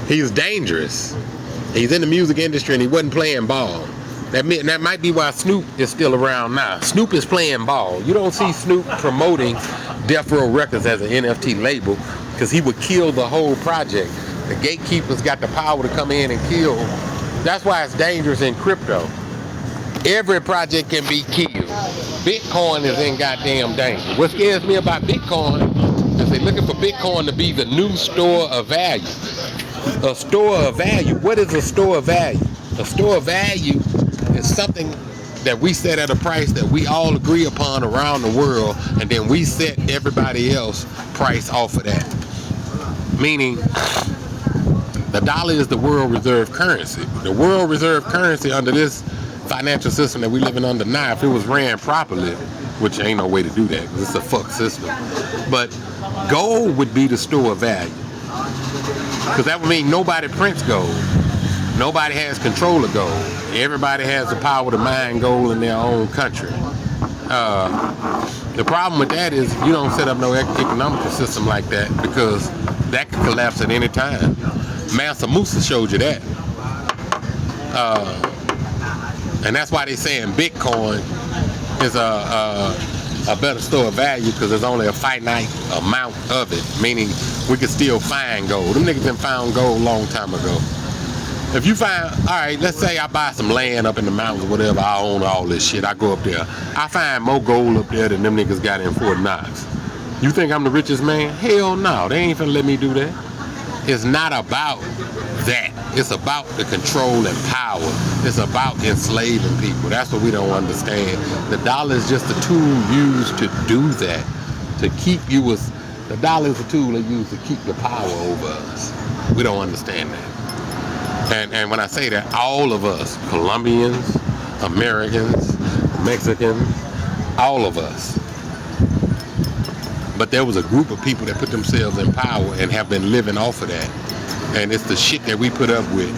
He's dangerous. He's in the music industry and he wasn't playing ball. That might be why Snoop is still around now. Snoop is playing ball. You don't see Snoop promoting Death Row Records as an NFT label because he would kill the whole project. The gatekeepers got the power to come in and kill. That's why it's dangerous in crypto. Every project can be killed. Bitcoin is in goddamn danger. What scares me about Bitcoin is they're looking for Bitcoin to be the new store of value. A store of value. What is a store of value? A store of value is something that we set at a price that we all agree upon around the world, and then we set everybody else price off of that. Meaning, the dollar is the world reserve currency. The world reserve currency under this financial system that we living under now, if it was ran properly, which ain't no way to do that, because it's a fuck system. But gold would be the store of value. Because that would mean nobody prints gold. Nobody has control of gold. Everybody has the power to mine gold in their own country. The problem with that is you don't set up no economic system like that because that could collapse at any time. Mansa Musa showed you that. And that's why they're saying Bitcoin is a better store of value because there's only a finite amount of it, meaning we can still find gold. Them niggas been found gold a long time ago. If you find, all right, let's say I buy some land up in the mountains or whatever, I own all this shit, I go up there, I find more gold up there than them niggas got in Fort Knox. You think I'm the richest man? Hell no, they ain't finna let me do that. It's not about that. It's about the control and power. It's about enslaving people. That's what we don't understand. The dollar is just a tool used to do that, to keep you as, the dollar is a tool they use to keep the power over us. We don't understand that. And when I say that, all of us, Colombians, Americans, Mexicans, all of us. But there was a group of people that put themselves in power and have been living off of that. And it's the shit that we put up with.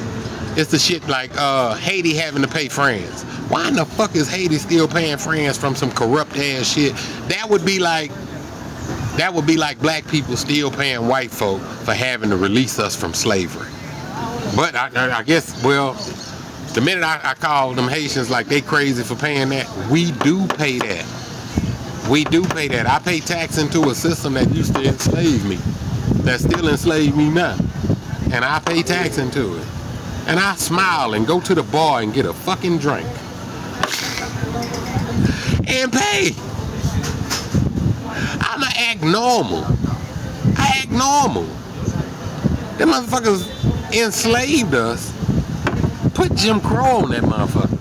It's the shit like Haiti having to pay France. Why in the fuck is Haiti still paying France from some corrupt ass shit? That would be like black people still paying white folk for having to release us from slavery. But I guess, well, the minute I call them Haitians like they crazy for paying that, we do pay that. We do pay that. I pay tax into a system that used to enslave me, that still enslave me now. And I pay tax into it. And I smile and go to the bar and get a fucking drink. And pay. I'ma act normal. I act normal. Them motherfuckers enslaved us, put Jim Crow on that motherfucker,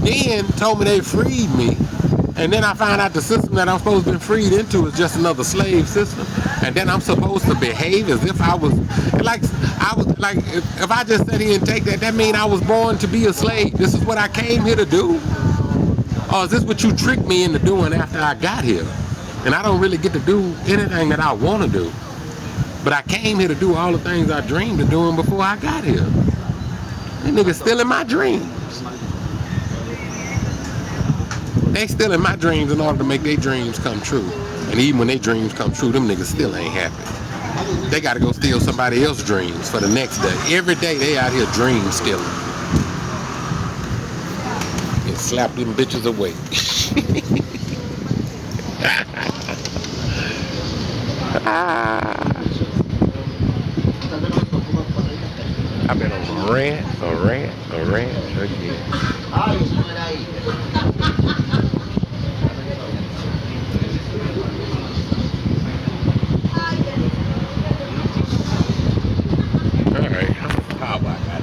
then told me they freed me, and then I found out the system that I'm supposed to be freed into is just another slave system, and then I'm supposed to behave as if I was like if I just sit here and take that, that means I was born to be a slave. This is what I came here to do, or is this what you tricked me into doing after I got here? And I don't really get to do anything that I want to do. But I came here to do all the things I dreamed of doing before I got here. That nigga's still in my dream. dreams. They still in my dreams in order to make their dreams come true. And even when their dreams come true, them niggas still ain't happy. They gotta go steal somebody else's dreams for the next day. Every day they out here dream stealing. And slap them bitches away. I've been on a rant again. Alright, how about that?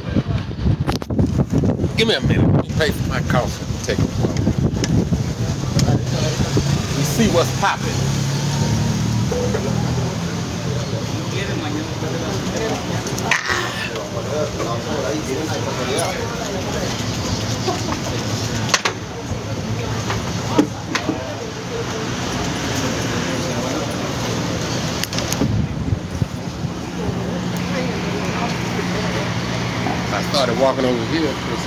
Give me a minute. Let me pay for my coffee. Take a walk. We see what's popping. I started walking over here because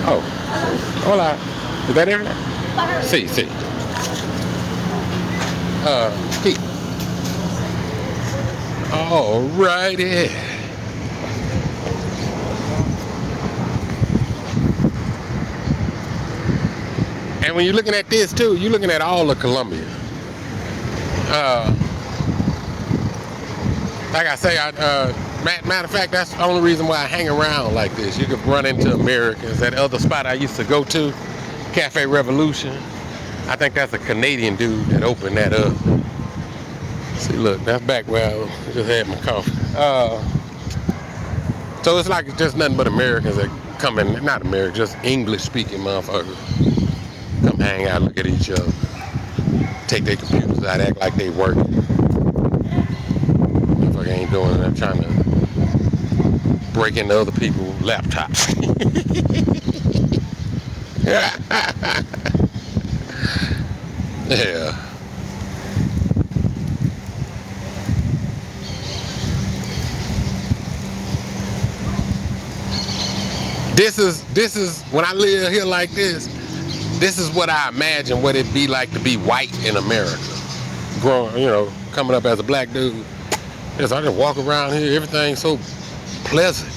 oh, hola. Is that everything? Sí, sí. Keep. Alrighty. And when you're looking at this too, you're looking at all of Colombia. Like I say, matter of fact, that's the only reason why I hang around like this. You could run into Americans. That other spot I used to go to, Cafe Revolution, I think that's a Canadian dude that opened that up. See, look, that's back where I just had my coffee. So it's like it's just nothing but Americans that come in, not Americans, just English-speaking motherfuckers. Come hang out, look at each other. Take their computers out, act like they work. Motherfucker ain't doing it. I'm trying to break into other people's laptops. Yeah. This is when I live here like this. This is what I imagine what it'd be like to be white in America. Growing, you know, coming up as a black dude. Yes, I just walk around here, everything's so pleasant.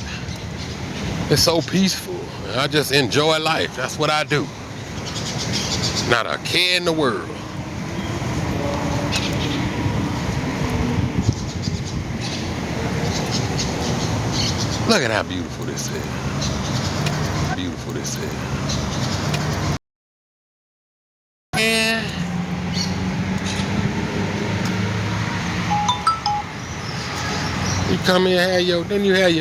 It's so peaceful. I just enjoy life. That's what I do. Not a care in the world. Look at how beautiful this is. Beautiful this is. Yeah. You come here, have then you have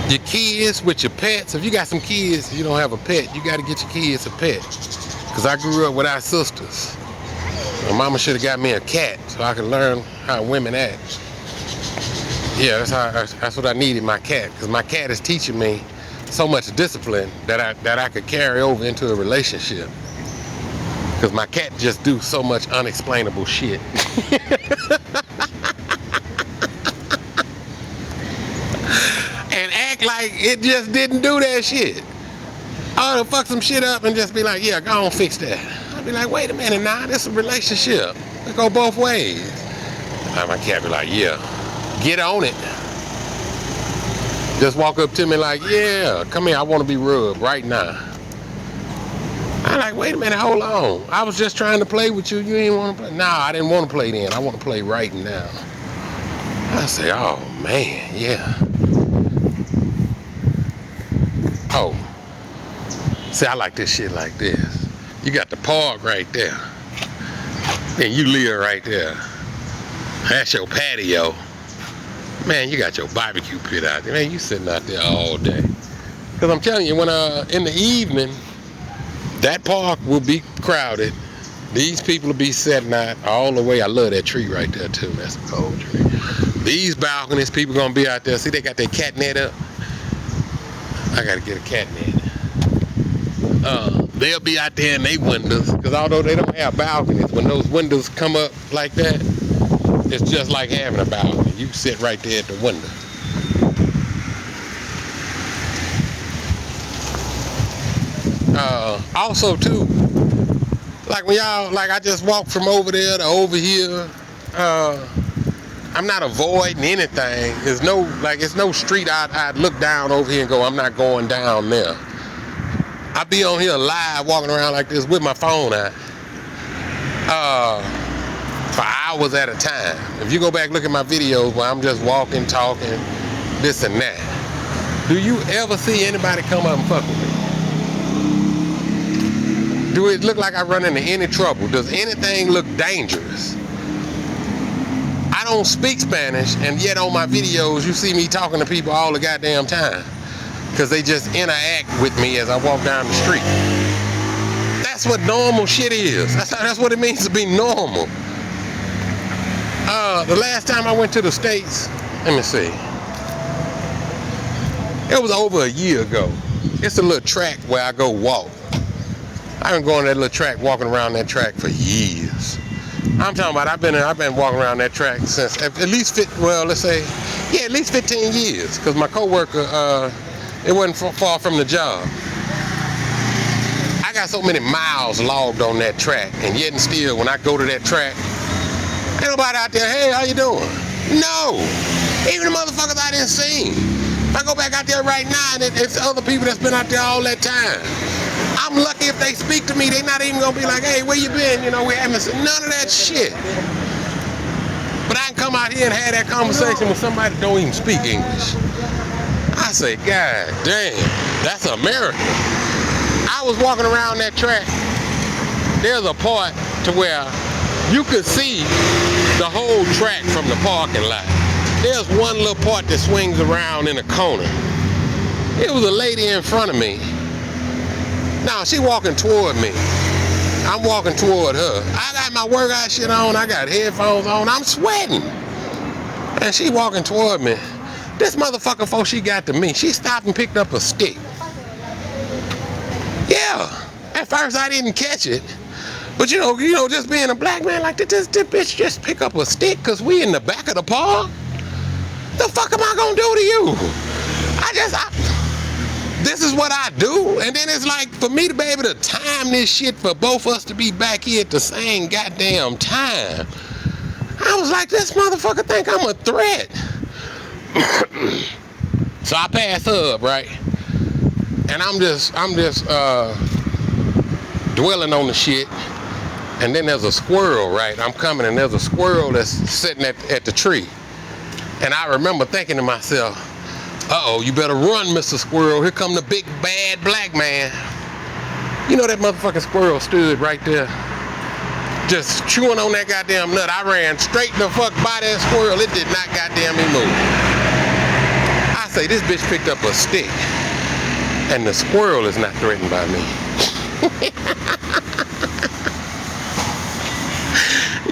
your kids with your pets. If you got some kids, you don't have a pet, you got to get your kids a pet. Cause I grew up without sisters. My mama should have got me a cat so I could learn how women act. Yeah, that's what I needed, my cat. Cause my cat is teaching me so much discipline that I could carry over into a relationship. Cause my cat just do so much unexplainable shit. And act like it just didn't do that shit. I'll fuck some shit up and just be like, yeah, go on fix that. I'll be like, wait a minute now, this is a relationship. It go both ways. And my cat be like, yeah, get on it. Just walk up to me like, yeah, come here, I want to be rubbed right now. I'm like, wait a minute, hold on. I was just trying to play with you. You didn't want to play? Nah, I didn't want to play then. I want to play right now. I say, oh, man, yeah. Oh. See, I like this shit like this. You got the park right there. And you live right there. That's your patio. Man, you got your barbecue pit out there. Man, you sitting out there all day. Because I'm telling you, when in the evening, that park will be crowded. These people will be sitting out all the way. I love that tree right there too. That's a cold tree. These balconies, people gonna be out there. See, they got their cat net up. I gotta get a cat net. They'll be out there in their windows, because although they don't have balconies, when those windows come up like that, it's just like having a balcony. You can sit right there at the window. Also too, like when y'all, like I just walked from over there to over here. I'm not avoiding anything. There's no, like, it's no street I'd look down over here and go, I'm not going down there. I be on here live walking around like this with my phone out for hours at a time. If you go back look at my videos where I'm just walking, talking, this and that, do you ever see anybody come up and fuck with me? Do it look like I run into any trouble? Does anything look dangerous? I don't speak Spanish, and yet on my videos you see me talking to people all the goddamn time because they just interact with me as I walk down the street. That's what normal shit is. That's what it means to be normal. The last time I went to the States, let me see. It was over a year ago. It's a little track where I go walk. I've been going to that little track, walking around that track for years. I'm talking about I've been walking around that track since at least at least 15 years. Cause my coworker, it wasn't far from the job. I got so many miles logged on that track, and yet and still, when I go to that track, ain't nobody out there. Hey, how you doing? No, even the motherfuckers I didn't see. If I go back out there right now, and it's other people that's been out there all that time. I'm lucky if they speak to me, they not even gonna be like, hey, where you been? You know, we haven't seen none of that shit. But I can come out here and have that conversation with somebody that don't even speak English. I say, God damn, that's America. I was walking around that track. There's a part to where you could see the whole track from the parking lot. There's one little part that swings around in a corner. It was a lady in front of me. Now, she walking toward me. I'm walking toward her. I got my workout shit on. I got headphones on. I'm sweating. And she walking toward me. This motherfucker, before she got to me, she stopped and picked up a stick. Yeah. At first, I didn't catch it. But you know, just being a black man like this bitch just pick up a stick because we in the back of the park? The fuck am I gonna do to you? This is what I do, and then it's like for me to be able to time this shit for both us to be back here at the same goddamn time. I was like, this motherfucker think I'm a threat. So I pass her up, right? And I'm just dwelling on the shit. And then there's a squirrel, right? I'm coming and there's a squirrel that's sitting at the tree. And I remember thinking to myself, uh-oh, you better run, Mr. Squirrel. Here come the big bad black man. You know that motherfucking squirrel stood right there, just chewing on that goddamn nut. I ran straight the fuck by that squirrel. It did not goddamn me move. I say, this bitch picked up a stick, and the squirrel is not threatened by me.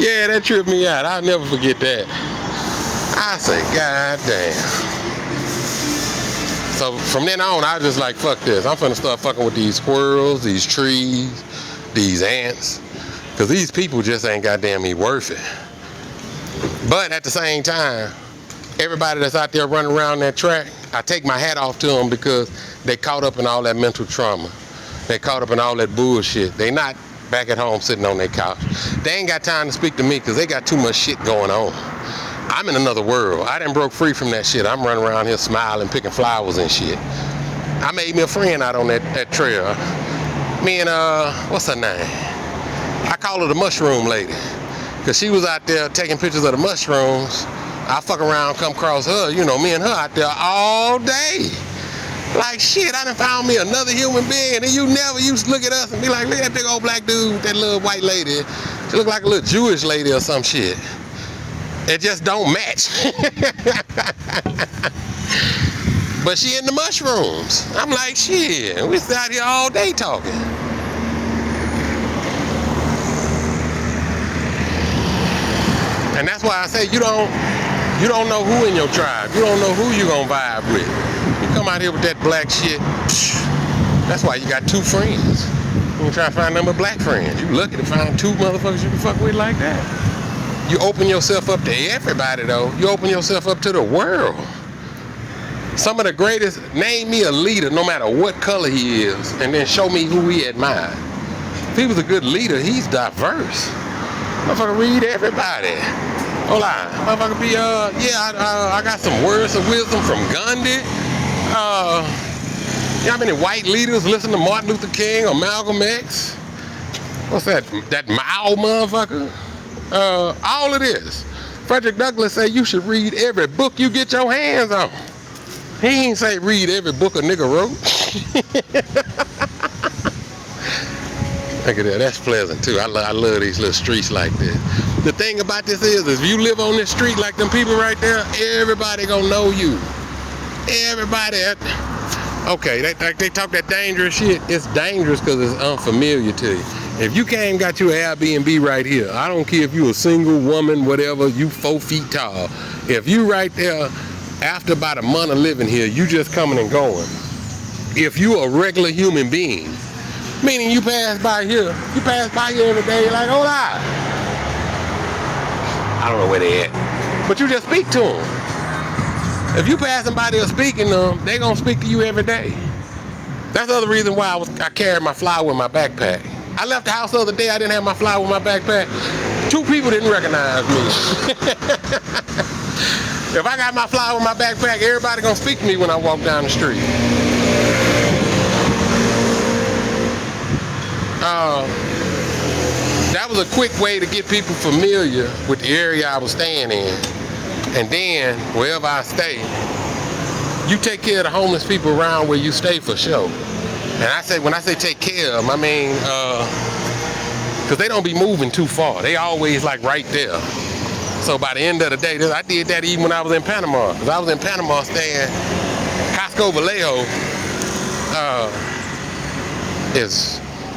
Yeah, that tripped me out. I'll never forget that. I say, God damn. So from then on, I was just like, fuck this. I'm finna start fucking with these squirrels, these trees, these ants, because these people just ain't goddamn me worth it. But at the same time, everybody that's out there running around that track, I take my hat off to them because they caught up in all that mental trauma. They caught up in all that bullshit. They not back at home sitting on their couch. They ain't got time to speak to me because they got too much shit going on. I'm in another world. I done broke free from that shit. I'm running around here smiling, picking flowers and shit. I made me a friend out on that trail. Me and, what's her name? I call her the mushroom lady. Because she was out there taking pictures of the mushrooms. I fuck around, come across her, you know, me and her out there all day. Like, shit, I done found me another human being. And you never used to look at us and be like, look at that big old black dude with that little white lady. She look like a little Jewish lady or some shit. It just don't match. But she in the mushrooms. I'm like, shit, we sit out here all day talking. And that's why I say you don't know who in your tribe. You don't know who you gonna vibe with. You come out here with that black shit. That's why you got two friends. You try to find them a black friends. You lucky to find two motherfuckers you can fuck with like that. you open yourself up to everybody though. You open yourself up to the world. Some of the greatest, name me a leader no matter what color he is, and then show me who he admired. If he was a good leader, he's diverse. Motherfucker read everybody. Hold on. Motherfucker be, I got some words of wisdom from Gandhi. You know how many white leaders listen to Martin Luther King or Malcolm X? What's that? That Mao motherfucker? All of this. Frederick Douglass said you should read every book you get your hands on. He ain't say read every book a nigga wrote. Look at that, that's pleasant too. I love these little streets like this. The thing about this is if you live on this street like them people right there, everybody gonna know you. Everybody. Okay, they talk that dangerous shit. It's dangerous because it's unfamiliar to you. If you came got you an Airbnb right here, I don't care if you a single woman, whatever, you 4 feet tall. If you right there, after about a month of living here, you just coming and going. If you a regular human being, meaning you pass by here every day like, hold on. I don't know where they at, but you just speak to them. If you passing by there speaking to them, they gonna speak to you every day. That's the other reason why I carried my flower in my backpack. I left the house the other day, I didn't have my flower in my backpack. 2 people didn't recognize me. If I got my flower in my backpack, everybody gonna speak to me when I walk down the street. That was a quick way to get people familiar with the area I was staying in. And then, wherever I stay, you take care of the homeless people around where you stay for sure. And when I say take care of them, I mean, because they don't be moving too far. They always like right there. So by the end of the day, I did that even when I was in Panama. Because I was in Panama staying, Costco Vallejo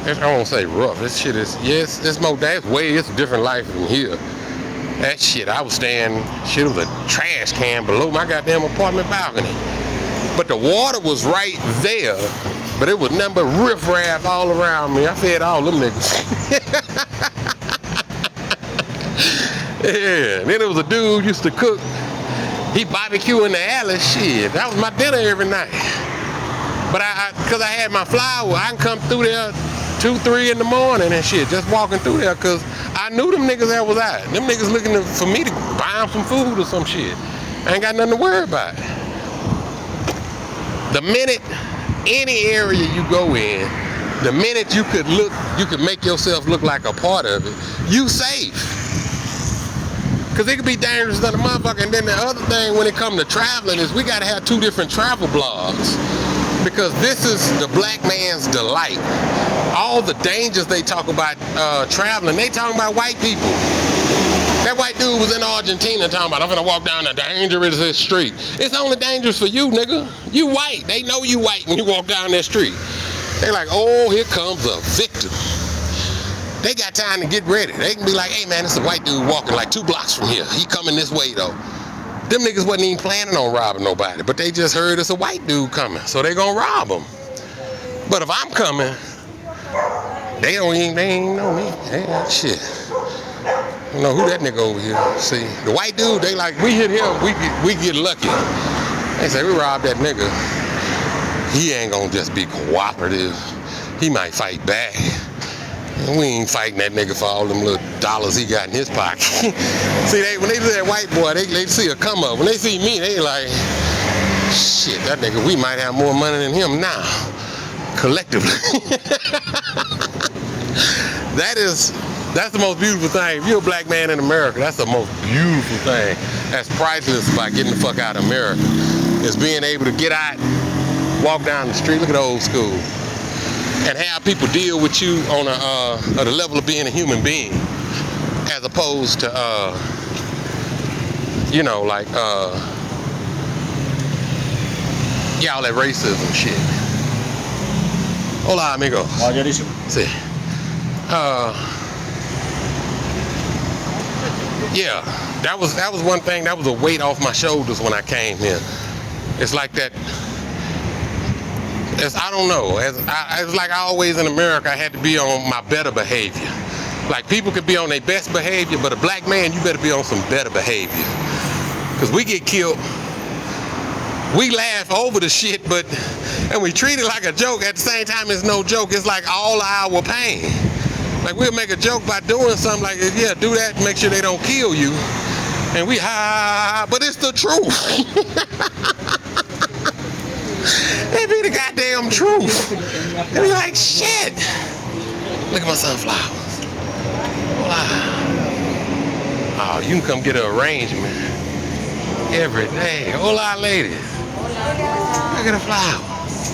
I won't say rough. This shit is, it's more, it's a different life than here. That shit, I was staying, it was a trash can below my goddamn apartment balcony. But the water was right there, but it was nothing but riffraff all around me. I fed all them niggas. Yeah, and then there was a dude used to cook. He barbecue in the alley, shit. That was my dinner every night. But cause I had my flower, I can come through there 2, 3 in the morning and shit, just walking through there, cause I knew them niggas that was out. Them niggas looking for me to buy them some food or some shit. I ain't got nothing to worry about. The minute any area you go in, the minute you could make yourself look like a part of it, you safe. Cause it could be dangerous to the motherfucker. And then the other thing when it comes to traveling is we gotta have 2 different travel blogs. Because this is the black man's delight. All the dangers they talk about traveling, they talking about white people. That white dude was in Argentina talking about, I'm gonna walk down the dangerous street. It's only dangerous for you, nigga. You white. They know you white when you walk down that street. They like, oh, here comes a victim. They got time to get ready. They can be like, hey man, it's a white dude walking like 2 blocks from here. He coming this way though. Them niggas wasn't even planning on robbing nobody, but they just heard it's a white dude coming, so they gonna rob him. But if I'm coming, they ain't know me. Hey, shit. I don't know who that nigga over here. See, the white dude, they like, we hit him, we get lucky. They say, we robbed that nigga. He ain't gonna just be cooperative. He might fight back. And we ain't fighting that nigga for all them little dollars he got in his pocket. See, when they do that white boy, they see a come up. When they see me, they like, shit, that nigga, we might have more money than him now, collectively. That's the most beautiful thing. If you're a black man in America, that's the most beautiful thing. That's priceless about getting the fuck out of America. Is being able to get out, walk down the street, look at old school, and have people deal with you on the level of being a human being, as opposed to, you know, like, all that racism shit. Hola, amigo. Sí. Yeah, that was one thing. That was a weight off my shoulders when I came here. It's like that. I don't know. It's like always in America, I had to be on my better behavior. Like people could be on their best behavior, but a black man, you better be on some better behavior. Cause we get killed. We laugh over the shit, and we treat it like a joke. At the same time, it's no joke. It's like all our pain. Like we'll make a joke by doing something like, yeah, do that, make sure they don't kill you. And we ha, but it's the truth. It be the goddamn truth. They be like, shit. Look at my sunflowers. Hola. Oh, you can come get an arrangement every day. Hola, ladies. Look at the flowers.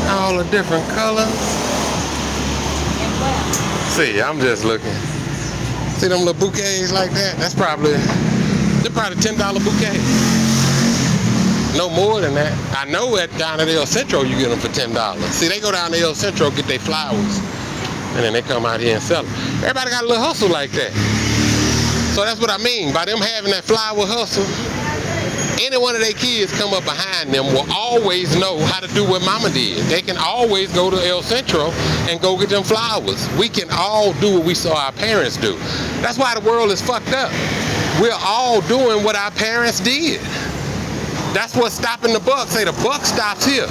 All the different colors. See, I'm just looking. See them little bouquets like that? They're probably $10 bouquets. No more than that. I know that down at El Centro you get them for $10. See, they go down to El Centro, get their flowers, and then they come out here and sell them. Everybody got a little hustle like that. So that's what I mean. By them having that flower hustle, any one of their kids come up behind them will always know how to do what mama did. They can always go to El Centro and go get them flowers. We can all do what we saw our parents do. That's why the world is fucked up. We're all doing what our parents did. That's what's stopping the buck. Say the buck stops here.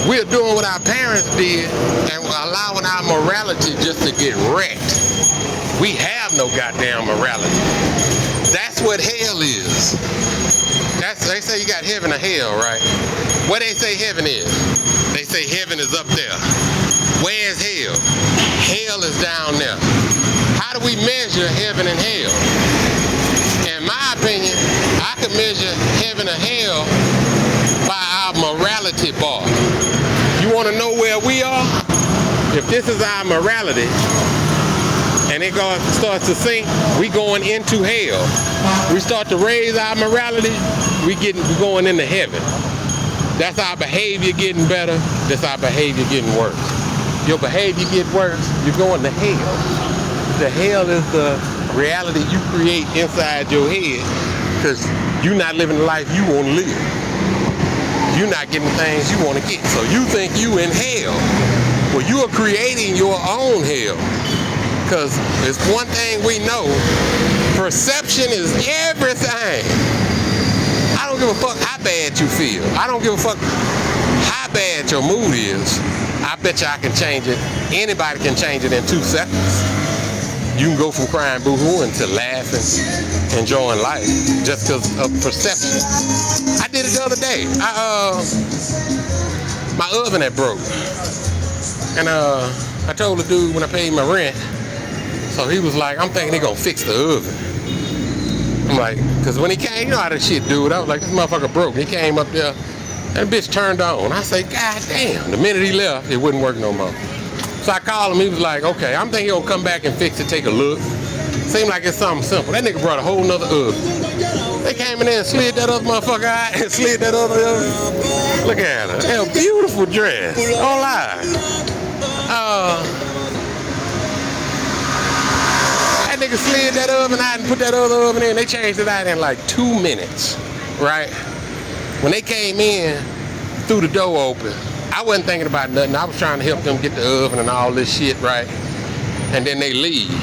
We're doing what our parents did and we're allowing our morality just to get wrecked. We have no goddamn morality. That's what hell is. They say you got heaven or hell, right? What they say heaven is? They say heaven is up there. Where's hell? Hell is down there. How do we measure heaven and hell? In my opinion, I could measure heaven or hell by our morality bar. You want to know where we are? If this is our morality and it starts to sink, we going into hell. We start to raise our morality, we going into heaven. That's our behavior getting better. That's our behavior getting worse. Your behavior get worse, you're going to hell. The hell is the reality you create inside your head because you're not living the life you want to live. You're not getting things you want to get. So you think you in hell. Well, you are creating your own hell. Because it's one thing we know. Perception is everything. I don't give a fuck how bad you feel. I don't give a fuck how bad your mood is. I bet you I can change it. Anybody can change it in 2 seconds. You can go from crying boo-hooing to laughing, enjoying life, just because of perception. I did it the other day. My oven had broke. And I told the dude when I paid my rent, so he was like, I'm thinking they're gonna fix the oven. I'm like, because when he came, you know how that shit do it. I was like, this motherfucker broke. He came up there, and the bitch turned on. I say, God damn. The minute he left, it wouldn't work no more. So I called him, he was like, okay, I'm thinking he'll come back and fix it, take a look. Seemed like it's something simple. That nigga brought a whole nother oven. They came in there and slid that other motherfucker out and slid that other oven. Look at her. Hell, beautiful dress. Don't lie. That nigga slid that oven out and put that other oven in. They changed it out in like 2 minutes, right? When they came in, threw the door open, I wasn't thinking about nothing. I was trying to help them get the oven and all this shit, right? And then they leave.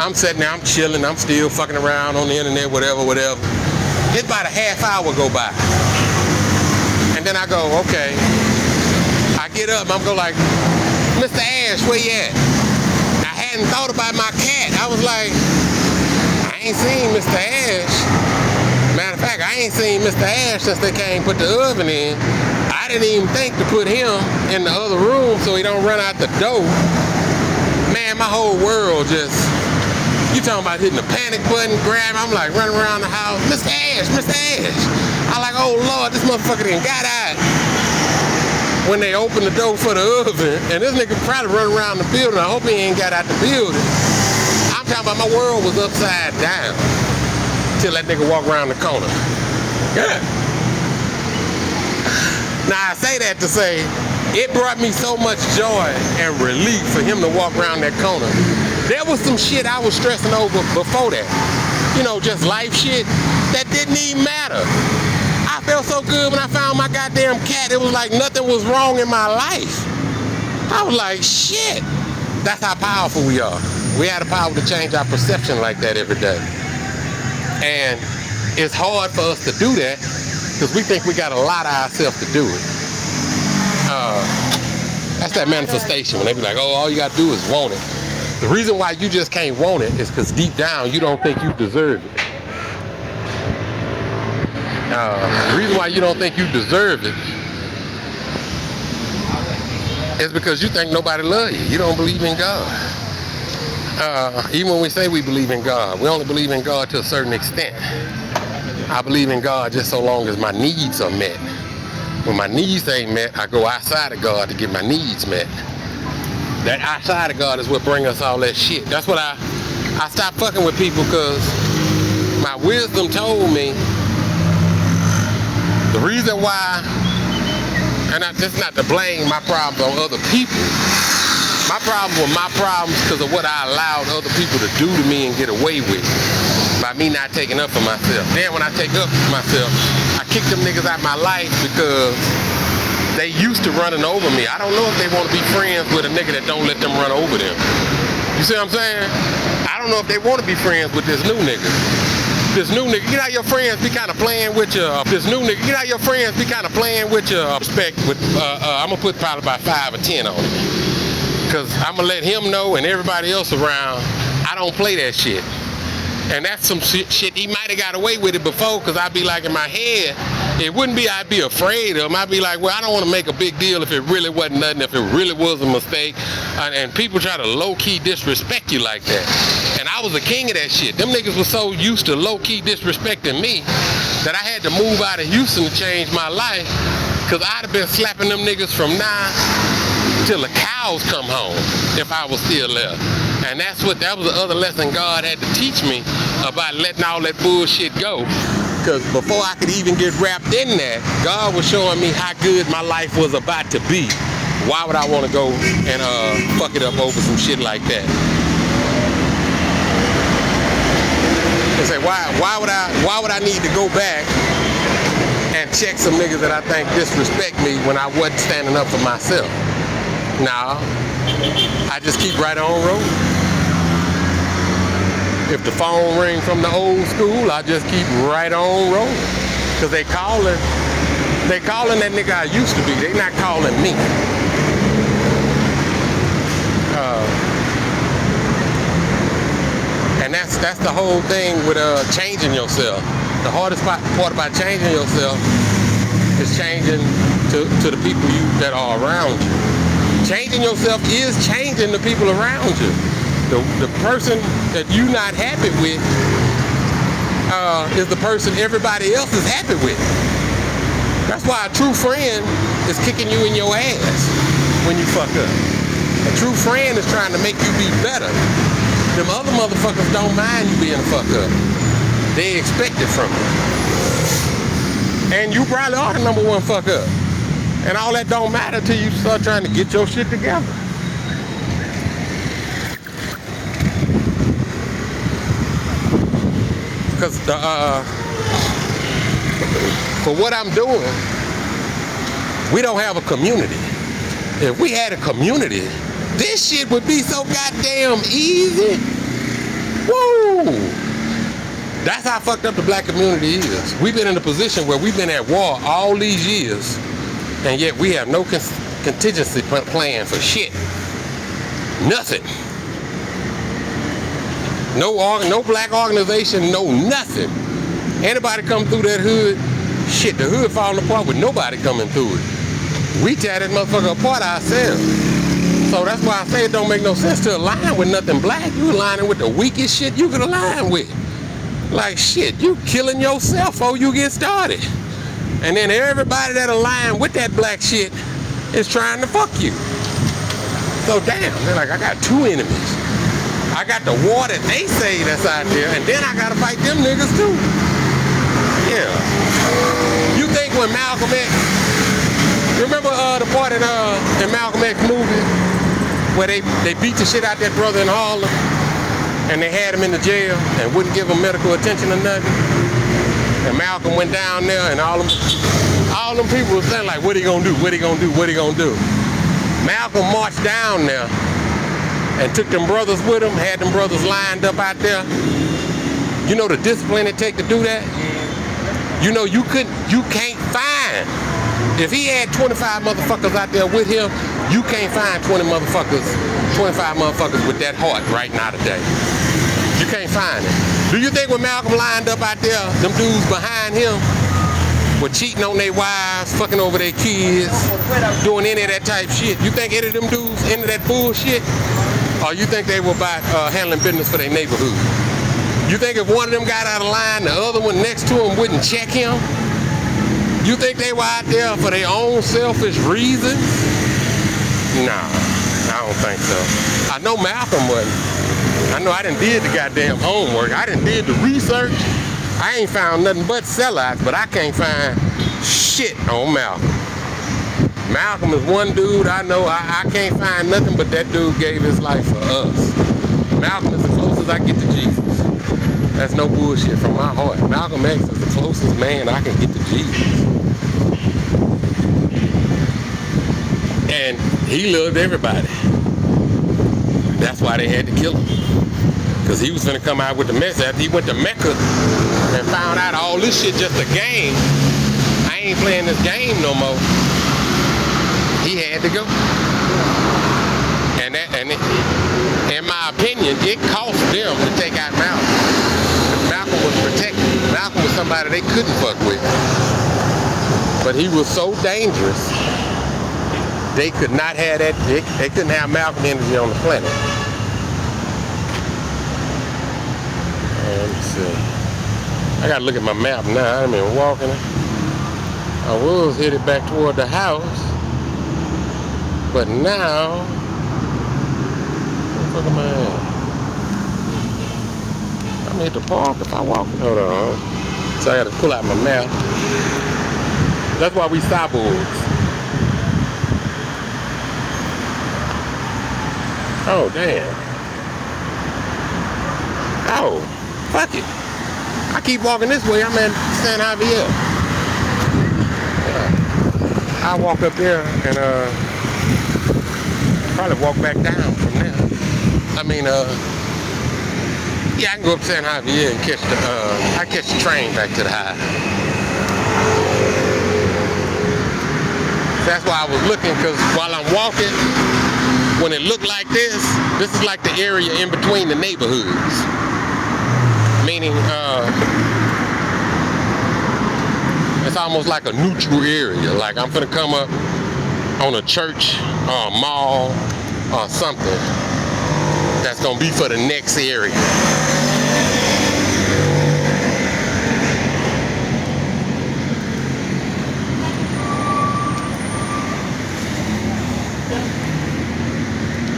I'm sitting there, I'm chilling, I'm still fucking around on the internet, whatever. It's about a half hour go by. And then I go, okay. I get up and I'm go like, Mr. Ash, where you at? I hadn't thought about my cat. I was like, I ain't seen Mr. Ash. Matter of fact, I ain't seen Mr. Ash since they came put the oven in. I didn't even think to put him in the other room so he don't run out the door. Man, my whole world just, you talking about hitting the panic button, grab, I'm like running around the house, Mr. Ash, Mr. Ash. I'm like, oh Lord, this motherfucker done got out. When they opened the door for the oven, and this nigga probably run around the building, I hope he ain't got out the building. I'm talking about my world was upside down till that nigga walked around the corner. Yeah. Now I say that to say, it brought me so much joy and relief for him to walk around that corner. There was some shit I was stressing over before that. You know, just life shit that didn't even matter. I felt so good when I found my goddamn cat. It was like nothing was wrong in my life. I was like, shit. That's how powerful we are. We have the power to change our perception like that every day. And it's hard for us to do that because we think we got to lie to ourselves to do it. That's that manifestation when they be like, oh, all you got to do is want it. The reason why you just can't want it is because deep down you don't think you deserve it. The reason why you don't think you deserve it is because you think nobody loves you. You don't believe in God. Even when we say we believe in God, we only believe in God to a certain extent. I believe in God just so long as my needs are met. When my needs ain't met, I go outside of God to get my needs met. That outside of God is what brings us all that shit. That's what I stopped fucking with people because my wisdom told me the reason why, and that's not to blame my problems on other people. My problem with my problems because of what I allowed other people to do to me and get away with by me not taking up for myself. Then when I take up for myself, I kick them niggas out of my life because they used to running over me. I don't know if they want to be friends with a nigga that don't let them run over them. You see what I'm saying? I don't know if they want to be friends with this new nigga. This new nigga, you know how your friends be kind of playing with you. This new nigga, you know how your friends be kind of playing with you. Respect with, I'm gonna put probably about 5 or 10 on it. Cause I'm gonna let him know and everybody else around, I don't play that shit. And that's some shit he might have got away with it before, cause I'd be like in my head, it wouldn't be I'd be afraid of him. I'd be like, well, I don't want to make a big deal if it really wasn't nothing, if it really was a mistake. And people try to low-key disrespect you like that. And I was the king of that shit. Them niggas was so used to low-key disrespecting me that I had to move out of Houston to change my life, cause I'd have been slapping them niggas from now till the cows come home if I was still there. And that was the other lesson God had to teach me about letting all that bullshit go. Because before I could even get wrapped in that, God was showing me how good my life was about to be. Why would I want to go and fuck it up over some shit like that? They say, why would I need to go back and check some niggas that I think disrespect me when I wasn't standing up for myself? Nah, I just keep right on rolling. If the phone rings from the old school, I just keep right on rolling. Cause they calling that nigga I used to be. They not calling me. And that's the whole thing with changing yourself. The hardest part about changing yourself is changing to the people that are around you. Changing yourself is changing the people around you. The person that you're not happy with is the person everybody else is happy with. That's why a true friend is kicking you in your ass when you fuck up. A true friend is trying to make you be better. Them other motherfuckers don't mind you being a fuck up. They expect it from you. And you probably are the number one fuck up. And all that don't matter till you start trying to get your shit together. Because for what I'm doing, we don't have a community. If we had a community, this shit would be so goddamn easy. Woo! That's how fucked up the black community is. We've been in a position where we've been at war all these years, and yet we have no contingency plan for shit. Nothing. No black organization, no nothing. Anybody come through that hood, shit, the hood falling apart with nobody coming through it. We tear that motherfucker apart ourselves. So that's why I say it don't make no sense to align with nothing black. You aligning with the weakest shit you can align with. Like shit, you killing yourself before you get started. And then everybody that align with that black shit is trying to fuck you. So damn, they're like, I got two enemies. I got the war that they say that's out there, and then I gotta fight them niggas too. Yeah. You think when Malcolm X, remember the part in Malcolm X movie where they beat the shit out that brother in Harlem and they had him in the jail and wouldn't give him medical attention or nothing? And Malcolm went down there, and all them people were saying like, what he gonna do? What he gonna do? What he gonna do? Malcolm marched down there and took them brothers with him, had them brothers lined up out there. You know the discipline it take to do that? You know you can't find. If he had 25 motherfuckers out there with him, you can't find 25 motherfuckers with that heart right now today. You can't find it. Do you think when Malcolm lined up out there, them dudes behind him were cheating on their wives, fucking over their kids, doing any of that type shit? You think any of them dudes into that bullshit? Or you think they were about handling business for their neighborhood? You think if one of them got out of line, the other one next to him wouldn't check him? You think they were out there for their own selfish reasons? Nah, I don't think so. I know Malcolm wasn't. I know I done did the goddamn homework. I done did the research. I ain't found nothing but sellouts, but I can't find shit on Malcolm. Malcolm is one dude I know. I can't find nothing but that dude gave his life for us. Malcolm is the closest I get to Jesus. That's no bullshit from my heart. Malcolm X is the closest man I can get to Jesus. And he loved everybody. That's why they had to kill him. Because he was gonna come out with the message after he went to Mecca and found out all this shit just a game. I ain't playing this game no more. He had to go. And in my opinion, it cost them to take out Malcolm. Malcolm was protected. Malcolm was somebody they couldn't fuck with. But he was so dangerous, they could not have that, they couldn't have Malcolm energy on the planet. Let me see. I gotta look at my map now. I've been walking. I was headed back toward the house. But now, where the fuck am I at? I'm at the park if I walk. Hold on. So I gotta pull out my map. That's why we cyborgs. Oh, damn. Oh, fuck it. I keep walking this way. I'm in San Javier. I'll walk up there and probably walk back down from there. Yeah, I can go up to San Javier and catch the train back to the high. That's why I was looking, because while I'm walking, when it looked like this is like the area in between the neighborhoods. Meaning, it's almost like a neutral area. Like I'm gonna come up on a church or a mall or something that's gonna be for the next area.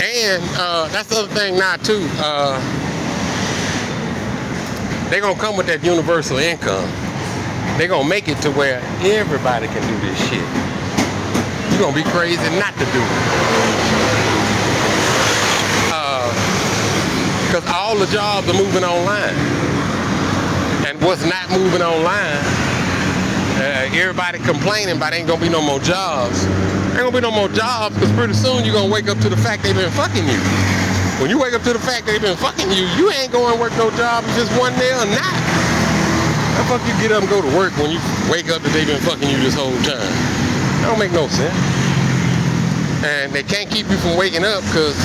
And that's the other thing now too. They're gonna come with that universal income. They're gonna make it to where everybody can do this shit. You're gonna be crazy not to do it. Because all the jobs are moving online. And what's not moving online, everybody complaining about ain't gonna be no more jobs. Ain't gonna be no more jobs, because pretty soon you're gonna wake up to the fact they've been fucking you. When you wake up to the fact they've been fucking you, you ain't going to work no job if it's one day or not. How the fuck you get up and go to work when you wake up that they've been fucking you this whole time? That don't make no sense. And they can't keep you from waking up because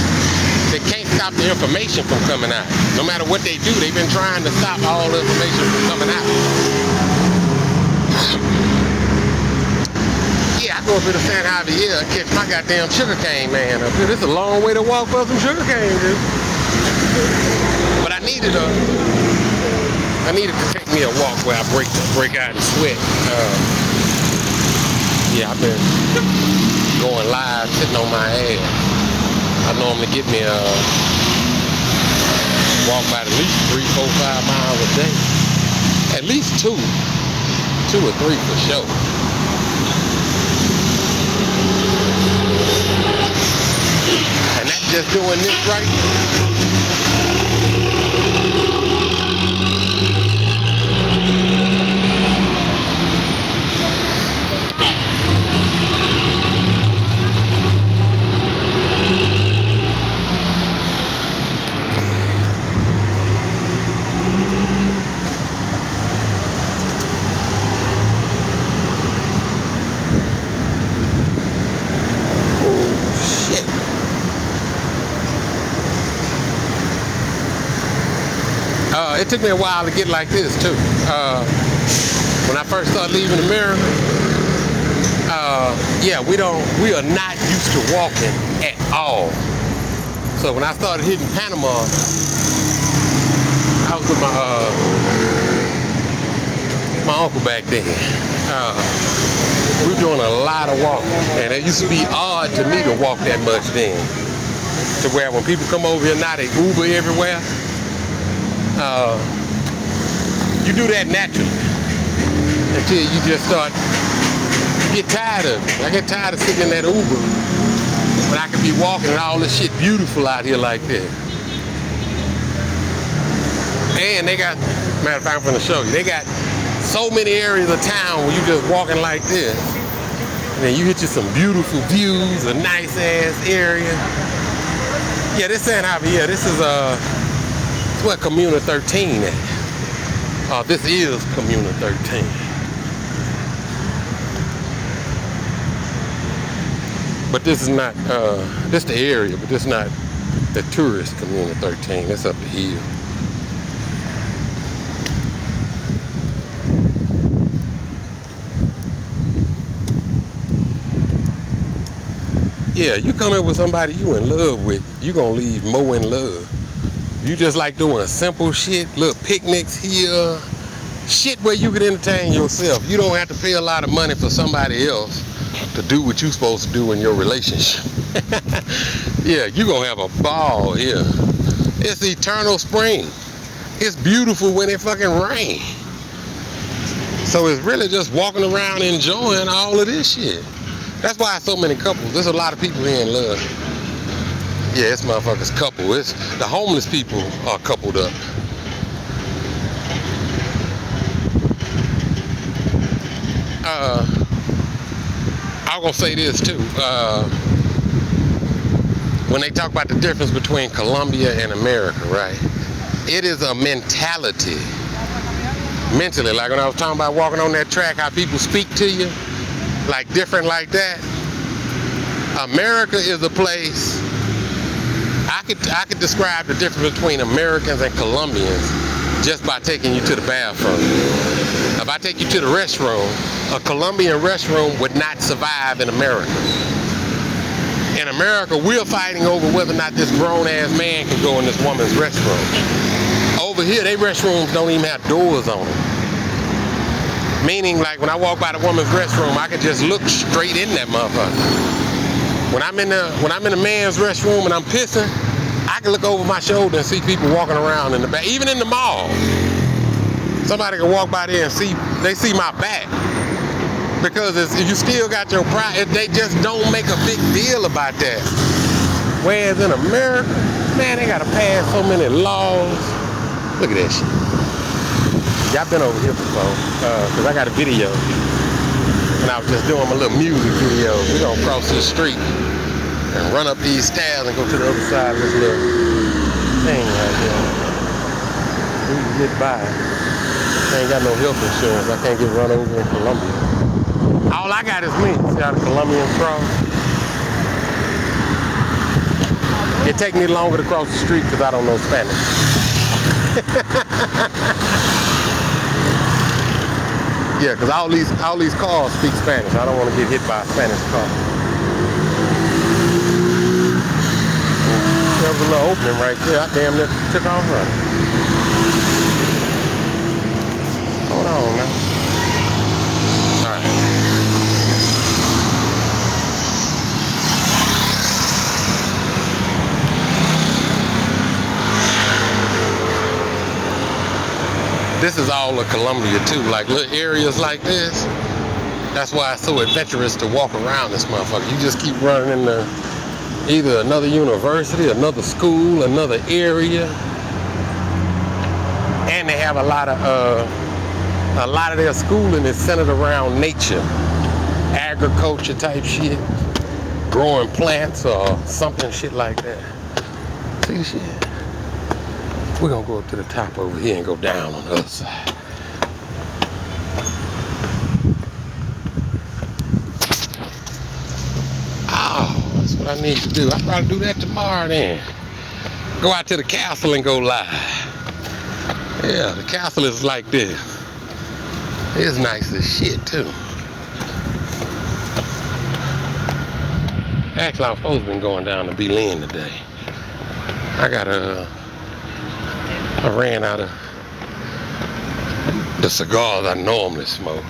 they can't stop the information from coming out. No matter what they do, they've been trying to stop all the information from coming out. Yeah, I go up here to San Javier and catch my goddamn sugarcane man up here. This is a long way to walk for some sugarcane, dude. But I needed to take me a walk where I break out and sweat. Yeah, I've been going live, sitting on my ass. I normally get me a walk about at least 3, 4, 5 miles a day. At least 2 or 3 for sure. And that's just doing this right here. It took me a while to get like this too. When I first started leaving America, yeah, we are not used to walking at all. So when I started hitting Panama, I was with my uncle back then. We were doing a lot of walking, and it used to be odd to me to walk that much then. To where when people come over here now, they Uber everywhere. You do that naturally until you just start get tired of it. I get tired of sitting in that Uber when I could be walking and all this shit beautiful out here like that. And they got, matter of fact, I'm gonna show you, they got so many areas of town where you just walking like this. And then you hit you some beautiful views, a nice ass area. Yeah, this ain't out here. This is it's what Comuna 13 at. This is Comuna 13. But this is not, this is the area, but this is not the tourist Comuna 13. That's up the hill. Yeah, you come in with somebody you in love with, you gonna leave more in love. You just like doing simple shit, little picnics here, shit where you can entertain yourself. You don't have to pay a lot of money for somebody else to do what you're supposed to do in your relationship. Yeah, you gonna have a ball here. It's eternal spring. It's beautiful when it fucking rains. So it's really just walking around enjoying all of this shit. That's why so many couples, there's a lot of people here in love. Yeah, this motherfucker's couple. It's the homeless people are coupled up. I'm gonna say this too. When they talk about the difference between Colombia and America, right? It is a mentality. Mentally, like when I was talking about walking on that track, how people speak to you, like different like that. America is a place, I could describe the difference between Americans and Colombians just by taking you to the bathroom. If I take you to the restroom, a Colombian restroom would not survive in America. In America, we're fighting over whether or not this grown-ass man can go in this woman's restroom. Over here, they restrooms don't even have doors on them. Meaning, like when I walk by the woman's restroom, I can just look straight in that motherfucker. When I'm in the man's restroom and I'm pissing, I can look over my shoulder and see people walking around in the back. Even in the mall, somebody can walk by there and they see my back. Because if you still got your pride, they just don't make a big deal about that. Whereas in America, man, they gotta pass so many laws. Look at that shit. Y'all been over here before, cause I got a video. And I was just doing my little music video. We're gonna cross this street and run up these stairs and go to the other side of this little thing right here. We can get by. I ain't got no health insurance. I can't get run over in Colombia. All I got is me. See how the Colombians cross? It takes me longer to cross the street because I don't know Spanish. Yeah, because all these cars speak Spanish. I don't want to get hit by a Spanish car. There was a little opening right there. I damn near took off running. Hold on now. All right. This is all of Colombia too, like little areas like this. That's why it's so adventurous to walk around this motherfucker. You just keep running into either another university, another school, another area. And they have a lot of their schooling is centered around nature, agriculture type shit, growing plants or something shit like that. See the shit? We're gonna go up to the top over here and go down on the other side. Oh, that's what I need to do. I'll probably do that tomorrow then. Go out to the castle and go live. Yeah, the castle is like this. It's nice as shit too. Actually, I'm supposed to be going down to Belen today. I ran out of the cigars I normally smoke.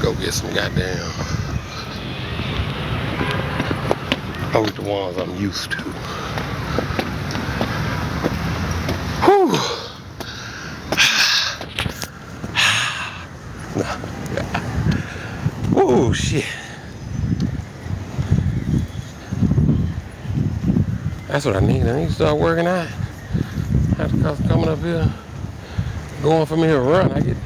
Go get some goddamn. Those are the ones I'm used to. Whew. Oh shit. That's what I need. I need to start working out. After coming up here, going from here to run, I get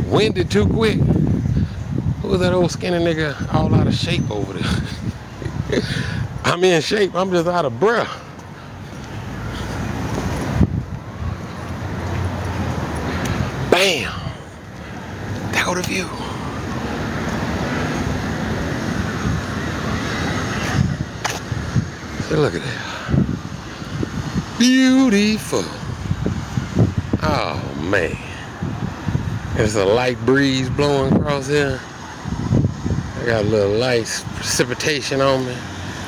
winded too quick. Who was that old skinny nigga all out of shape over there? I'm in shape, I'm just out of breath. Bam! There go the view. See, look at that. Beautiful. Oh man. There's a light breeze blowing across here. I got a little light precipitation on me.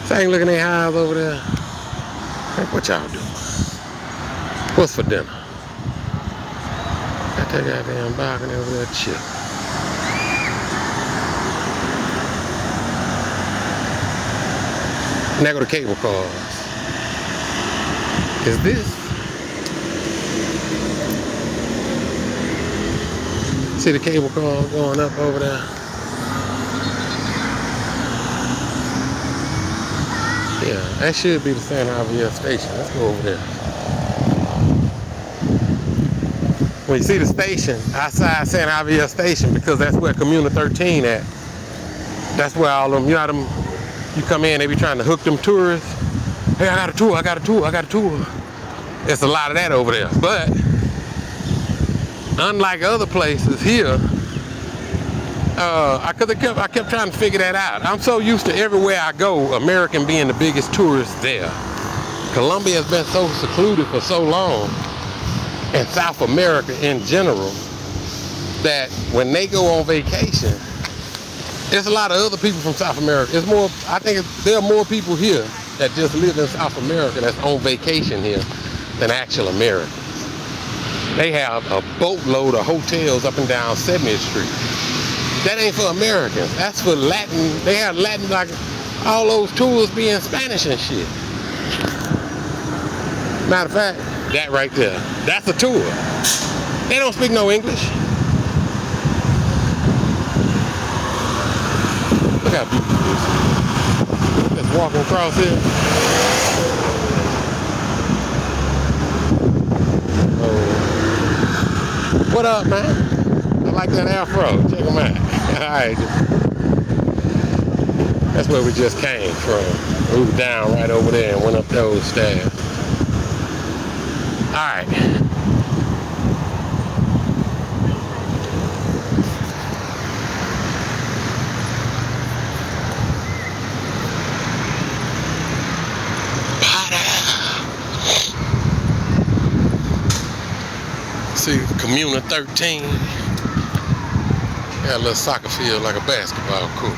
So I ain't looking at highs over there. Like, what y'all doing? What's for dinner? Got that goddamn balcony over there chill. And there go the cable cars. Is this? See the cable car going up over there? Yeah, that should be the San Javier station. Let's go over there. When you see the station, outside San Javier station, because that's where Comuna 13 at. That's where all them, you know them, you come in, they be trying to hook them tourists. Hey, I got a tour, I got a tour, I got a tour. There's a lot of that over there. But unlike other places here, I kept trying to figure that out. I'm so used to everywhere I go, American being the biggest tourist there. Colombia has been so secluded for so long, and South America in general, that when they go on vacation, there's a lot of other people from South America. It's more, I think there are more people here that just live in South America that's on vacation here than actual Americans. They have a boatload of hotels up and down 70th Street. That ain't for Americans. That's for Latin. They have Latin, like all those tours be in Spanish and shit. Matter of fact, that right there, that's a tour. They don't speak no English. Look how beautiful this is. Just walking across here. Oh. What up, man? I like that afro. Check them out. Alright. That's where we just came from. We were down right over there and went up those stairs. Alright. See, Comuna 13. Got a little soccer field like a basketball court.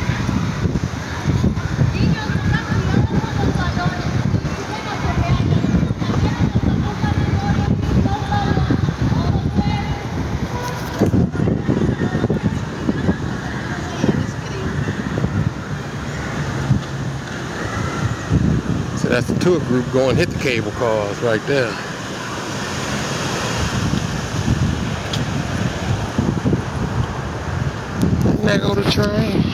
So that's the tour group going hit the cable cars right there. And there go the train.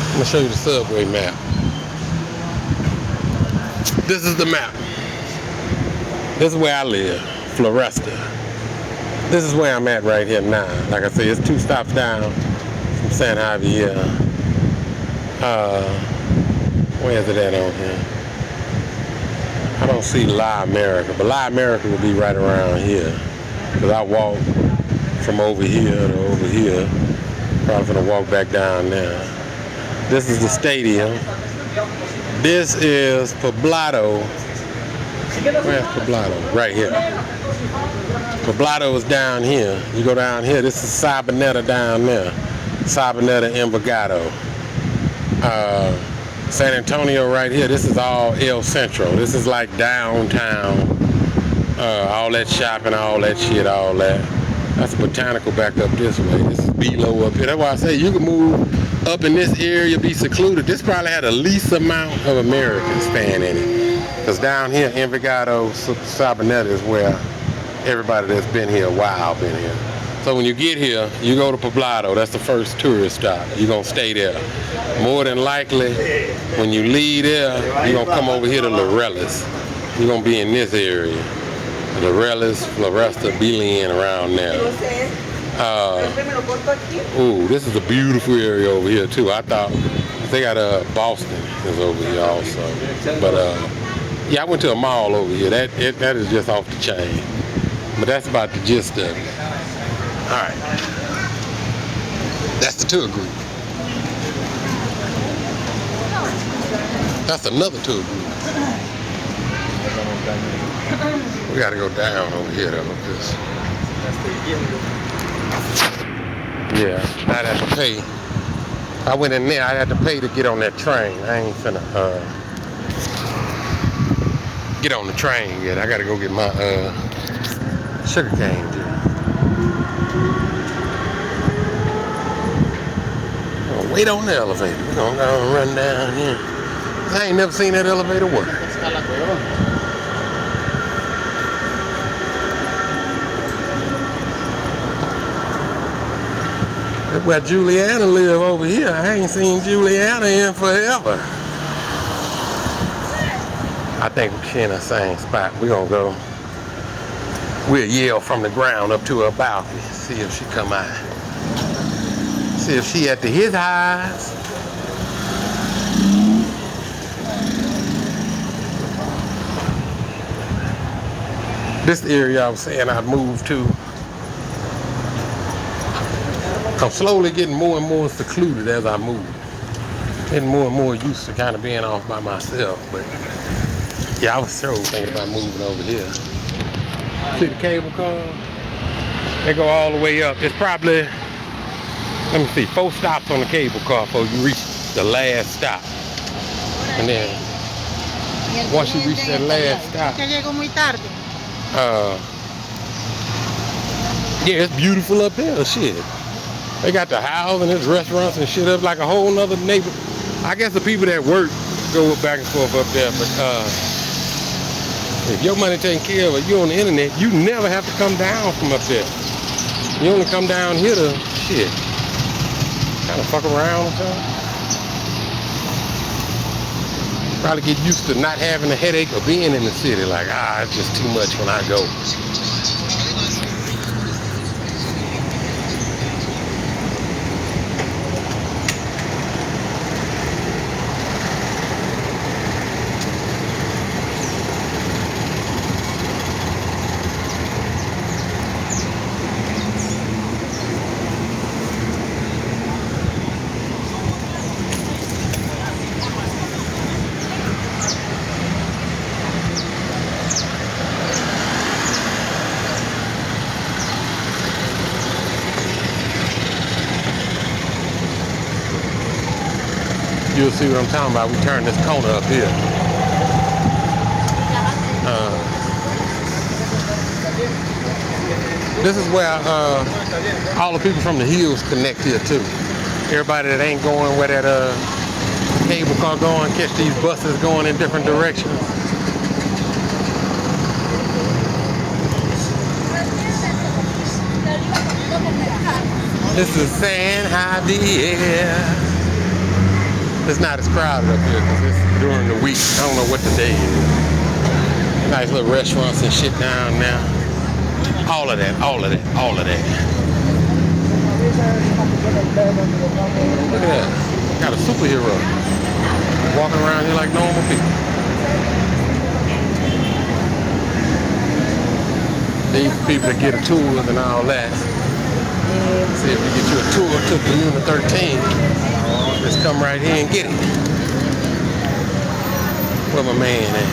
I'm gonna show you the subway map. This is the map. This is where I live, Floresta. This is where I'm at right here now. Like I say, it's 2 stops down from San Javier. Where is it at on here? I don't see La America, but La America will be right around here. Because I walk from over here to over here. Probably gonna walk back down there. This is the stadium. This is Poblado. Where's Poblado? Right here. Poblado is down here. You go down here. This is Sabaneta down there. Sabaneta, Envigado. San Antonio right here. This is all El Centro. This is like downtown. All that shopping, all that shit, all that. That's Botanical back up this way. This is below up here. That's why I say you can move up in this area, be secluded. This probably had the least amount of Americans staying in it. Because down here, Envigado, Sabaneta is where everybody that's been here a while been here. So when you get here, you go to Poblado. That's the first tourist stop. You're going to stay there. More than likely, when you leave there, you're going to come over here to Laureles. You're going to be in this area. Laureles, Floresta, Belen, around there. Ooh, this is a beautiful area over here too. I thought they got Boston is over here also. But yeah, I went to a mall over here. That is just off the chain. But that's about the gist of it. All right, that's the tour group. That's another tour group. We gotta go down over here though. Yeah, I'd have to pay. I went in there, I'd have to pay to get on that train. I ain't finna get on the train yet. I gotta go get my sugar cane juice. Wait on the elevator. We're gonna go and run down here. I ain't never seen that elevator work. That's where Juliana live over here. I ain't seen Juliana in forever. I think she in the same spot. We're gonna go. We'll yell from the ground up to her balcony. See if she come out. See if she at his highs. This area I was saying I'd move to. I'm slowly getting more and more secluded as I move. Getting more and more used to kind of being off by myself. But yeah, I was sure thinking about moving over here. See the cable car? They go all the way up. It's probably, let me see, 4 stops on the cable car before you reach the last stop. And then once you reach that last stop, yeah, it's beautiful up here, shit. They got the house and there's restaurants and shit up like a whole nother neighborhood. I guess the people that work go back and forth up there, but if your money taken care of, or you on the internet, you never have to come down from up there. You only come down here to shit. Kind of fuck around or something. Probably get used to not having a headache or being in the city. Like, it's just too much when I go. You'll see what I'm talking about. We turn this corner up here. This is where all the people from the hills connect here too. Everybody that ain't going where that cable car going, catch these buses going in different directions. This is San Javier. It's not as crowded up here because it's during the week. I don't know what the day is. Nice little restaurants and shit down there. All of that, all of that, all of that. Look at that. Got a superhero walking around here like normal people. These people that get a tours and all that. See if we get you a tour to Comuna 13. Just come right here and get it. Where my man at?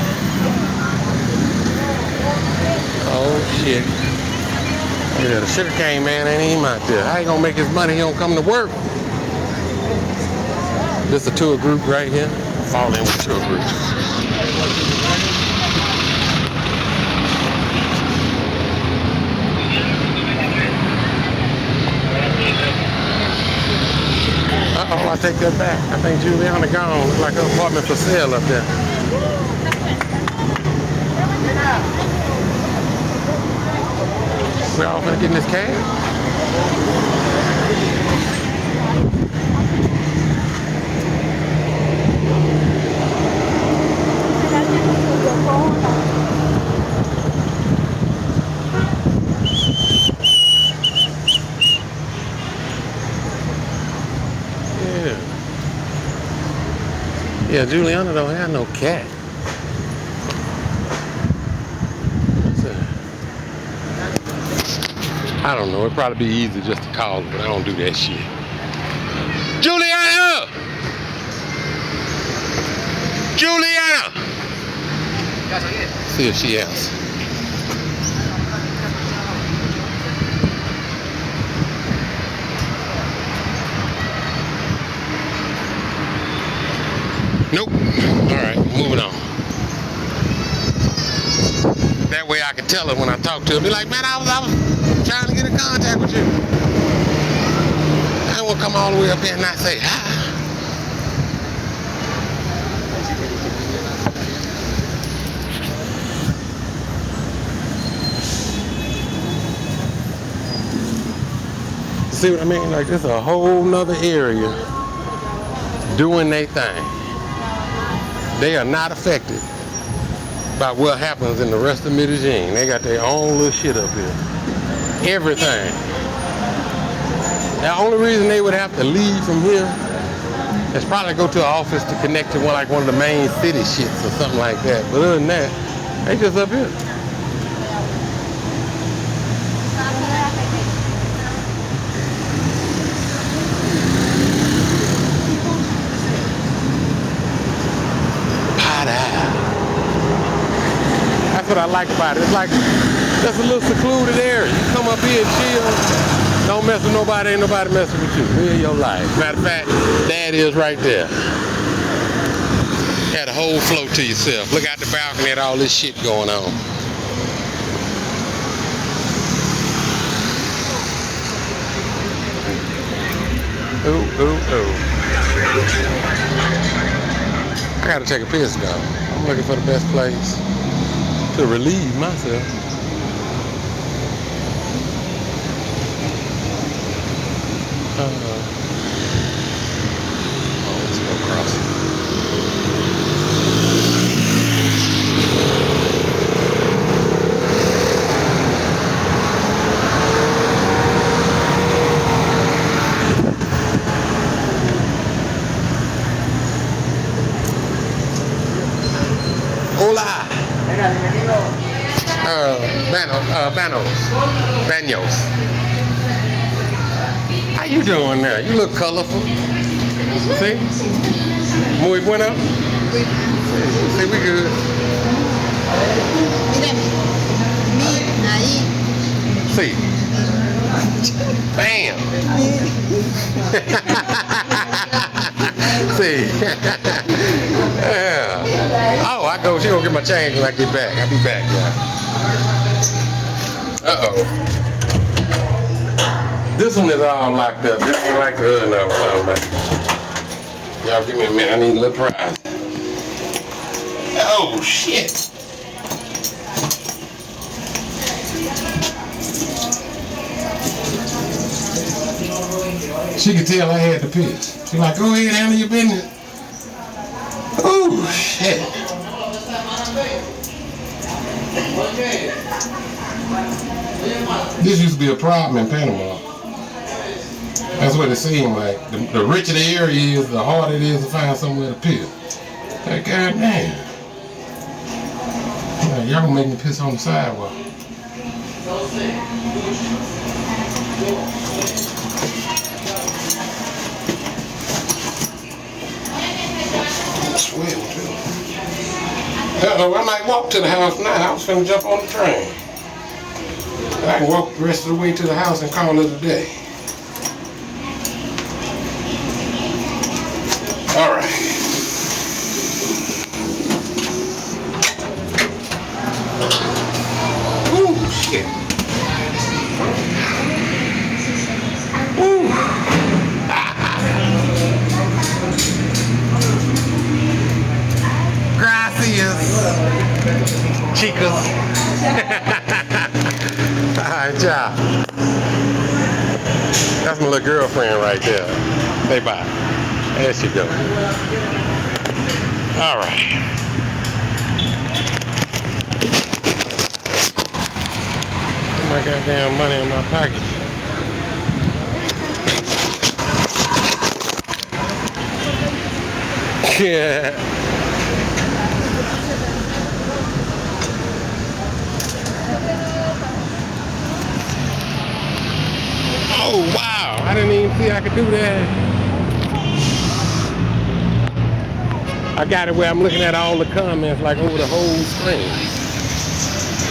Oh shit. Yeah, the sugarcane man ain't even out there. How he gonna make his money? He don't come to work. This is a tour group right here. Fall in with the tour group. Uh-oh, I take that back. I think Juliana gone. Looks like her apartment for sale up there. We all gonna get in this cab? Yeah, Juliana don't have no cat. I don't know. It'd probably be easy just to call her, but I don't do that shit. Juliana! Juliana! See if she answers. Nope. Alright, moving on. That way I can tell her when I talk to her. Be like, man, I was trying to get in contact with you. I don't want to come all the way up here and not say hi. See what I mean? Like, this is a whole nother area doing their thing. They are not affected by what happens in the rest of Medellin. They got their own little shit up here. Everything. The only reason they would have to leave from here is probably go to an office to connect to one of the main city shits or something like that. But other than that, they just up here. That's what I like about it. It's like that's a little secluded area. You come up here and chill. Don't mess with nobody. Ain't nobody messing with you. Live your life. Matter of fact, that is right there. You had a whole float to yourself. Look out the balcony at all this shit going on. Ooh, ooh, ooh. I gotta take a piss though. I'm looking for the best place to relieve myself. Let's go across. Hola. Banos. How you doing now? You look colorful. See? Muy bueno. See, we good. See. Bam. See. Yeah. Oh, I go. She gonna get my change when I get back. I'll be back, y'all. Uh-oh. This one is all locked up. This ain't like the other one I was talking about. Y'all give me a minute. I need a little prize. Oh, shit. She could tell I had to piss. She's like, go ahead, handle your business. shit. This used to be a problem in Panama. That's what it seemed like. The richer the area is, the harder it is to find somewhere to piss. Like, goddamn. Like, y'all gonna make me piss on the sidewalk. I'm sweating too. Uh-oh, I might walk to the house now. I was finna jump on the train. I can walk the rest of the way to the house and call it a day. All right. Ooh, shit. Ooh. Gracias, chicas. All right, y'all. That's my little girlfriend right there. Say bye. There she goes. All right. Put my goddamn money in my pocket. Yeah. Oh, wow. I didn't even see I could do that. I got it where I'm looking at all the comments like over the whole screen.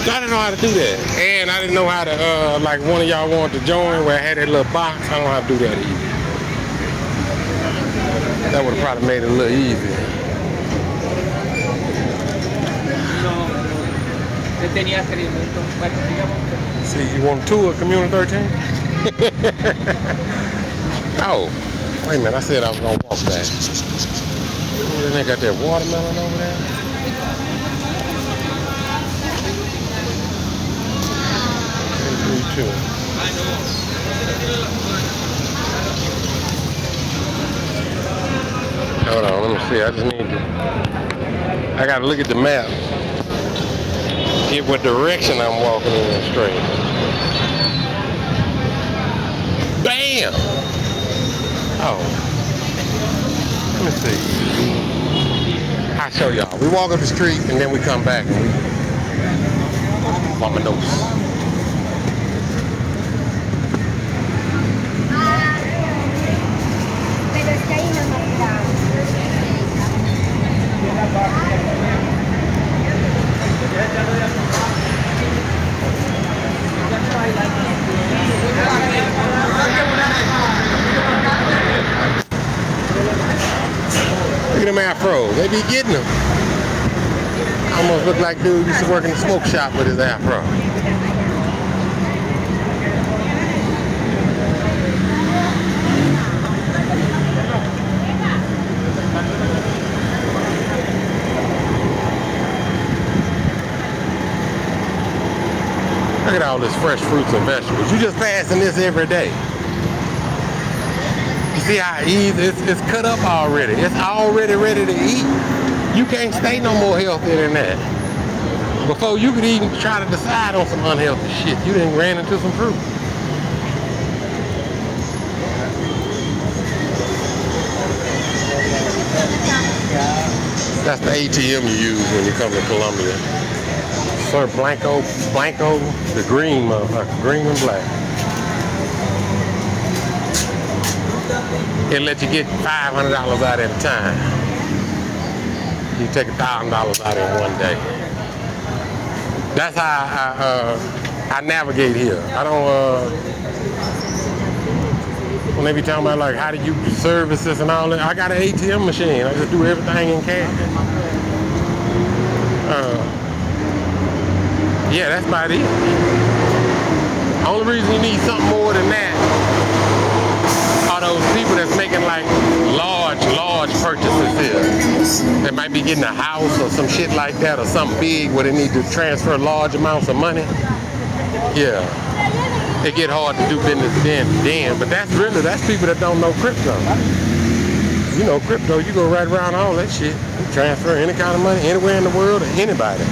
So I didn't know how to do that. And I didn't know how to, like one of y'all wanted to join where I had that little box. I don't know how to do that either. That would have probably made it a little easier. See, you want to tour Community 13? Oh, wait a minute. I said I was going to walk back. Then they got that watermelon over there. Too. Hold on, let me see. I just need to. I got to look at the map. Get what direction I'm walking in straight. Bam! Oh. Let me see. I'll show y'all. We walk up the street and then we come back and we bump my nose. Look at them afros. They be getting them. Almost look like dude used to work in the smoke shop with his afro. Look at all this fresh fruits and vegetables. You just passing this every day. You see how easy it's cut up already. It's already ready to eat. You can't stay no more healthy than that. Before you could even try to decide on some unhealthy shit, you done ran into some fruit. That's the ATM you use when you come to Colombia. Sir Blanco, the green motherfucker, green and black. It'll let you get $500 out at a time. You take $1,000 out in one day. That's how I navigate here. I don't, when they be talking about like how do you service this and all that, I got an ATM machine. I just do everything in cash. Yeah, that's about it. Only reason you need something more than that are those people that's making like large purchases here. They might be getting a house or some shit like that or something big where they need to transfer large amounts of money. Yeah. It get hard to do business then, but that's people that don't know crypto. you know, crypto, you go right around all that shit. You transfer any kind of money anywhere in the world to anybody.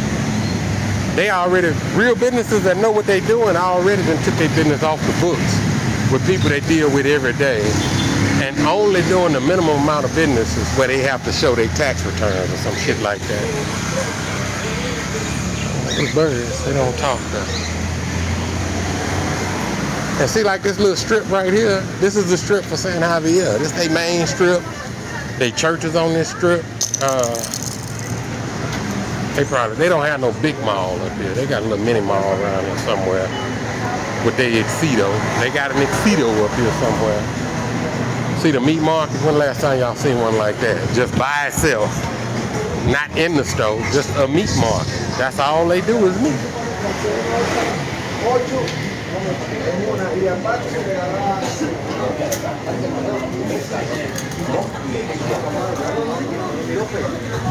They already, real businesses that know what they doing already done took their business off the books with people they deal with every day, and only doing the minimum amount of businesses where they have to show their tax returns or some shit like that. Those birds, they don't talk though. And see, like this little strip right here, this is the strip for San Javier. This they main strip. They churches on this strip. They don't have no big mall up here. They got a little mini mall around here somewhere with their Excedo. They got an Excedo up here somewhere. See the meat market? When the last time y'all seen one like that? Just by itself. Not in the store, just a meat market. That's all they do is meat.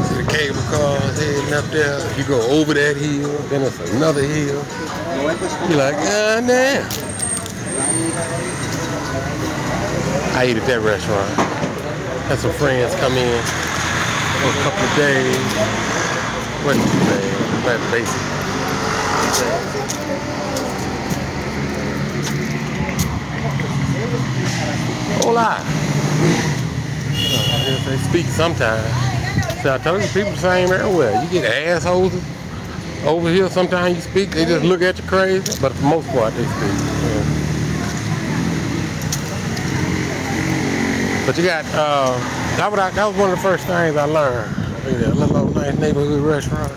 See the cable cars heading up there. You go over that hill, then it's another hill. You're like, God damn. I ate at that restaurant. Had some friends come in for a couple of days. Wasn't too bad. That's basic. Hola. They speak sometimes. So I told you, people the same everywhere. You get assholes over here. Sometimes you speak, they just look at you crazy. But for the most part, they speak. Yeah. But you got, that was one of the first things I learned. A little old nice neighborhood restaurant.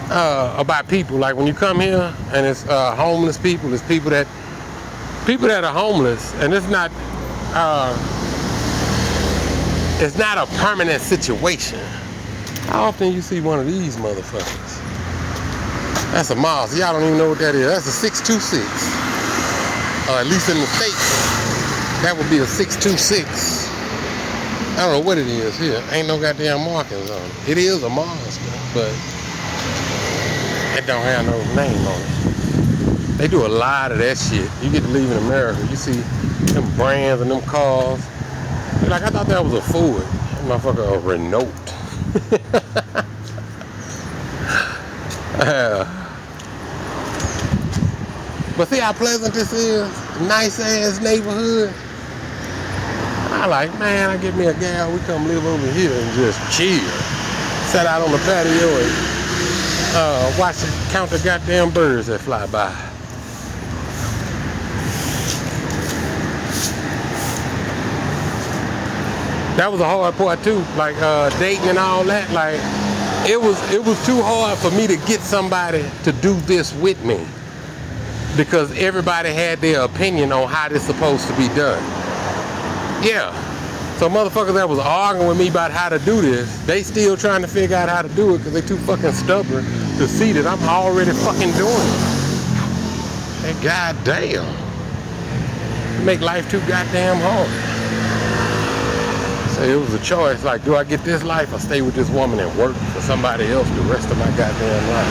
About people. Like when you come here and it's homeless people, it's people that are homeless, and it's not a permanent situation. How often you see one of these motherfuckers? That's a Mars. Y'all don't even know what that is. That's a 626. At least in the States, that would be a 626. I don't know what it is here. Ain't no goddamn markings on it. It is a Mars, but it don't have no name on it. They do a lot of that shit. You get to live in America, you see them brands and them cars. You're like, I thought that was a Ford. That motherfucker a Renault. But see how pleasant this is? Nice ass neighborhood. I like, man, I get me a gal, we come live over here and just chill. Sit out on the patio and watch it, count the goddamn birds that fly by. That was a hard part too, like dating and all that. Like it was too hard for me to get somebody to do this with me because everybody had their opinion on how this supposed to be done. Yeah. So motherfuckers that was arguing with me about how to do this, they still trying to figure out how to do it because they too fucking stubborn to see that I'm already fucking doing it. Hey, goddamn. You make life too goddamn hard. So it was a choice, like, do I get this life or stay with this woman and work for somebody else the rest of my goddamn life?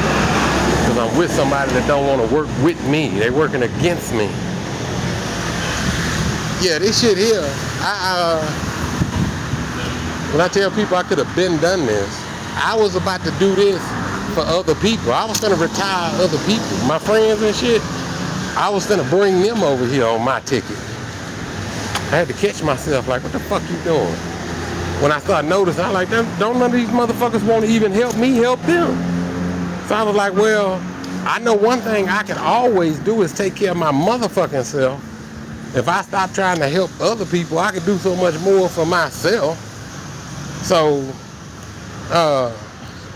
Because I'm with somebody that don't want to work with me. They working against me. Yeah, this shit here, when I tell people I could have been done this, I was about to do this for other people. I was gonna retire other people. My friends and shit, I was gonna bring them over here on my ticket. I had to catch myself like, what the fuck you doing? When I started noticing, I like, don't none of these motherfuckers want to even help me help them. So I was like, well, I know one thing I can always do is take care of my motherfucking self. If I stop trying to help other people, I can do so much more for myself. So,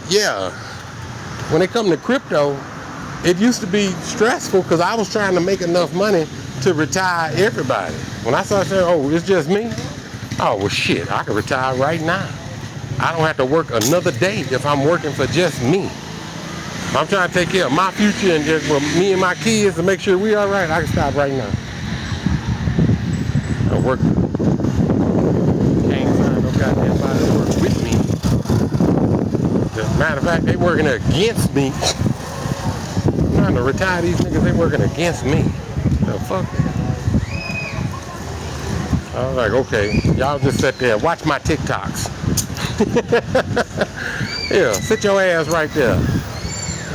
yeah, when it come to crypto, it used to be stressful because I was trying to make enough money to retire everybody. When I started saying, oh, it's just me, oh, well, shit, I can retire right now. I don't have to work another day if I'm working for just me. I'm trying to take care of my future and just for me and my kids to make sure we all right. I can stop right now. I work. Can't find no goddamn body to work with me. As a matter of fact, they working against me. I'm trying to retire these niggas, they working against me. The fuck? I was like, okay, y'all just sit there, watch my TikToks. Yeah, sit your ass right there.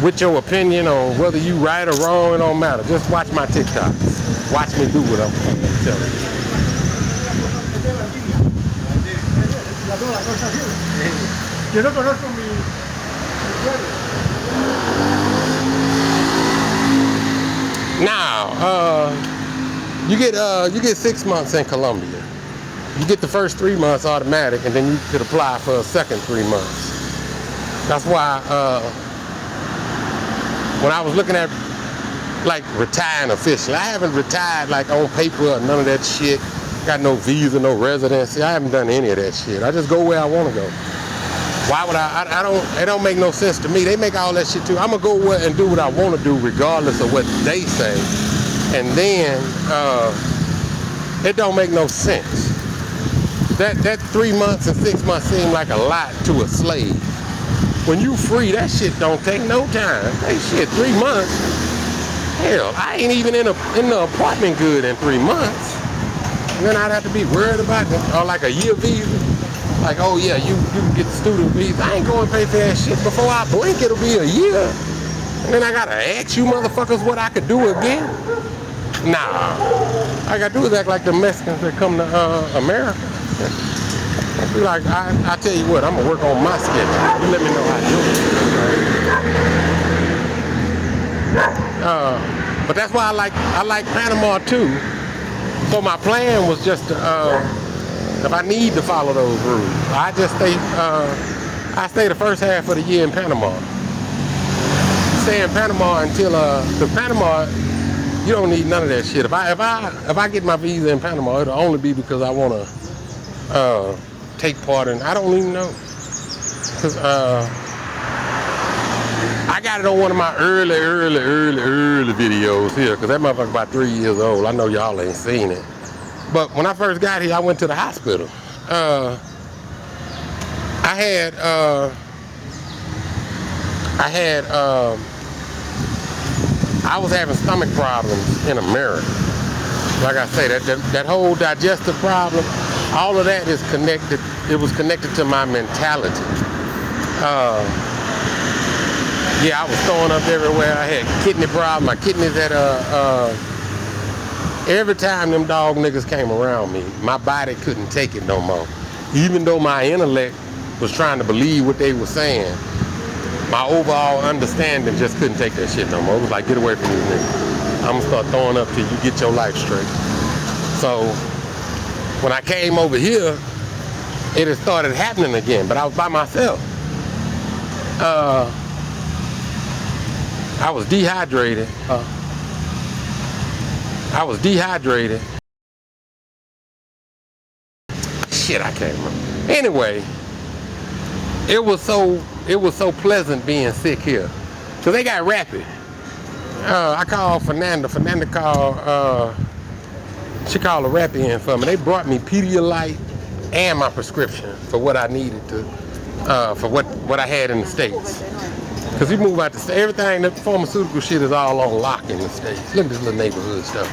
With your opinion on whether you right or wrong, it don't matter. Just watch my TikToks. Watch me do what I'm telling you. Yo no conozco mi Now, you get 6 months in Colombia. You get the first 3 months automatic, and then you could apply for a second 3 months. That's why when I was looking at like retiring officially, I haven't retired like on paper or none of that shit. Got no visa, no residency. I haven't done any of that shit. I just go where I want to go. Why would I don't, it don't make no sense to me. They make all that shit too. I'm gonna go where and do what I want to do regardless of what they say. And then, it don't make no sense. That 3 months and 6 months seem like a lot to a slave. When you free, that shit don't take no time. Hey shit, 3 months? Hell, I ain't even in the apartment good in 3 months. And then I'd have to be worried about it. Or like a year visa. Like, oh yeah, you can get the student visa. I ain't going to pay for that shit. Before I blink, it'll be a year. And then I gotta ask you motherfuckers what I could do again. Nah. All I gotta do is act like the Mexicans that come to America. Be like, I tell you what, I'm gonna work on my schedule. You let me know how to do it. But that's why I like Panama too. So my plan was just to, if I need to follow those rules, I just I stay the first half of the year in Panama. Stay in Panama until the Panama, you don't need none of that shit. If I get my visa in Panama, it'll only be because I want to take part in. I don't even know, cause I got it on one of my early videos here, cause that motherfucker about 3 years old. I know y'all ain't seen it, but when I first got here, I went to the hospital. I was having stomach problems in America. Like I say, that whole digestive problem, all of that is connected. It was connected to my mentality. Yeah, I was throwing up everywhere. I had kidney problems. My kidneys had every time them dog niggas came around me, my body couldn't take it no more. Even though my intellect was trying to believe what they were saying, my overall understanding just couldn't take that shit no more. It was like, get away from these niggas. I'm gonna start throwing up till you get your life straight. So when I came over here, it had started happening again, but I was by myself. I was dehydrated. Shit, I can't remember. Anyway, it was so pleasant being sick here. So they got rapid. I called Fernanda. Fernanda called, she called a rapid in for me. They brought me Pedialyte and my prescription for what I needed to, for what I had in the States. Because you move out the state, everything, the pharmaceutical shit is all on lock in the States. Look at this little neighborhood stuff.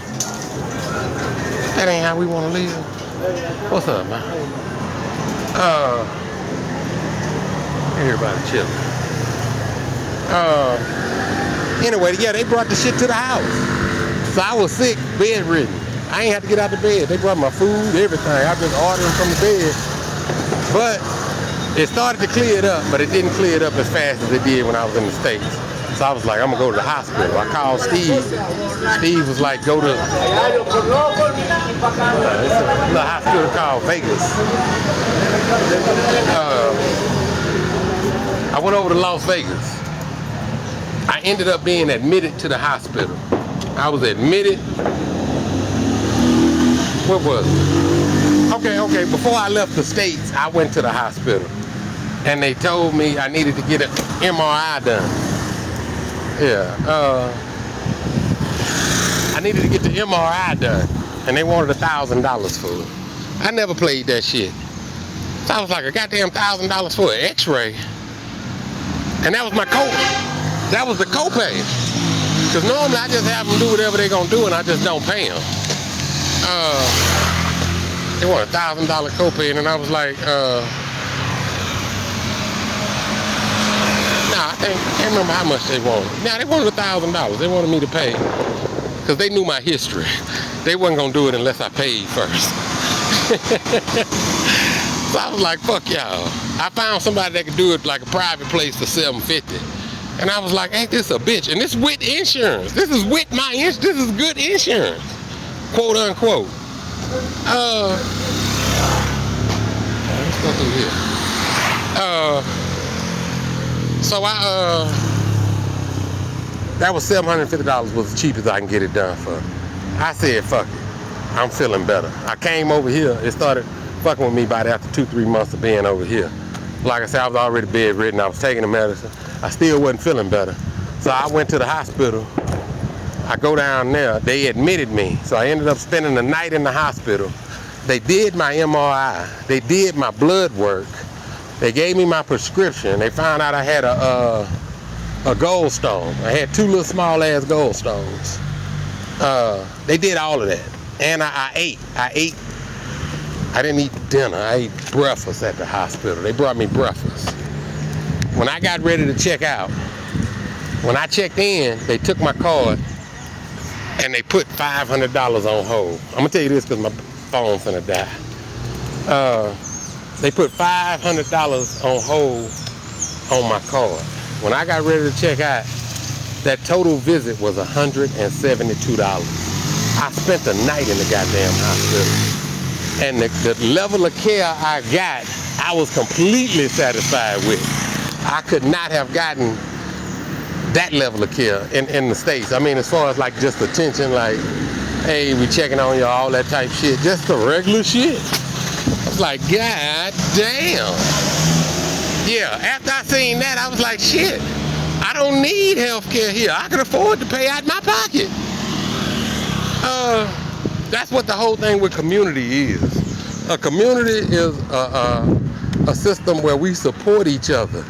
That ain't how we want to live. What's up, man? Everybody chilling. Anyway, yeah, they brought the shit to the house. So I was sick, bedridden. I ain't had to get out of bed. They brought my food, everything. I just ordered from the bed. But it started to clear it up, but it didn't clear it up as fast as it did when I was in the States. So I was like, I'm gonna go to the hospital. I called Steve. Steve was like, go to it's a little hospital called Vegas. I went over to Las Vegas. I ended up being admitted to the hospital. I was admitted. What was it? Okay, before I left the States, I went to the hospital. And they told me I needed to get an MRI done. Yeah, I needed to get the MRI done. And they wanted $1,000 for it. I never played that shit. So I was like, a goddamn $1,000 for an x-ray. And that was my copay. That was the copay. Because normally I just have them do whatever they're gonna do and I just don't pay them. They want $1,000 copay, and I was like, nah, I can't remember how much they wanted. Nah, they wanted $1,000. They wanted me to pay because they knew my history. They wasn't gonna do it unless I paid first. So I was like, fuck y'all. I found somebody that could do it like a private place for $750. And I was like, ain't this a bitch? And this is with insurance. This is with my insurance. This is good insurance, quote unquote. Let's go through here. So that was $750 was the cheapest I can get it done for. I said, fuck it. I'm feeling better. I came over here. It started fucking with me about after 2-3 months of being over here. Like I said, I was already bedridden. I was taking the medicine. I still wasn't feeling better. So I went to the hospital. I go down there. They admitted me. So I ended up spending the night in the hospital. They did my MRI. They did my blood work. They gave me my prescription. They found out I had a gallstone. I had 2 little small ass gallstones. They did all of that. And I ate. I didn't eat dinner. I ate breakfast at the hospital. They brought me breakfast. When I got ready to check out, when I checked in, they took my card and they put $500 on hold. I'm gonna tell you this because my phone's finna die. They put $500 on hold on my card. When I got ready to check out, that total visit was $172. I spent the night in the goddamn hospital. And the level of care I got, I was completely satisfied with. I could not have gotten that level of care in the States. I mean, as far as like just attention, like, hey, we checking on you, all that type shit, just the regular shit. I was like, God damn. Yeah, after I seen that, I was like, shit, I don't need health care here. I can afford to pay out my pocket. That's what the whole thing with community is. A community is a system where we support each other.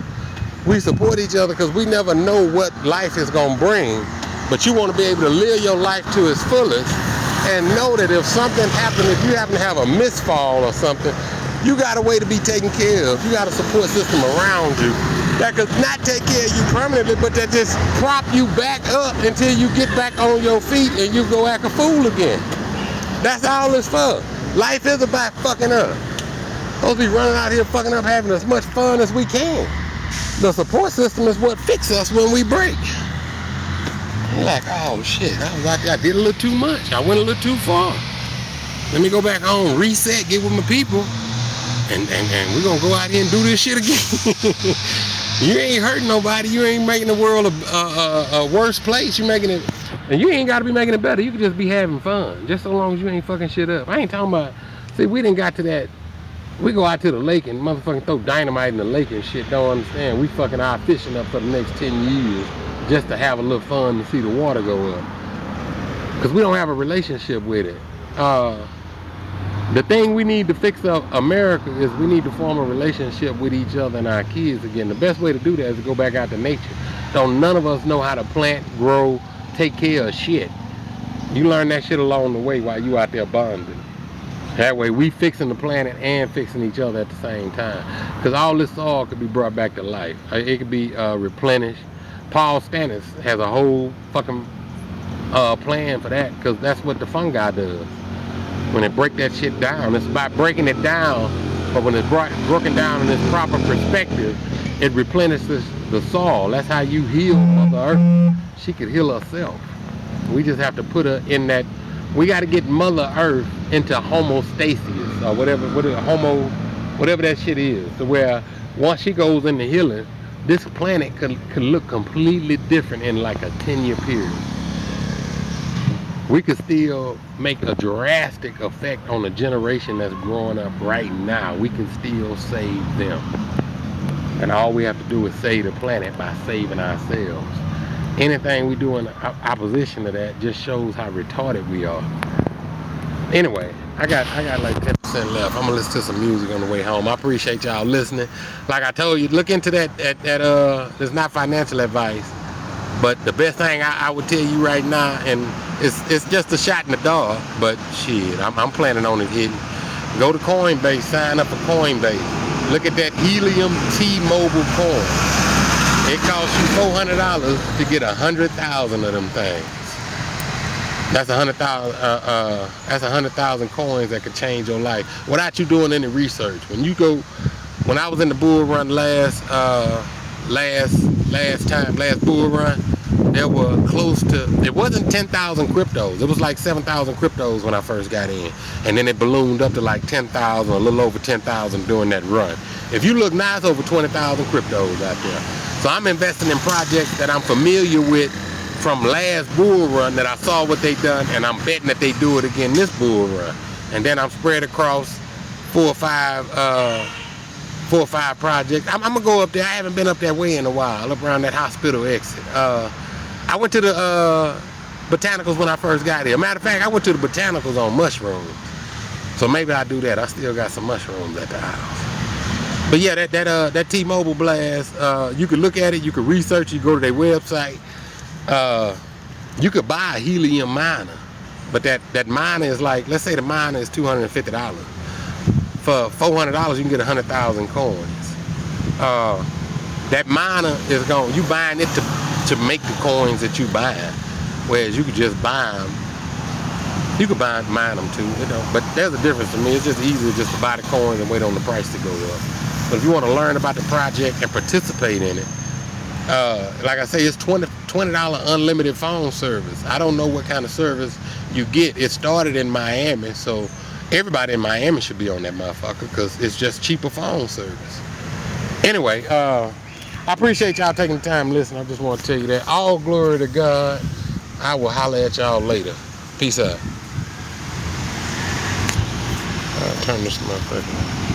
We support each other because we never know what life is going to bring. But you want to be able to live your life to its fullest and know that if something happens, if you happen to have a misfall or something, you got a way to be taken care of. You got a support system around you that could not take care of you permanently, but that just prop you back up until you get back on your feet and you go act a fool again. That's all it's for. Life is about fucking up. Supposed to be running out here fucking up, having as much fun as we can. The support system is what fixes us when we break. You're like, oh shit, I was out there, I did a little too much. I went a little too far. Let me go back home, reset, get with my people, and we're gonna go out here and do this shit again. You ain't hurting nobody. You ain't making the world a worse place. You're making it, and you ain't got to be making it better. You can just be having fun, just so long as you ain't fucking shit up. I ain't talking about. See, we didn't got to that. We go out to the lake and motherfucking throw dynamite in the lake and shit. Don't understand. We fucking our fishing up for the next 10 years just to have a little fun to see the water go up. Because we don't have a relationship with it. The thing we need to fix up America is we need to form a relationship with each other and our kids again. The best way to do that is to go back out to nature. Don't none of us know how to plant, grow, take care of shit. You learn that shit along the way while you out there bonding. That way we fixing the planet and fixing each other at the same time. Because all this soil could be brought back to life. It could be replenished. Paul Stannis has a whole fucking plan for that, because that's what the fungi does. When they break that shit down, it's about breaking it down, but when it's broken down in its proper perspective, it replenishes the soil. That's how you heal Mother Earth. She could heal herself. We just have to put her in that. We got to get Mother Earth into homostasis or whatever that shit is, to where once she goes into healing, this planet could look completely different in like a 10-year period. We could still make a drastic effect on the generation that's growing up right now. We can still save them. And all we have to do is save the planet by saving ourselves. Anything we do in opposition to that just shows how retarded we are. Anyway, I got like 10% left. I'm gonna listen to some music on the way home. I appreciate y'all listening. Like I told you, look into that. It's not financial advice, but the best thing I would tell you right now, and it's just a shot in the dark, but shit, I'm planning on it hitting, Go to Coinbase, sign up for Coinbase. Look at that Helium T-Mobile coin. It costs you $400 to get 100,000 of them things. That's 100,000. That's 100,000 coins that could change your life without you doing any research. When I was in the bull run last bull run, there were close to, it wasn't 10,000 cryptos. It was like 7,000 cryptos when I first got in. And then it ballooned up to like 10,000, a little over 10,000 during that run. If you look now, it's over 20,000 cryptos out there. So I'm investing in projects that I'm familiar with from last bull run that I saw what they done, and I'm betting that they do it again this bull run. And then I'm spread across 4 or 5 projects. I'm gonna go up there. I haven't been up that way in a while, up around that hospital exit. I went to the botanicals when I first got here. Matter of fact, I went to the botanicals on mushrooms. So maybe I'll do that. I still got some mushrooms at the house. But yeah, that T-Mobile blast, you could look at it, you could research, you go to their website. You could buy a helium miner, but that miner is like, let's say the miner is $250. For $400, you can get 100,000 coins. That miner is you buying it to make the coins that you buy, whereas you could just buy them. You could mine them too, you know. But there's a difference to me. It's just easier just to buy the coins and wait on the price to go up. But if you want to learn about the project and participate in it, like I say, it's $20 unlimited phone service. I don't know what kind of service you get. It started in Miami, so everybody in Miami should be on that motherfucker because it's just cheaper phone service. Anyway, I appreciate y'all taking the time to listen. I just want to tell you that. All glory to God. I will holler at y'all later. Peace out. I'll turn this motherfucker.